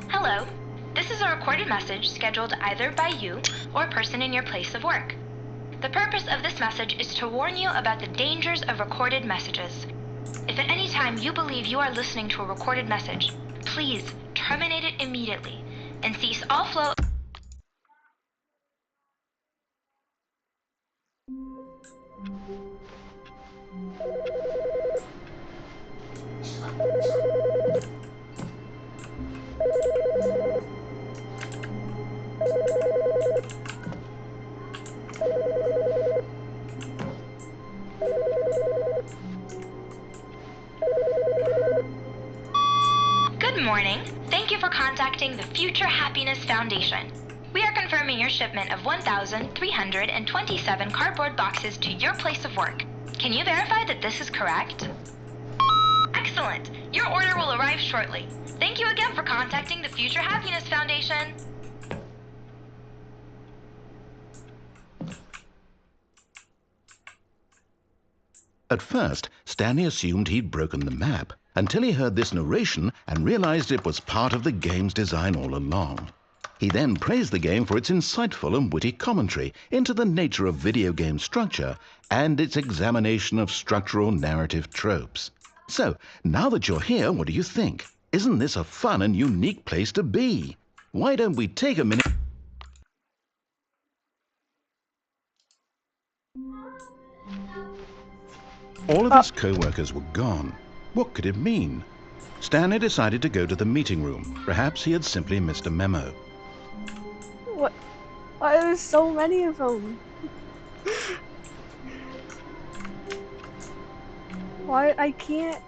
L: Hello. This is a recorded message scheduled either by you or a person in your place of work. The purpose of this message is to warn you about the dangers of recorded messages. If at any time you believe you are listening to a recorded message, please terminate it immediately and cease all flow. contacting the Future Happiness Foundation. We are confirming your shipment of 1,327 cardboard boxes to your place of work. Can you verify that this is correct? Excellent! Your order will arrive shortly. Thank you again for contacting the Future Happiness Foundation.
D: At first, Stanley assumed he'd broken the map until he heard this narration and realized it was part of the game's design all along. He then praised the game for its insightful and witty commentary into the nature of video game structure and its examination of structural narrative tropes. So, now that you're here, what do you think? Isn't this a fun and unique place to be? Why don't we take a minute? All of his co-workers were gone. What could it mean? Stanley decided to go to the meeting room. Perhaps he had simply missed a memo.
A: What? Why are there so many of them? Why I can't?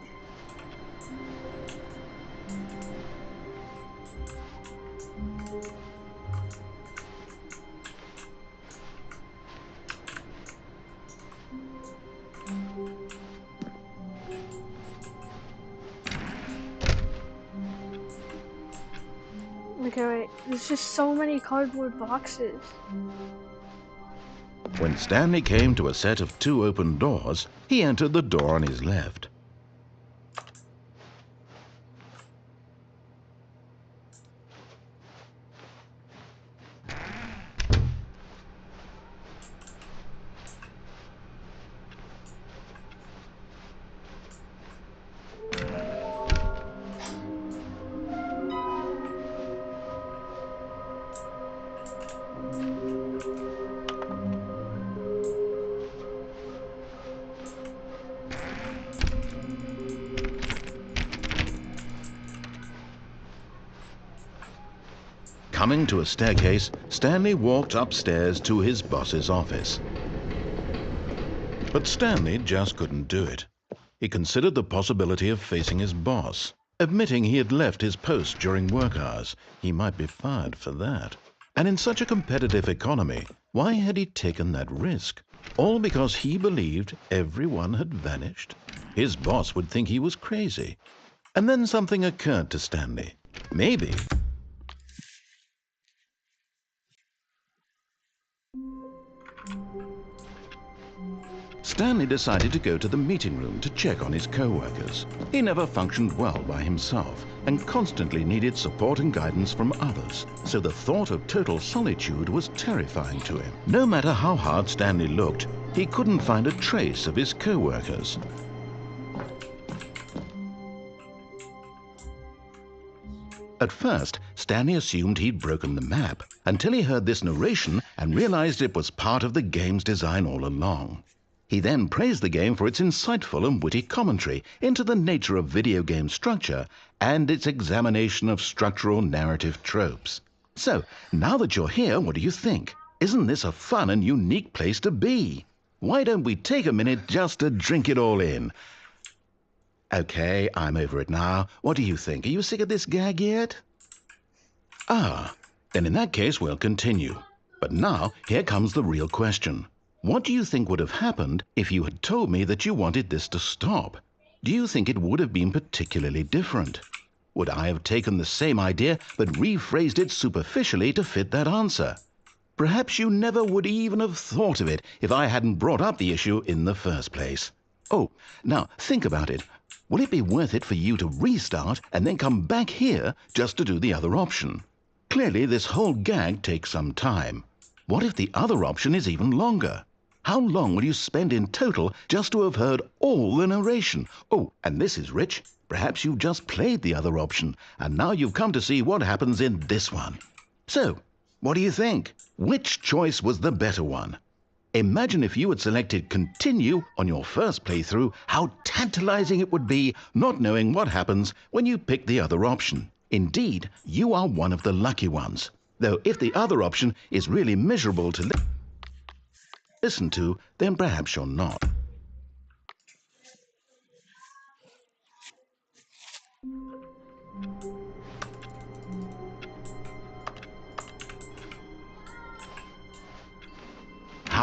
A: Okay, wait. There's just so many cardboard boxes.
D: When Stanley came to a set of 2 open doors, he entered the door on his left. Coming to a staircase, Stanley walked upstairs to his boss's office. But Stanley just couldn't do it. He considered the possibility of facing his boss. Admitting he had left his post during work hours, he might be fired for that. And in such a competitive economy, why had he taken that risk? All because he believed everyone had vanished? His boss would think he was crazy. And then something occurred to Stanley. Maybe Stanley decided to go to the meeting room to check on his co-workers. He never functioned well by himself and constantly needed support and guidance from others, so the thought of total solitude was terrifying to him. No matter how hard Stanley looked, he couldn't find a trace of his co-workers. At first, Stanley assumed he'd broken the map until he heard this narration and realized it was part of the game's design all along. He then praised the game for its insightful and witty commentary into the nature of video game structure and its examination of structural narrative tropes. So, now that you're here, what do you think? Isn't this a fun and unique place to be? Why don't we take a minute just to drink it all in? Okay, I'm over it now. What do you think? Are you sick of this gag yet? Ah, then in that case we'll continue. But now, here comes the real question. What do you think would have happened if you had told me that you wanted this to stop? Do you think it would have been particularly different? Would I have taken the same idea but rephrased it superficially to fit that answer? Perhaps you never would even have thought of it if I hadn't brought up the issue in the first place. Oh, now think about it. Will it be worth it for you to restart and then come back here just to do the other option? Clearly, this whole gag takes some time. What if the other option is even longer? How long will you spend in total just to have heard all the narration? Oh, and this is rich. Perhaps you've just played the other option, and now you've come to see what happens in this one. So, what do you think? Which choice was the better one? Imagine if you had selected Continue on your first playthrough, how tantalizing it would be not knowing what happens when you pick the other option. Indeed, you are one of the lucky ones. Though if the other option is really miserable to listen to, then perhaps you're not.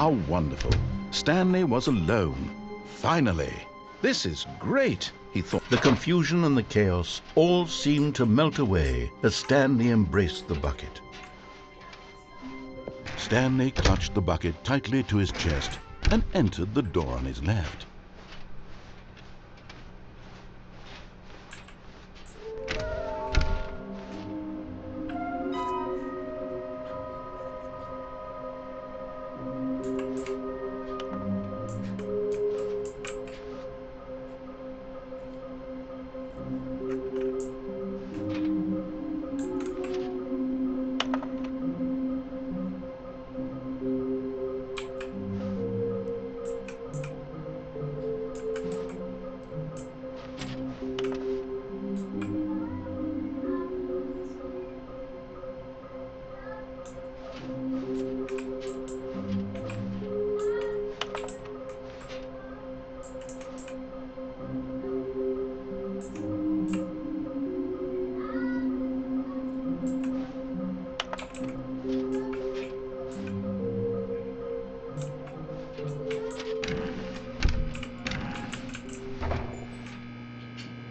D: How wonderful. Stanley was alone. Finally. This is great, he thought. The confusion and the chaos all seemed to melt away as Stanley embraced the bucket. Stanley clutched the bucket tightly to his chest and entered the door on his left.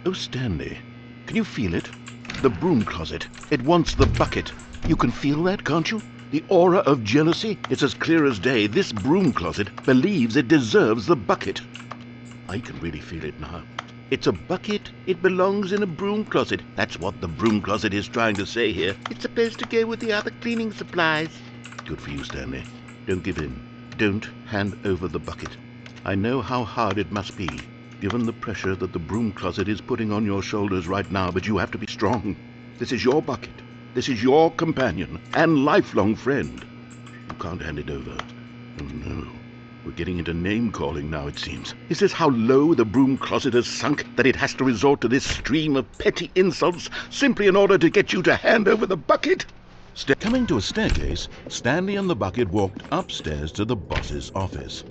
D: Oh, Stanley, can you feel it? The broom closet. It wants the bucket. You can feel that, can't you? The aura of jealousy. It's as clear as day. This broom closet believes it deserves the bucket. I can really feel it now. It's a bucket. It belongs in a broom closet. That's what the broom closet is trying to say here. It's supposed to go with the other cleaning supplies. Good for you, Stanley. Don't give in. Don't hand over the bucket. I know how hard it must be, given the pressure that the broom closet is putting on your shoulders right now, but you have to be strong. This is your bucket. This is your companion and lifelong friend. You can't hand it over. Oh, no. We're getting into name-calling now, it seems. Is this how low the broom closet has sunk, that it has to resort to this stream of petty insults simply in order to get you to hand over the bucket? Coming to a staircase, Stanley and the bucket walked upstairs to the boss's office.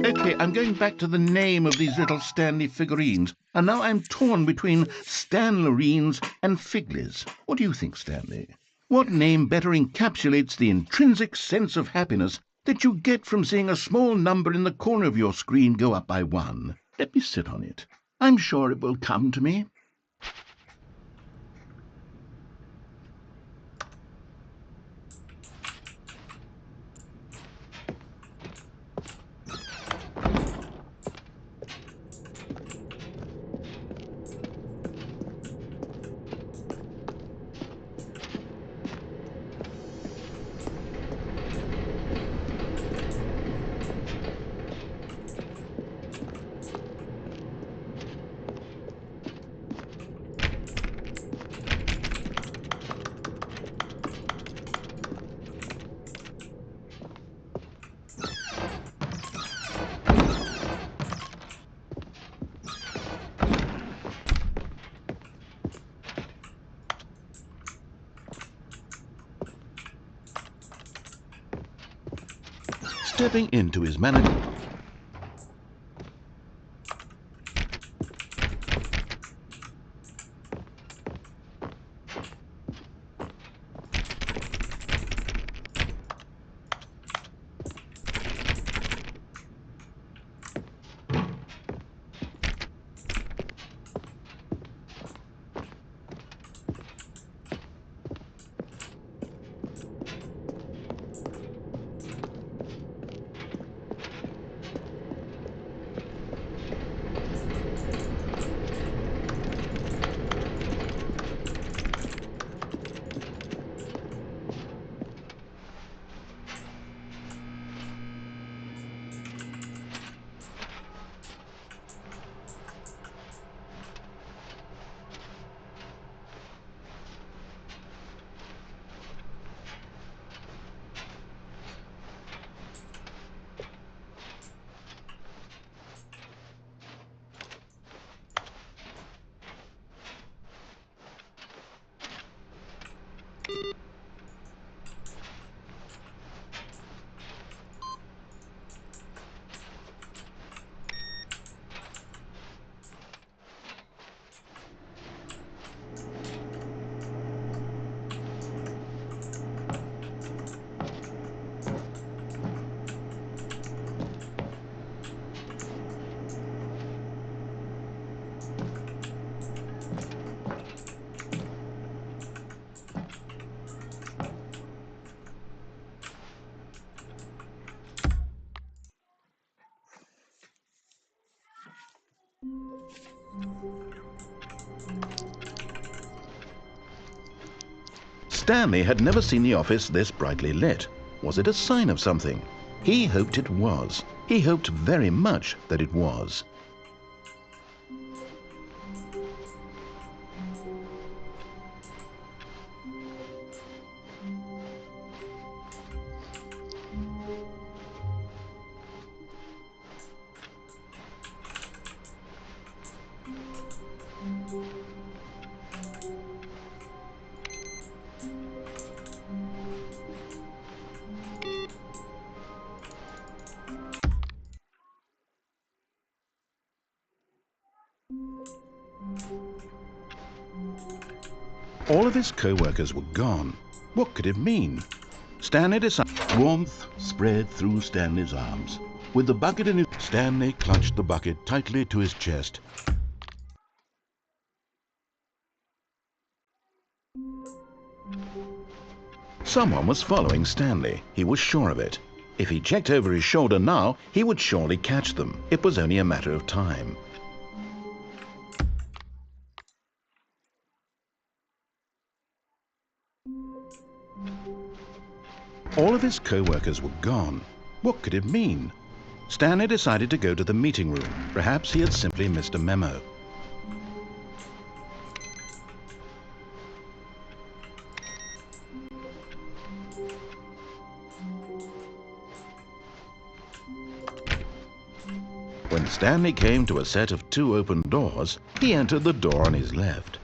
D: Okay, I'm going back to the name of these little Stanley figurines, and now I'm torn between Stanlerines and Figlies. What do you think, Stanley? What name better encapsulates the intrinsic sense of happiness that you get from seeing a small number in the corner of your screen go up by 1? Let me sit on it. I'm sure it will come to me. Stepping into his manager. Stanley had never seen the office this brightly lit. Was it a sign of something? He hoped it was. He hoped very much that it was. All of his co-workers were gone. What could it mean? Stanley decided. Warmth spread through Stanley's arms. With the bucket in his... Stanley clutched the bucket tightly to his chest. Someone was following Stanley. He was sure of it. If he checked over his shoulder now, he would surely catch them. It was only a matter of time. All of his co-workers were gone. What could it mean? Stanley decided to go to the meeting room. Perhaps he had simply missed a memo. When Stanley came to a set of 2 open doors, he entered the door on his left.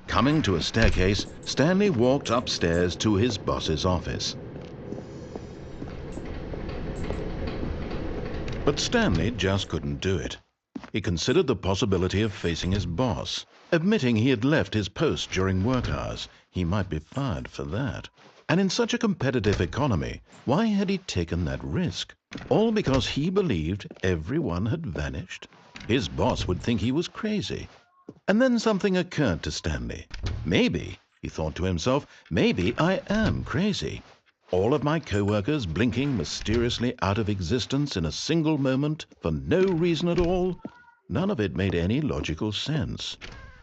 D: Coming to a staircase, Stanley walked upstairs to his boss's office. But Stanley just couldn't do it. He considered the possibility of facing his boss. Admitting he had left his post during work hours, he might be fired for that. And in such a competitive economy, why had he taken that risk? All because he believed everyone had vanished? His boss would think he was crazy. And then something occurred to Stanley. Maybe, he thought to himself, maybe I am crazy. All of my co-workers blinking mysteriously out of existence in a single moment for no reason at all? None of it made any logical sense.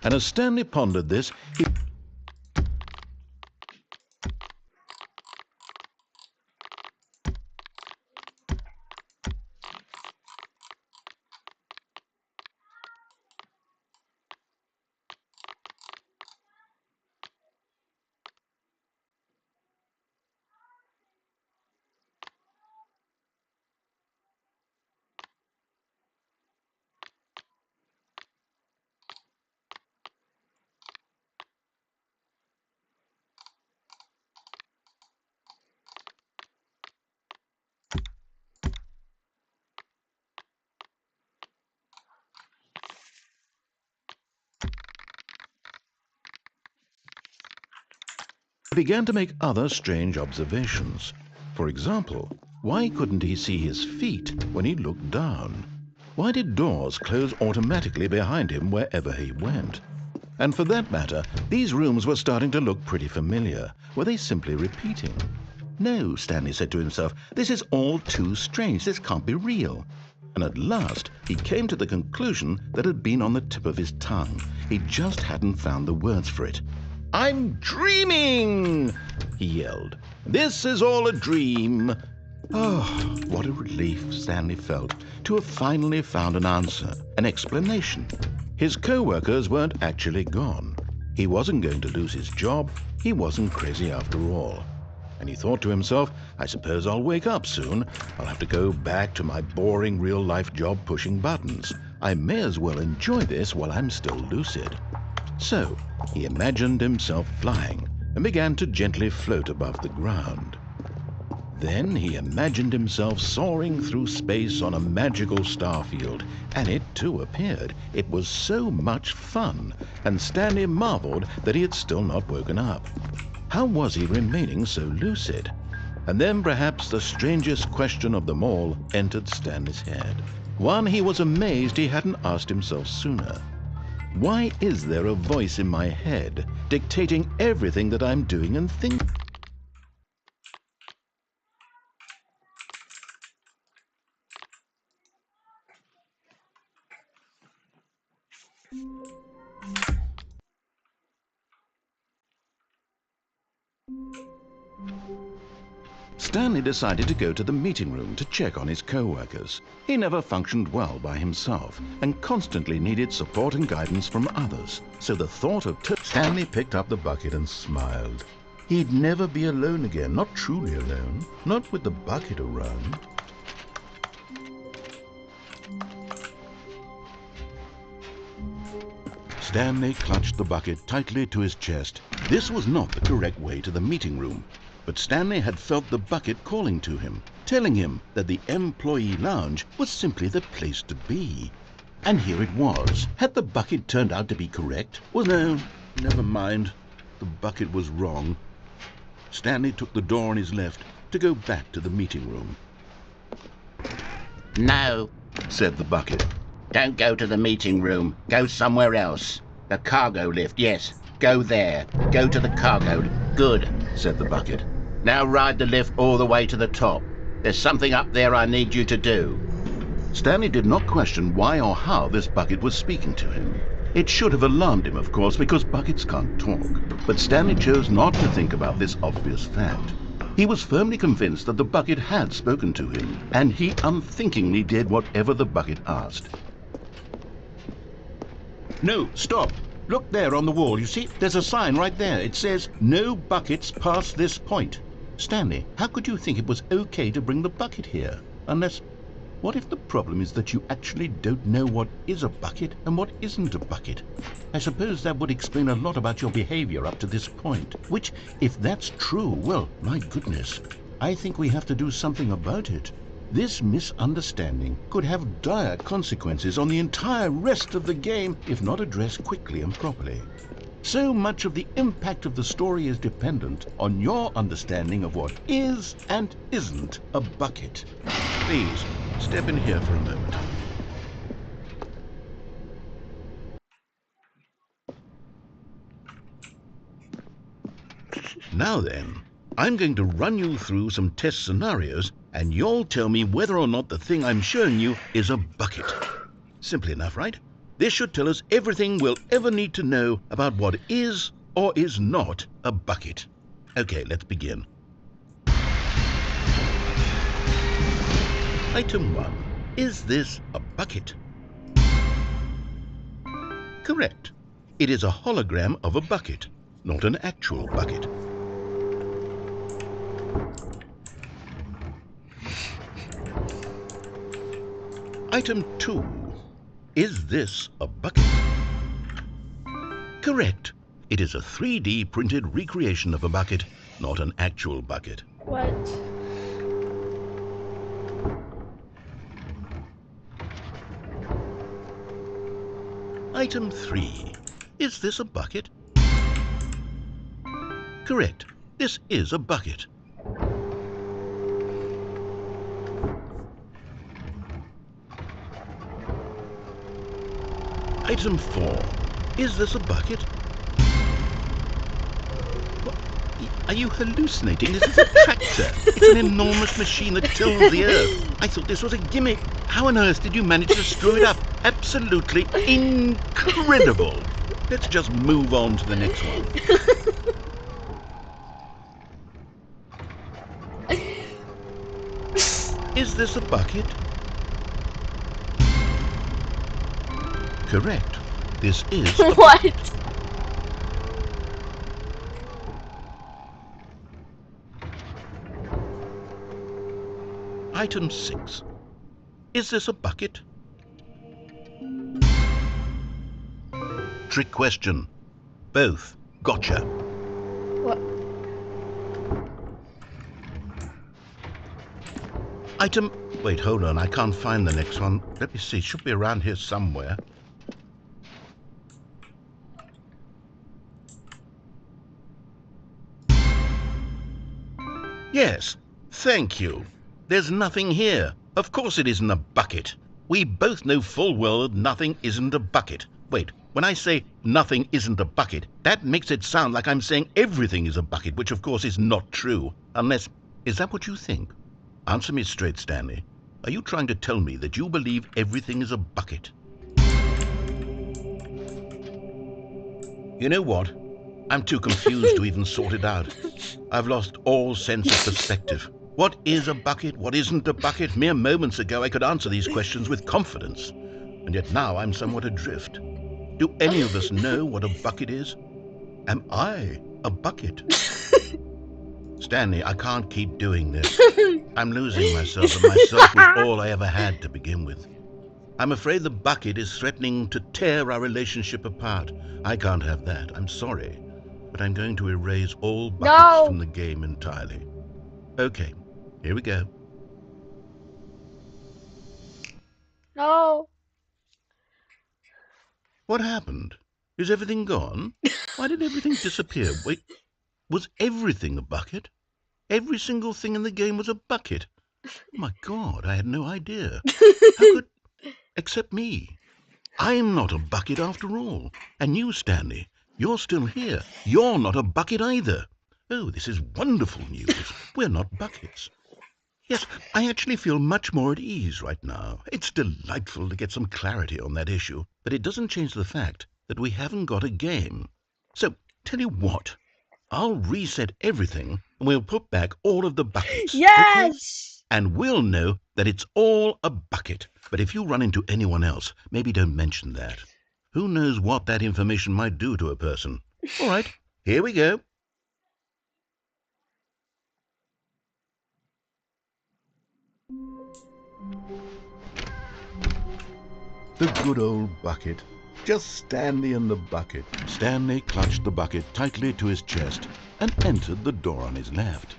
D: And as Stanley pondered this, he... began to make other strange observations. For example, why couldn't he see his feet when he looked down? Why did doors close automatically behind him wherever he went? And for that matter, these rooms were starting to look pretty familiar. Were they simply repeating? No, Stanley said to himself, this is all too strange. This can't be real. And at last, he came to the conclusion that had been on the tip of his tongue. He just hadn't found the words for it. I'm dreaming, he yelled. This is all a dream. Oh, what a relief Stanley felt to have finally found an answer, an explanation. His co-workers weren't actually gone. He wasn't going to lose his job. He wasn't crazy after all. And he thought to himself, I suppose I'll wake up soon. I'll have to go back to my boring real-life job pushing buttons. I may as well enjoy this while I'm still lucid. So, he imagined himself flying and began to gently float above the ground. Then he imagined himself soaring through space on a magical starfield, and it too appeared. It was so much fun, and Stanley marveled that he had still not woken up. How was he remaining so lucid? And then perhaps the strangest question of them all entered Stanley's head. One he was amazed he hadn't asked himself sooner. Why is there a voice in my head dictating everything that I'm doing and thinking? Stanley decided to go to the meeting room to check on his co-workers. He never functioned well by himself and constantly needed support and guidance from others. So the thought of Stanley picked up the bucket and smiled. He'd never be alone again, not truly alone, not with the bucket around. Stanley clutched the bucket tightly to his chest. This was not the correct way to the meeting room. But Stanley had felt the bucket calling to him, telling him that the employee lounge was simply the place to be. And here it was. Had the bucket turned out to be correct? Well, no, never mind. The bucket was wrong. Stanley took the door on his left to go back to the meeting room.
K: No,
D: said the bucket.
K: Don't go to the meeting room. Go somewhere else. The cargo lift, yes. Go there. Go to the cargo. Good, said the bucket. Now ride the lift all the way to the top. There's something up there I need you to do.
D: Stanley did not question why or how this bucket was speaking to him. It should have alarmed him, of course, because buckets can't talk. But Stanley chose not to think about this obvious fact. He was firmly convinced that the bucket had spoken to him, and he unthinkingly did whatever the bucket asked. No, stop! Look there on the wall, you see? There's a sign right there. It says, "No buckets past this point." Stanley, how could you think it was okay to bring the bucket here? Unless, what if the problem is that you actually don't know what is a bucket and what isn't a bucket? I suppose that would explain a lot about your behavior up to this point. Which, if that's true, well, my goodness, I think we have to do something about it. This misunderstanding could have dire consequences on the entire rest of the game if not addressed quickly and properly. So much of the impact of the story is dependent on your understanding of what is and isn't a bucket. Please, step in here for a moment. Now then, I'm going to run you through some test scenarios, and you'll tell me whether or not the thing I'm showing you is a bucket. Simple enough, right? This should tell us everything we'll ever need to know about what is or is not a bucket. Okay, let's begin. Item 1. Is this a bucket? Correct. It is a hologram of a bucket, not an actual bucket. Item 2. Is this a bucket? Correct. It is a 3D printed recreation of a bucket, not an actual bucket.
A: What?
D: Item 3. Is this a bucket? Correct. This is a bucket. Item 4. Is this a bucket? What? Are you hallucinating? This is a tractor. It's an enormous machine that tills the earth. I thought this was a gimmick. How on earth did you manage to screw it up? Absolutely incredible. Let's just move on to the next one. Is this a bucket? Correct. This is a
A: What?
D: Item 6. Is this a bucket? Trick question. Both. Gotcha.
A: What?
D: Item... Wait, hold on. I can't find the next one. Let me see. It should be around here somewhere. Yes. Thank you. There's nothing here. Of course it isn't a bucket. We both know full well that nothing isn't a bucket. Wait, when I say nothing isn't a bucket, that makes it sound like I'm saying everything is a bucket, which of course is not true. Unless, is that what you think? Answer me straight, Stanley. Are you trying to tell me that you believe everything is a bucket? You know what? I'm too confused to even sort it out. I've lost all sense of perspective. What is a bucket? What isn't a bucket? Mere moments ago I could answer these questions with confidence, and yet now I'm somewhat adrift. Do any of us know what a bucket is? Am I a bucket? Stanley, I can't keep doing this. I'm losing myself, and myself was all I ever had to begin with. I'm afraid the bucket is threatening to tear our relationship apart. I can't have that. I'm sorry, but I'm going to erase all buckets from the game entirely. Okay, here we go.
A: No.
D: What happened? Is everything gone? Why did everything disappear? Wait, was everything a bucket? Every single thing in the game was a bucket. Oh my God, I had no idea. How could... Except me. I'm not a bucket after all. And you, Stanley, you're still here. You're not a bucket either. Oh, this is wonderful news. We're not buckets. Yes, I actually feel much more at ease right now. It's delightful to get some clarity on that issue, but it doesn't change the fact that we haven't got a game. So, tell you what, I'll reset everything and we'll put back all of the buckets.
A: Yes!
D: Okay? And we'll know that it's all a bucket. But if you run into anyone else, maybe don't mention that. Who knows what that information might do to a person? All right, here we go. The good old bucket. Just Stanley and the bucket. Stanley clutched the bucket tightly to his chest and entered the door on his left.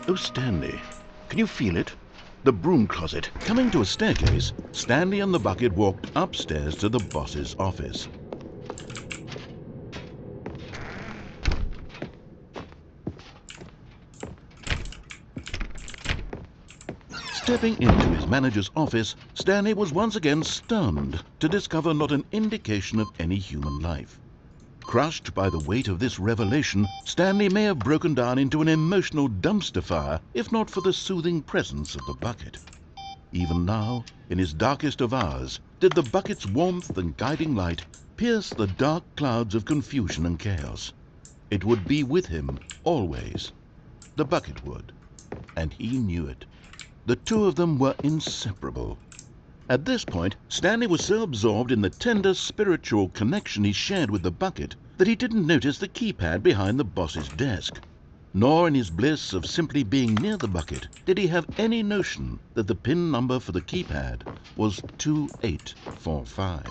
D: Oh, Stanley, can you feel it? The broom closet. Coming to a staircase, Stanley and the bucket walked upstairs to the boss's office. Stepping into his manager's office, Stanley was once again stunned to discover not an indication of any human life. Crushed by the weight of this revelation, Stanley may have broken down into an emotional dumpster fire if not for the soothing presence of the bucket. Even now, in his darkest of hours, did the bucket's warmth and guiding light pierce the dark clouds of confusion and chaos. It would be with him always. The bucket would, and he knew it. The two of them were inseparable. At this point, Stanley was so absorbed in the tender spiritual connection he shared with the bucket that he didn't notice the keypad behind the boss's desk. Nor in his bliss of simply being near the bucket did he have any notion that the PIN number for the keypad was 2845.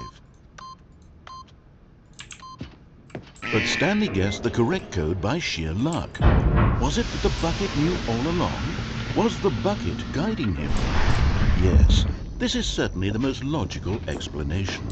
D: But Stanley guessed the correct code by sheer luck. Was it that the bucket knew all along? Was the bucket guiding him? Yes. This is certainly the most logical explanation.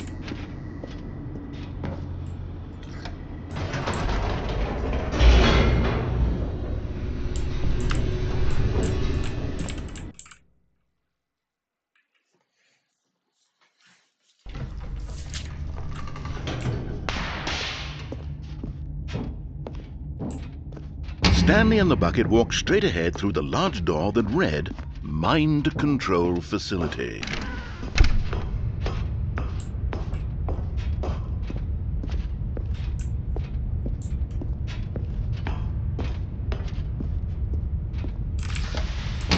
D: Stanley and the bucket walked straight ahead through the large door that read, Mind Control Facility.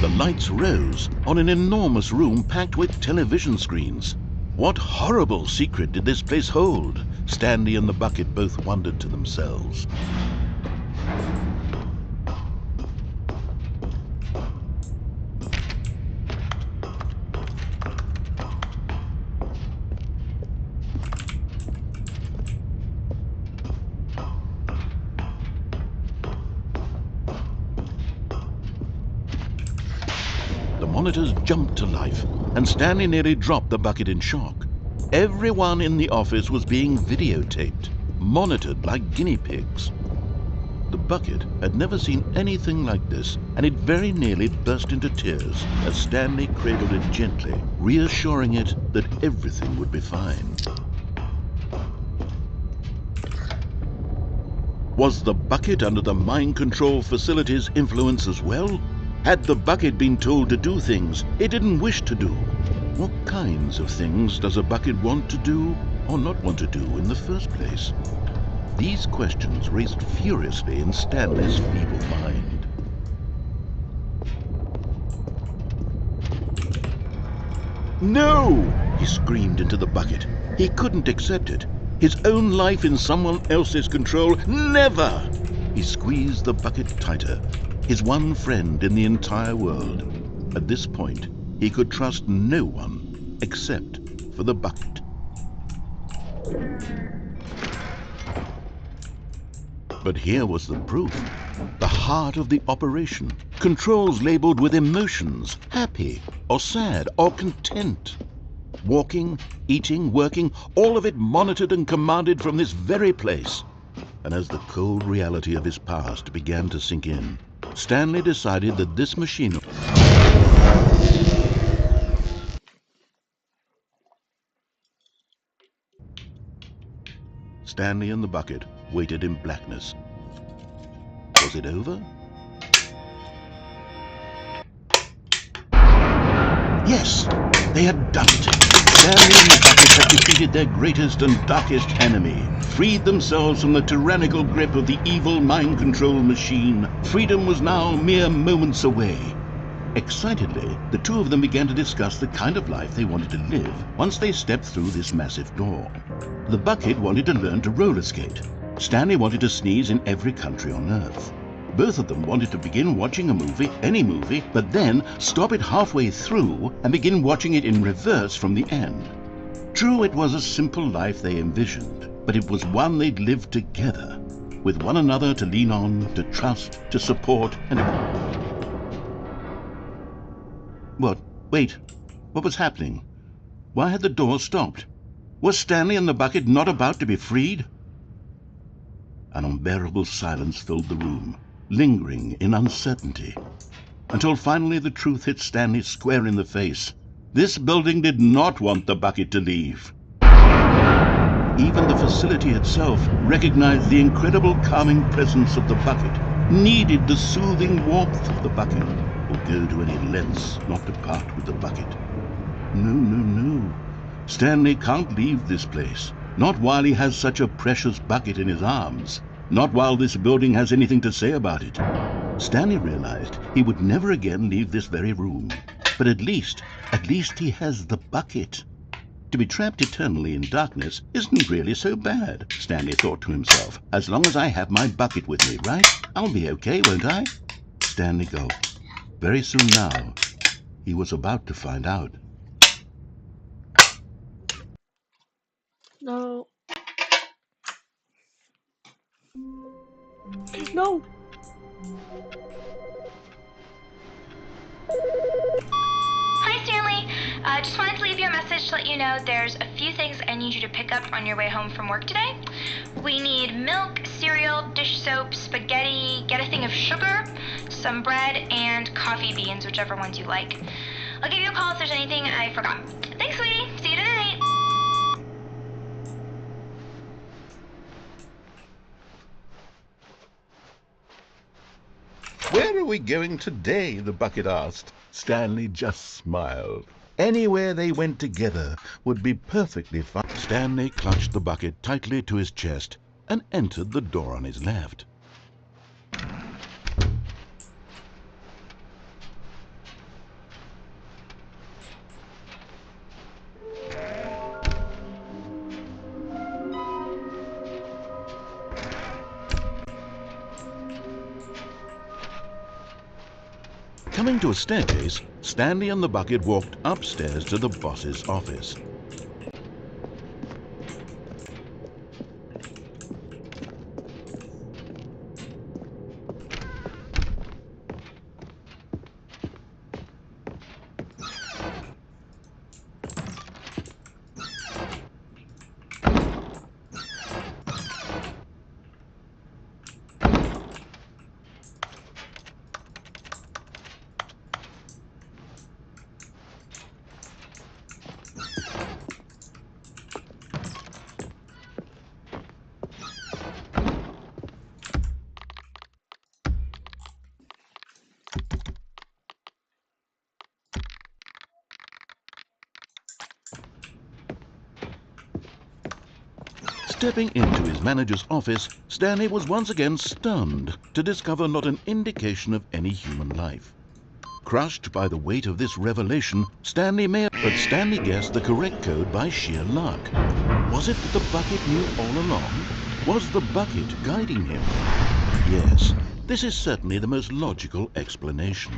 D: The lights rose on an enormous room packed with television screens. What horrible secret did this place hold? Stanley and the bucket both wondered to themselves. The monitors jumped to life, and Stanley nearly dropped the bucket in shock. Everyone in the office was being videotaped, monitored like guinea pigs. The bucket had never seen anything like this, and it very nearly burst into tears as Stanley cradled it gently, reassuring it that everything would be fine. Was the bucket under the mind control facility's influence as well? Had the bucket been told to do things it didn't wish to do? What kinds of things does a bucket want to do or not want to do in the first place? These questions raced furiously in Stanley's feeble mind. No! He screamed into the bucket. He couldn't accept it. His own life in someone else's control, never! He squeezed the bucket tighter, his one friend in the entire world. At this point, he could trust no one except for the bucket. But here was the proof. The heart of the operation. Controls labeled with emotions, happy or sad or content. Walking, eating, working, all of it monitored and commanded from this very place. And as the cold reality of his past began to sink in, Stanley decided that this machine... Stanley and the bucket waited in blackness. Was it over? Yes, they had done it. Stanley and the bucket had defeated their greatest and darkest enemy, freed themselves from the tyrannical grip of the evil mind control machine. Freedom was now mere moments away. Excitedly, the two of them began to discuss the kind of life they wanted to live once they stepped through this massive door. The bucket wanted to learn to roller skate. Stanley wanted to sneeze in every country on Earth. Both of them wanted to begin watching a movie, any movie, but then stop it halfway through and begin watching it in reverse from the end. True, it was a simple life they envisioned, but it was one they'd lived together, with one another to lean on, to trust, to support, and... What? Wait. What was happening? Why had the door stopped? Was Stanley and the bucket not about to be freed? An unbearable silence filled the room, lingering in uncertainty, until finally the truth hit Stanley square in the face. This building did not want the bucket to leave. Even the facility itself recognized the incredible calming presence of the bucket, needed the soothing warmth of the bucket, or go to any lengths not to part with the bucket. No, no, no. Stanley can't leave this place. Not while he has such a precious bucket in his arms. Not while this building has anything to say about it. Stanley realized he would never again leave this very room. But at least he has the bucket. To be trapped eternally in darkness isn't really so bad, Stanley thought to himself. As long as I have my bucket with me, right? I'll be okay, won't I? Stanley gulped. Very soon now, he was about to find out.
A: No. No.
L: Hi, Stanley. Just wanted to leave you a message to let you know there's a few things I need you to pick up on your way home from work today. We need milk, cereal, dish soap, spaghetti, get a thing of sugar, some bread, and coffee beans, whichever ones you like. I'll give you a call if there's anything I forgot. Thanks, sweetie. See you tonight.
D: Where are we going today? The bucket asked. Stanley just smiled. Anywhere they went together would be perfectly fine. Stanley clutched the bucket tightly to his chest and entered the door on his left. Coming to a staircase, Stanley and the bucket walked upstairs to the boss's office. Stepping into his manager's office, Stanley was once again stunned to discover not an indication of any human life. Crushed by the weight of this revelation, Stanley guessed the correct code by sheer luck. Was it that the bucket knew all along? Was the bucket guiding him? Yes, this is certainly the most logical explanation.